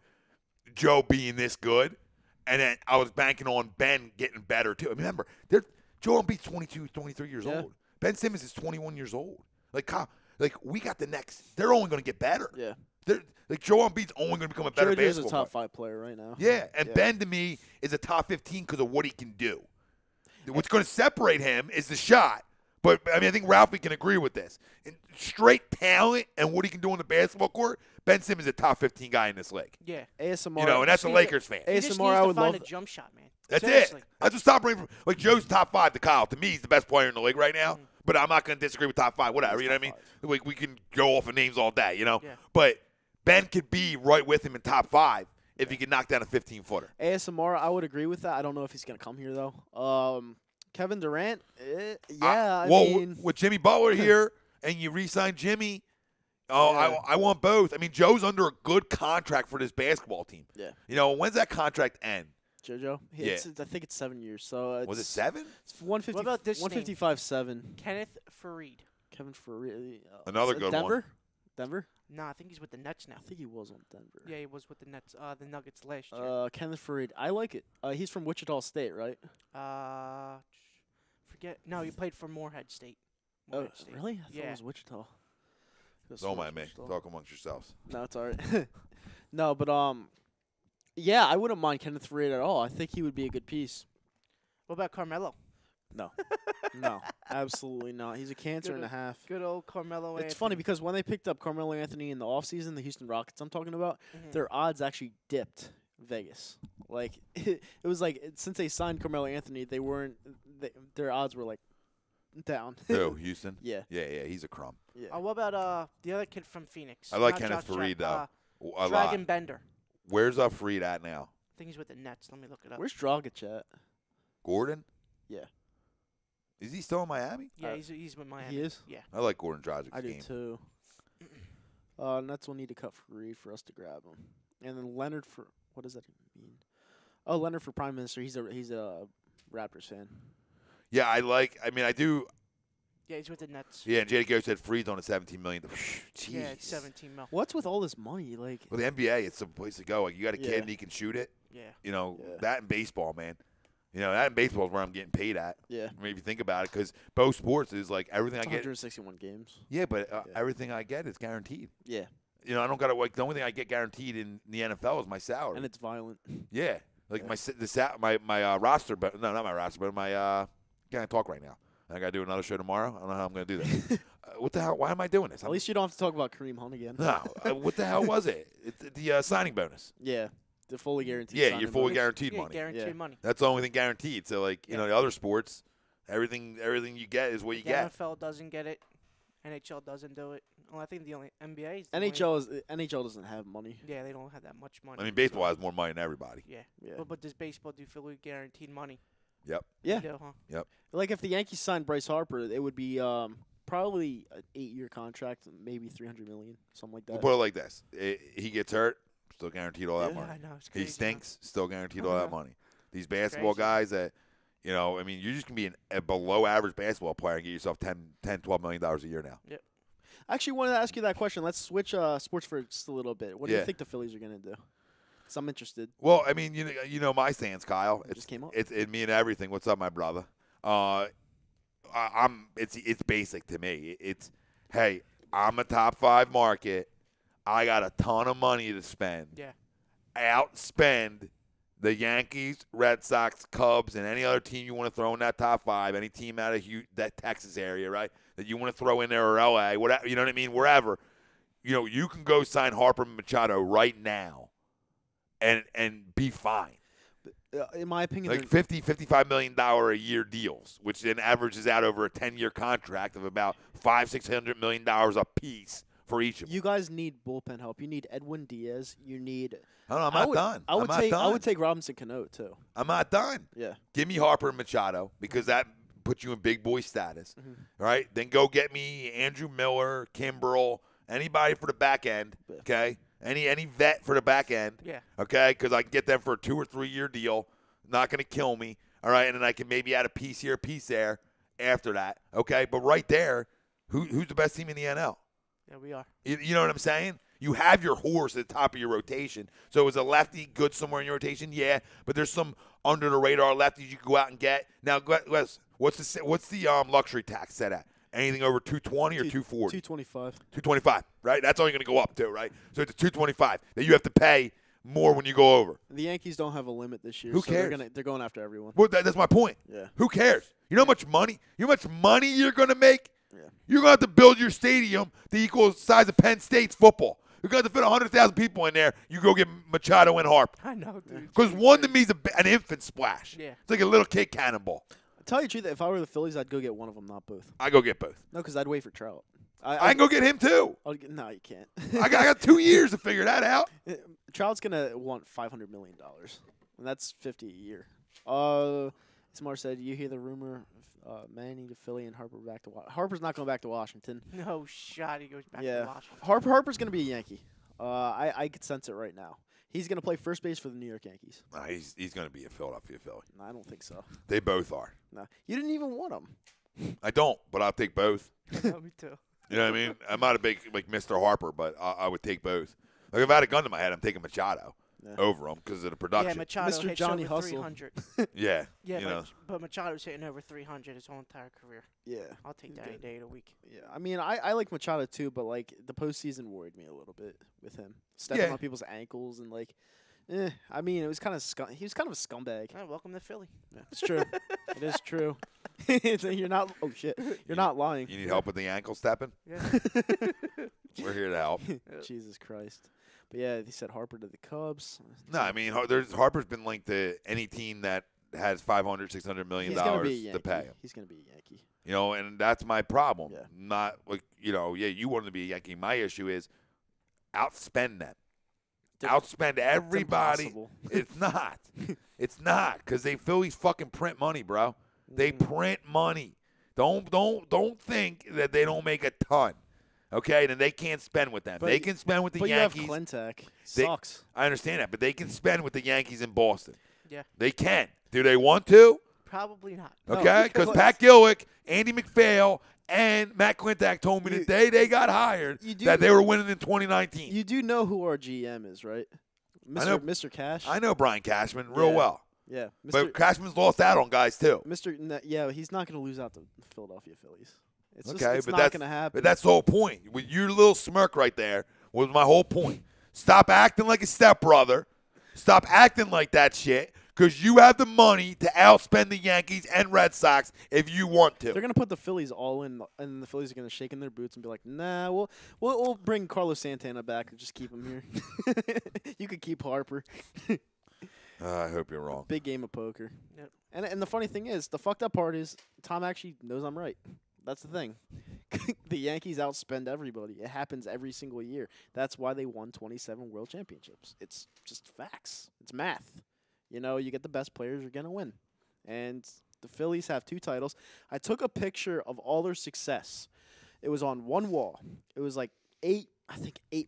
Joe being this good, and then I was banking on Ben getting better, too. I mean, remember, Joe Embiid's 22, 23 years Yeah. old. Ben Simmons is 21 years old. Like, we got the next – they're only going to get better. yeah, Like, Joel Embiid's only going to become a better George is a basketball top player. 5 player right now. Yeah, and Yeah. Ben, to me, is a top 15 because of what he can do. What's going to separate him is the shot. But, I mean, I think Ralphie can agree with this. In straight talent and what he can do on the basketball court, Ben Simmons is a top 15 guy in this league. Yeah. ASMR. You know, and that's a Just needs Lakers fan. He just ASMR, needs I to would find love. a jump shot, man. That's Seriously. it. That's what stop bringing from. Like, Joe's top 5 to Kyle. To me, he's the best player in the league right now. But I'm not going to disagree with top 5. Whatever, He's you know what I top mean? Like, we can go off of names all day, you know? Yeah. But Ben could be right with him in top 5 if he could knock down a 15-footer. ASMR, I would agree with that. I don't know if he's going to come here, though. Kevin Durant, I mean. With Jimmy Butler here and you re-sign Jimmy, I want both. I mean, Joe's under a good contract for this basketball team. Yeah. You know, when's that contract end? JoJo? Yeah. I think it's 7 years. So Was it 7? It's 150, What about this 155.7. Kenneth Farid. Kevin Farid. Another good Denver? one. Denver? No, I think he's with the Nets now. I think he was on Denver. Yeah, he was with the Nets, the Nuggets last year. Kenneth Farid. I like it. He's from Wichita State, right? Forget. No, he played for Morehead State. Oh, Morehead State. really? I thought Yeah. it was Wichita. Don't mind me. Talk amongst yourselves. No, it's all right. No, but yeah, I wouldn't mind Kenneth Farid at all. I think he would be a good piece. What about Carmelo? No, no, absolutely not. He's a cancer and a half. Good old Carmelo. It's funny because when they picked up Carmelo Anthony in the offseason, the Houston Rockets I'm talking about, their odds actually dipped Vegas. Like it was like since they signed Carmelo Anthony, their odds were like down. Who, Houston? Yeah. Yeah, he's a crumb. Yeah. What about the other kid from Phoenix? I like Not Kenneth Josh Farid, Jack- though. A Dragon lot. Bender. Where's Farid at now? I think he's with the Nets. Let me look it up. Where's Dragic at? Gordon? Yeah. Is he still in Miami? Yeah, he's with Miami. He is? Yeah. I like Gordon Dragic's I do game. too. Nets will need to cut Farid for us to grab him, and then Leonard for what does that even mean? Oh, Leonard for Prime Minister. He's a Raptors fan. Yeah, I do. Yeah, he's with the Nets. Yeah, and J.D. Go said Freed's on a $17 million. Jeez. Yeah, it's 17 mil. What's with all this money? Like, Well, the NBA, it's the place to go. Like, you got a kid Yeah. and he can shoot it. Yeah. You know, Yeah. that in baseball, man. You know, that in baseball is where I'm getting paid at. yeah, I mean, if you think about it, because both sports is like everything it's I get. 161 games. Yeah, but Yeah. everything I get is guaranteed. Yeah, You know, I don't got to like the only thing I get guaranteed in the NFL is my salary. and it's violent. Yeah, like Yeah. my roster, but no, not my roster, but my can't talk right now. I got to do another show tomorrow. I don't know how I'm going to do that. What the hell? Why am I doing this? At least you don't have to talk about Kareem Hunt again. No. What the hell was it? The signing bonus. Yeah, the fully guaranteed. Yeah, signing you're fully bonus. guaranteed Yeah, money. guaranteed Yeah. money. That's the only thing guaranteed. So like you know the other sports, everything you get is what you The get. NFL doesn't get it. NHL doesn't do it. Well, I think the only NBA is the only- NHL doesn't have money. Yeah, they don't have that much money. I mean, baseball has more money than everybody. Yeah. Yeah, But does baseball do fully guaranteed money? Yep. yeah. They do, huh? Like if the Yankees signed Bryce Harper, it would be probably an 8-year contract, maybe $300 million, something like We'll that. put it like this: he gets hurt, still guaranteed all that Yeah, money. I know. It's He crazy, huh? stinks, still guaranteed all that Uh-huh. money. These basketball crazy. guys that, you know, I mean, you're just going to be a below average basketball player and get yourself $10, $12 million a year now. I actually wanted to ask you that question. Let's switch sports for just a little bit. What do Yeah. you think the Phillies are going to do? Because I'm interested. Well, I mean, you know my stance, Kyle. It just came up. It's me and everything. What's up, my brother? It's basic to me. It's hey, I'm a top 5 market. I got a ton of money to spend. Yeah. Outspend the Yankees, Red Sox, Cubs, and any other team you want to throw in that top 5. Any team out of that Texas area, right? That you want to throw in there or LA, whatever. You know what I mean? Wherever. You know, you can go sign Harper and Machado right now, and be fine. In my opinion, Like $50-55 million a year deals, which then averages out over a 10-year contract of about $500-600 million a piece for each of them. you guys need bullpen help. You need Edwin Diaz. You need. I don't know, I'm not done. I would I'm not take. done. I would take Robinson Cano too. I'm not done. Yeah. Give me Harper and Machado because that puts you in big boy status. Mhm. All right? Then go get me Andrew Miller, Kimbrel, anybody for the back end, Yeah. okay? Any vet for the back end, Yeah. okay? Because I can get them for a 2 or 3 year deal. Not going to kill me, all right? And then I can maybe add a piece here, a piece there after that, okay? But right there, who's the best team in the NL? Yeah, we are. You know what I'm saying? You have your horse at the top of your rotation. So is a lefty good somewhere in your rotation? Yeah, but there's some under the radar lefties you can go out and get. Now, Wes, what's the luxury tax set at? Anything over 220 or 240? 225. 225, right? That's all you're going to go up to, right? So it's 225 that you have to pay more when you go over. The Yankees don't have a limit this year. Who so they're cares? They're going after everyone. Well, that's my point. Yeah. Who cares? You know how much money? You know how much money you're going to make? Yeah. You're going to have to build your stadium to equal the size of Penn State's football. You're going to have to fit 100,000 people in there. You go get Machado and Harper. I know, dude. Because one to me is an infant splash. Yeah. It's like a little kid cannonball. I'll tell you the truth, if I were the Phillies, I'd go get one of them, not both. I go get both. No, because I'd wait for Trout. I can go get him too. No, you can't. I got 2 years to figure that out. Trout's gonna want $500 million, and that's $50 a year. Smart said, "You hear the rumor? Manning to Philly and Harper back to Washington. Harper's not going back to Washington. No shot. He goes back to Washington. Harper's gonna be a Yankee. I could sense it right now. He's gonna play first base for the New York Yankees. Nah, he's going to be a Philadelphia Philly. No, I don't think so. They both are. No, you didn't even want him. I don't, but I'll take both. Me too. You know what I mean? I'm not a big like Mr. Harper, but I would take both. Like if I had a gun to my head, I'm taking Machado over him because of the production. Yeah, Machado Mr. hits Johnny over Hustle. 300. Yeah, Yeah, but Machado's hitting over 300 his whole entire career. Yeah, I'll take he's that any good. day of the week. Yeah, I mean, I like Machado too, but like the postseason worried me a little bit with him stepping on people's ankles and like. I mean, it was kind of he was kind of a scumbag. Welcome to Philly. Yeah, it's true. It is true. You're not. Oh shit! You're not lying. You need help with the ankle stepping? Yeah. We're here to help. Jesus Christ! But yeah, he said Harper to the Cubs. No, I mean Harper's been linked to any team that has $500, $600 million to pay him. He's gonna be a Yankee. You know, and that's my problem. Yeah. Not like you want to be a Yankee. My issue is outspend them. Outspend everybody. It's not. It's not because Phillies fucking print money, bro. They print money. Don't think that they don't make a ton. Okay, then they can't spend with them. They can spend with the Yankees. But you have Clintac. Sucks. I understand that, but they can spend with the Yankees in Boston. Yeah. They can. Do they want to? Probably not. Okay, because Pat Gillick, Andy McPhail, and Matt Clintac told me the day they got hired that they were winning in 2019. You do know who our GM is, right? Mr. Cash. I know Brian Cashman real well. Yeah. But Cashman's lost out on guys too. He's not going to lose out to the Philadelphia Phillies. It's okay, just, it's but not that's going to happen. But that's the whole point. With your little smirk right there was my whole point. Stop acting like a stepbrother. Stop acting like that shit. Because you have the money to outspend the Yankees and Red Sox if you want to. They're going to put the Phillies all in, and the Phillies are going to shake in their boots and be like, nah, we'll bring Carlos Santana back and just keep him here. You could keep Harper. I hope you're wrong. Big game of poker. Yep. And the funny thing is, the fucked up part is Tom actually knows I'm right. That's the thing. The Yankees outspend everybody. It happens every single year. That's why they won 27 World Championships. It's just facts. It's math. You get the best players, you're going to win. And the Phillies have 2 titles. I took a picture of all their success. It was on one wall. It was like 8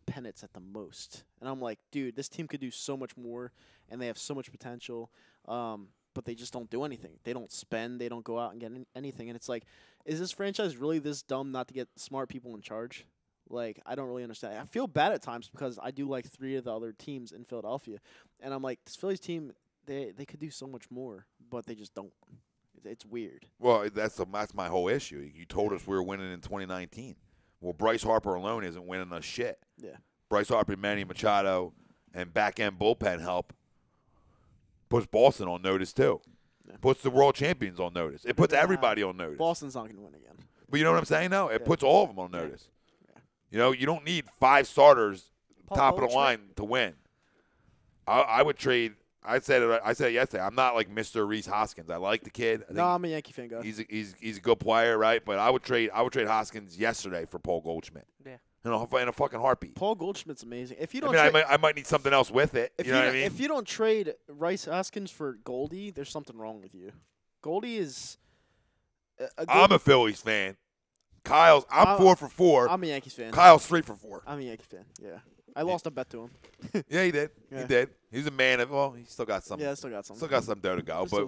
pennants at the most. And I'm like, dude, this team could do so much more, and they have so much potential, but they just don't do anything. They don't spend. They don't go out and get anything. And it's like, is this franchise really this dumb not to get smart people in charge? Like, I don't really understand. I feel bad at times because I do like 3 of the other teams in Philadelphia. And I'm like, this Phillies team, they could do so much more, but they just don't. It's weird. Well, that's my whole issue. You told us we were winning in 2019. Well, Bryce Harper alone isn't winning us shit. Yeah. Bryce Harper, Manny Machado, and back-end bullpen help puts Boston on notice too. Yeah. Puts the world champions on notice. It puts everybody on notice. Boston's not going to win again. But you know what I'm saying, though? It puts all of them on notice. Yeah. You don't need 5 starters top of the line to win. I would trade. I said it yesterday. I'm not like Mr. Reese Hoskins. I like the kid. I'm a Yankee fan, guy. He's a good player, right? But I would trade Hoskins yesterday for Paul Goldschmidt. Yeah. In a fucking heartbeat. Paul Goldschmidt's amazing. If you don't, I might need something else with it. You know what I mean? If you don't trade Rice Hoskins for Goldie, there's something wrong with you. Goldie is. I'm a Phillies fan. I'm 4 for 4. I'm a Yankees fan. Kyle's 3 for 4. I'm a Yankee fan. Yeah. I lost a bet to him. Yeah, he did. Yeah. He did. He's a man of. Well, he still got some. Yeah, still got some. Still got some dough to go. Just But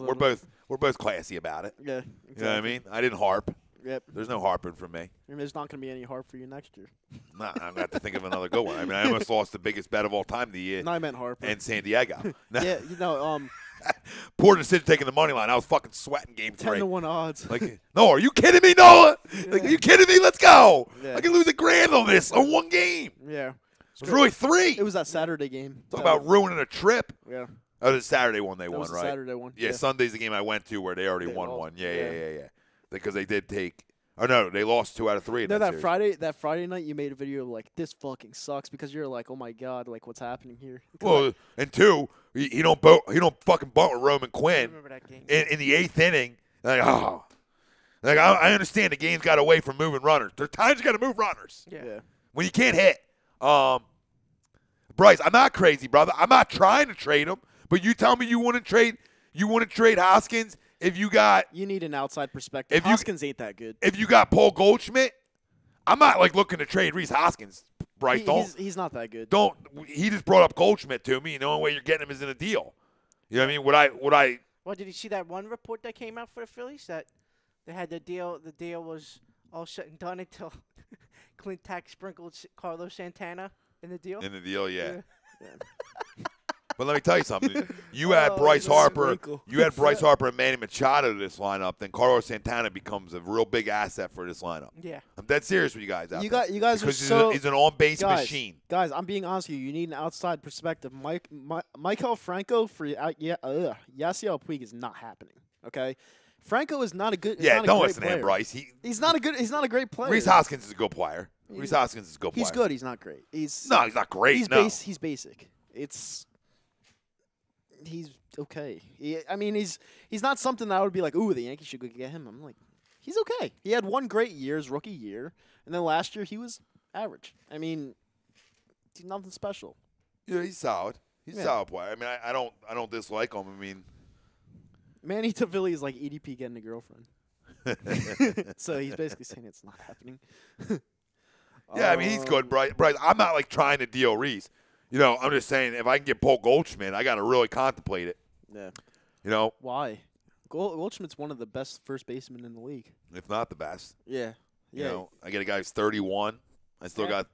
we're both classy about it. Yeah. Exactly. You know what I mean? I didn't harp. Yep. There's no harping for me. There's not going to be any harp for you next year. Nah, I'm going to have to think of another good one. I mean, I almost lost the biggest bet of all time the year. No, I meant harp. And San Diego. Yeah, Poor decision taking the money line. I was fucking sweating game 3. 10-1 odds. Like, no, are you kidding me, Noah? Yeah. Like, are you kidding me? Let's go. Yeah. I can lose $1,000 on this on one game. Yeah. It's really 3. It was that Saturday game. Talk about ruining a trip. Yeah. Oh, the Saturday one That won, was the right? Saturday one. Yeah, Sunday's the game I went to where they already won lost. one. Yeah. Because they did take. Oh no, they lost 2 out of 3. In No, that series. Friday night, you made a video of like, this fucking sucks because you're like, oh my god, like what's happening here? Well, and 2, he don't fucking bunt with Roman I Quinn remember that game. in the 8th inning. Like, Like I understand the game's got away from moving runners. There are times you got to move runners Yeah. when you can't hit. Bryce, I'm not crazy, brother. I'm not trying to trade him, but you tell me you want to trade. You want to trade Hoskins if you got. You need an outside perspective. Hoskins ain't that good. If you got Paul Goldschmidt, I'm not like looking to trade Reese Hoskins. Bryce, he's not that good. He just brought up Goldschmidt to me, and the only way you're getting him is in a deal. You know what I mean? Would I? Well, did you see that one report that came out for the Phillies that they had the deal? The deal was all said and done until Clint Tack sprinkled Carlos Santana in the deal. In the deal, yeah. Yeah. But let me tell you something. You had Bryce Harper. You had Bryce Harper and Manny Machado to this lineup. Then Carlos Santana becomes a real big asset for this lineup. Yeah. I'm dead serious with you guys out there. You guys because are so. he's an on-base machine. Guys, I'm being honest with you. You need an outside perspective. Michael Franco for Yasiel Puig is not happening. Okay. Franco is not a good. Yeah, don't listen player. to him, Bryce. He's not a great player. Reese Hoskins is a good player. Reese Hoskins is a good player. He's good. He's not great. He's not great. He's basic. He's okay. He's not something that I would be like, ooh, the Yankees should go get him. I'm like, he's okay. He had one great year, his rookie year, and then last year he was average. I mean, he's nothing special. Yeah, he's solid. He's a solid player. I mean, I don't dislike him. I mean, Manny Tavilli is like EDP getting a girlfriend. So he's basically saying it's not happening. Yeah, I mean, he's good, Bryce. I'm not like trying to deal Reese. I'm just saying if I can get Paul Goldschmidt, I got to really contemplate it. Yeah. Why? Goldschmidt's one of the best first basemen in the league, if not the best. Yeah. I get a guy who's 31. I still got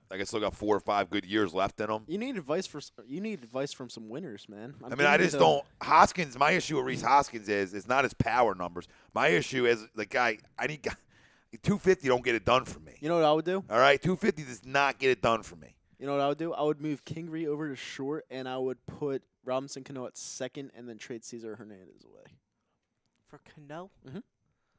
4 or 5 good years left in him. You need advice from some winners, man. I just don't. Hoskins. My issue with Reese Hoskins is not his power numbers. My issue is the guy. I need 250. Don't get it done for me. You know what I would do? All right, 250 does not get it done for me. You know what I would do? I would move Kingery over to short, and I would put Robinson Cano at second, and then trade Cesar Hernandez away. For Cano? Mm-hmm.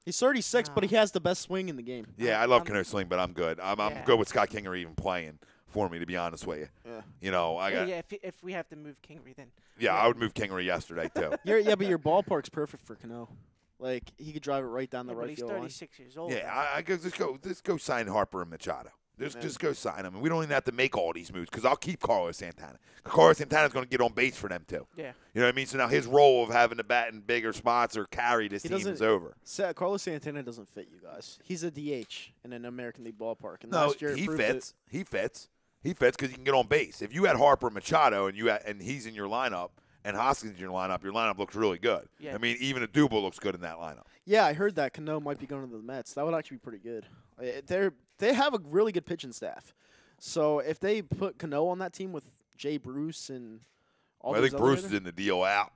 He's 36, but he has the best swing in the game. Yeah, I love Cano swing, but I'm good. I'm good with Scott Kingery even playing for me, to be honest with you. Yeah. If we have to move Kingery, then. Yeah, I would move Kingery yesterday too. But your ballpark's perfect for Cano. Like he could drive it right down the right field line. He's 36 years old. Yeah, I go. Let's go sign Harper and Machado. Just go sign them. And we don't even have to make all these moves because I'll keep Carlos Santana. Carlos Santana's going to get on base for them, too. Yeah. You know what I mean? So now his role of having to bat in bigger spots or carry this team is over. Carlos Santana doesn't fit you guys. He's a DH in an American League ballpark. And No, last year he fits. He fits because he can get on base. If you had Harper and Machado and he's in your lineup and Hoskins in your lineup looks really good. Yeah. I mean, even a Dubal looks good in that lineup. Yeah, I heard that Cano might be going to the Mets. That would actually be pretty good. They have a really good pitching staff. So if they put Cano on that team with Jay Bruce and all I think Bruce is in the deal out.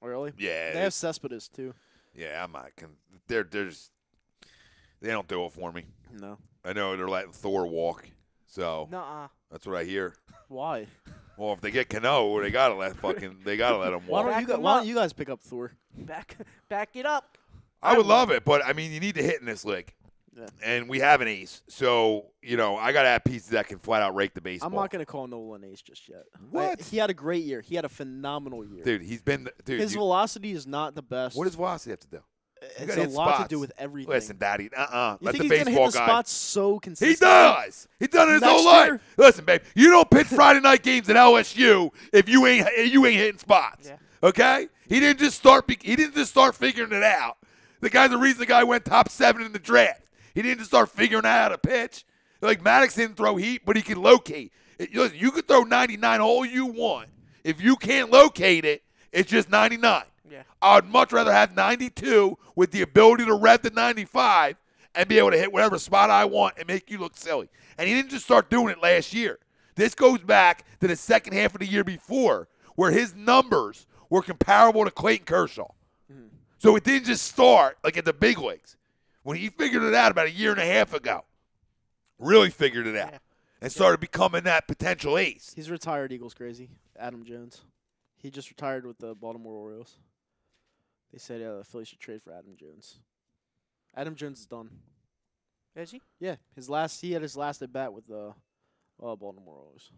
Oh, really? Yeah. They have Cespedes too. Yeah, I'm not. They don't do it for me. No. I know they're letting Thor walk, so Nuh-uh. that's what I hear. Why? Well, if they get Cano, they gotta let him walk. Why don't you guys pick up Thor? Back it up. I would love it, but I mean, you need to hit in this league. Yeah. And we have an ace. So, I got to have pieces that can flat out rake the baseball. I'm not going to call Nola an ace just yet. What? He had a great year. He had a phenomenal year. Dude, his velocity is not the best. What does velocity have to do? It's a lot to do with everything. Listen, Daddy, You let think the he's baseball gonna hit the guy. spots so consistently? He does. He's done it his whole Next year? life. Listen, babe, you don't pitch Friday night games at LSU if you ain't hitting spots. Yeah. Okay? He didn't just start figuring it out. The guy's the reason the guy went top 7 in the draft. He didn't just start figuring out how to pitch. Like Maddox didn't throw heat, but he can locate. Listen, you can throw 99 all you want. If you can't locate it, it's just 99. Yeah. I'd much rather have 92 with the ability to rev the 95 and be able to hit whatever spot I want and make you look silly. And he didn't just start doing it last year. This goes back to the second half of the year before where his numbers were comparable to Clayton Kershaw. Mm-hmm. So it didn't just start like at the big leagues. When he figured it out about a year and a half ago, really figured it out, and started becoming that potential ace. He's retired Eagles crazy. Adam Jones. He just retired with the Baltimore Orioles. They said the Phillies should trade for Adam Jones. Adam Jones is done. Is he? Yeah. He had his last at bat with the Baltimore Orioles.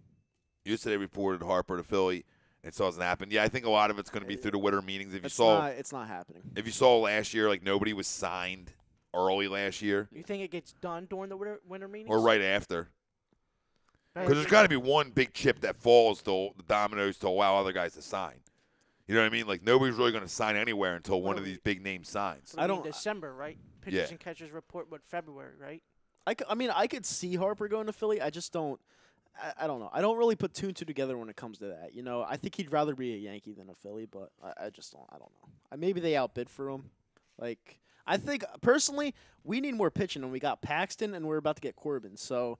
Yesterday reported Harper to Philly. It still hasn't happened. Yeah, I think a lot of it's going to be through the winter meetings. It's not happening. If you saw last year, like nobody was signed early last year You think it gets done during the winter meetings? or right after. Right, Because there's got to be one big chip that falls to the dominoes to allow other guys to sign. You know what I mean? Like, nobody's really going to sign anywhere until one of these big names signs. I don't. December, right? Pitchers and catchers report February, right? I could see Harper going to Philly. I just don't. I don't know. I don't really put two and two together when it comes to that. You know, I think he'd rather be a Yankee than a Philly, but I just don't. I don't know. Maybe they outbid for him. Like, I think personally, we need more pitching, and we got Paxton, and we're about to get Corbin. So,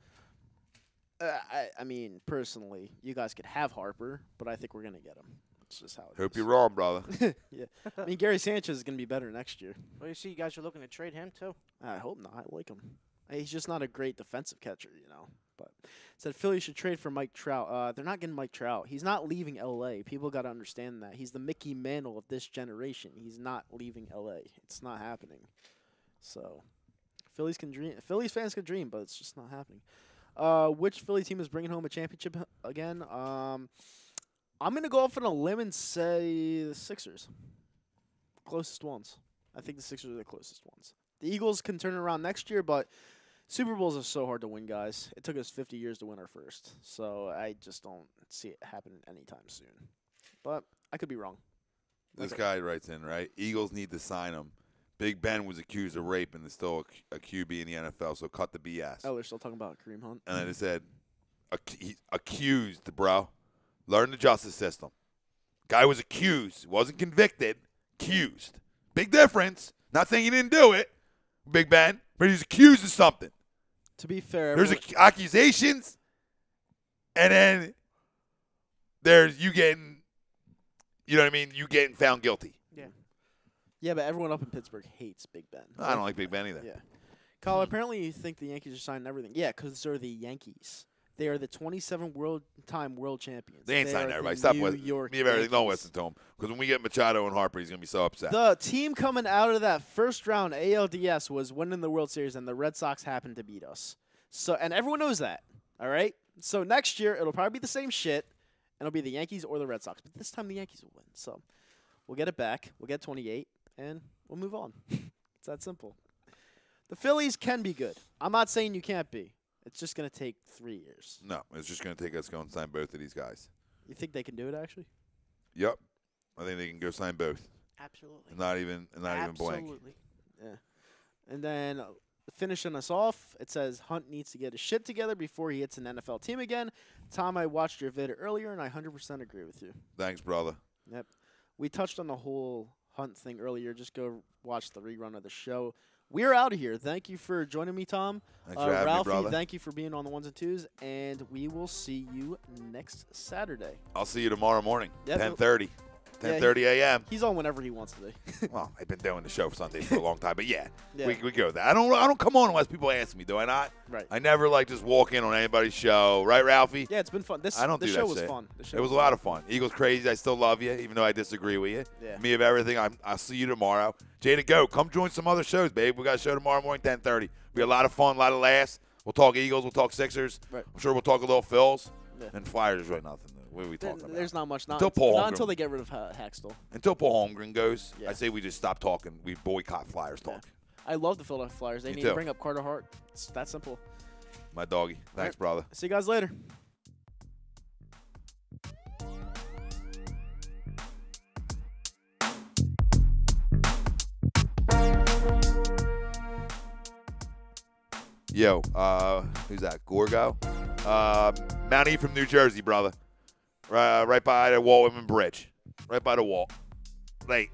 I mean, personally, you guys could have Harper, but I think we're gonna get him. It's just how it Hope is. you're wrong, brother. Yeah. I mean, Gary Sanchez is gonna be better next year. Well, you see, you guys are looking to trade him too. I hope not. I like him. He's just not a great defensive catcher, you know. But it said Philly should trade for Mike Trout. They're not getting Mike Trout. He's not leaving L.A. People got to understand that. He's the Mickey Mantle of this generation. He's not leaving L.A. It's not happening. So Phillies can dream. Phillies fans can dream, but it's just not happening. Which Philly team is bringing home a championship again? I'm going to go off on a limb and say the Sixers. Closest ones. I think the Sixers are the closest ones. The Eagles can turn it around next year, but Super Bowls are so hard to win, guys. It took us 50 years to win our first, so I just don't see it happening anytime soon. But I could be wrong. This guy writes in, right? Eagles need to sign him. Big Ben was accused of rape and is still a QB in the NFL, so cut the BS. Oh, they're still talking about Kareem Hunt? And I just said, he's accused, bro. Learn the justice system. Guy was accused. Wasn't convicted. Accused. Big difference. Not saying he didn't do it, Big Ben, but he's accused of something. To be fair, There's accusations, and then there's you getting, you know what I mean? You getting found guilty. Yeah. Yeah, but everyone up in Pittsburgh hates Big Ben. I don't like Big Ben either. Yeah. Kyle, apparently you think the Yankees are signing everything. Yeah, because they're the Yankees. They are the 27-time world champions. They ain't signing are everybody. the Stop New with York me. Everything. Don't Yankees. listen to him. Because when we get Machado and Harper, he's going to be so upset. The team coming out of that first round ALDS was winning the World Series, and the Red Sox happened to beat us. So, and everyone knows that, all right? So next year, it'll probably be the same shit, and it'll be the Yankees or the Red Sox. But this time, the Yankees will win. So we'll get it back. We'll get 28, and we'll move on. It's that simple. The Phillies can be good. I'm not saying you can't be. It's just going to take 3 years. No, it's just going to take us going to sign both of these guys. You think they can do it, actually? Yep. I think they can go sign both. Absolutely. Not even blank. Absolutely. Yeah. And then finishing us off, it says Hunt needs to get his shit together before he hits an NFL team again. Tom, I watched your vid earlier, and I 100% agree with you. Thanks, brother. Yep. We touched on the whole Hunt thing earlier. Just go watch the rerun of the show. We're out of here. Thank you for joining me, Tom. Thanks for having Ralphie, me, brother. thank you for being on the ones and twos, and we will see you next Saturday. I'll see you tomorrow morning, Yep. 10:30. Yeah, 10:30 a.m. He's on whenever he wants to be. Well, I've been doing the show for Sundays for a long time, but yeah, Yeah. we go with that. I don't come on unless people ask me, do I not? Right. I never just walk in on anybody's show, right, Ralphie? Yeah, it's been fun. I don't this do show that was shit. fun. This show It was a lot of fun. Eagles crazy. I still love you, even though I disagree with you. Yeah. Me of everything. I'll see you tomorrow. Jada, go. Come join some other shows, babe. We got a show tomorrow morning, 10:30. Be a lot of fun, a lot of laughs. We'll talk Eagles. We'll talk Sixers. Right. I'm sure we'll talk a little Phils. Yeah. And Flyers. There's really nothing. What are we talking about? There's not much. Not Until Paul Holmgren. until they get rid of Haxtell. Until Paul Holmgren goes, Yeah. I say we just stop talking. We boycott Flyers talk. I love the Philadelphia Flyers. They Me need too. to bring up Carter Hart. It's that simple. My doggy. Thanks, brother. See you guys later. Yo, who's that? Gorgo? Mount E from New Jersey, brother. Right by the Walt Whitman Bridge. Right by the wall. Late.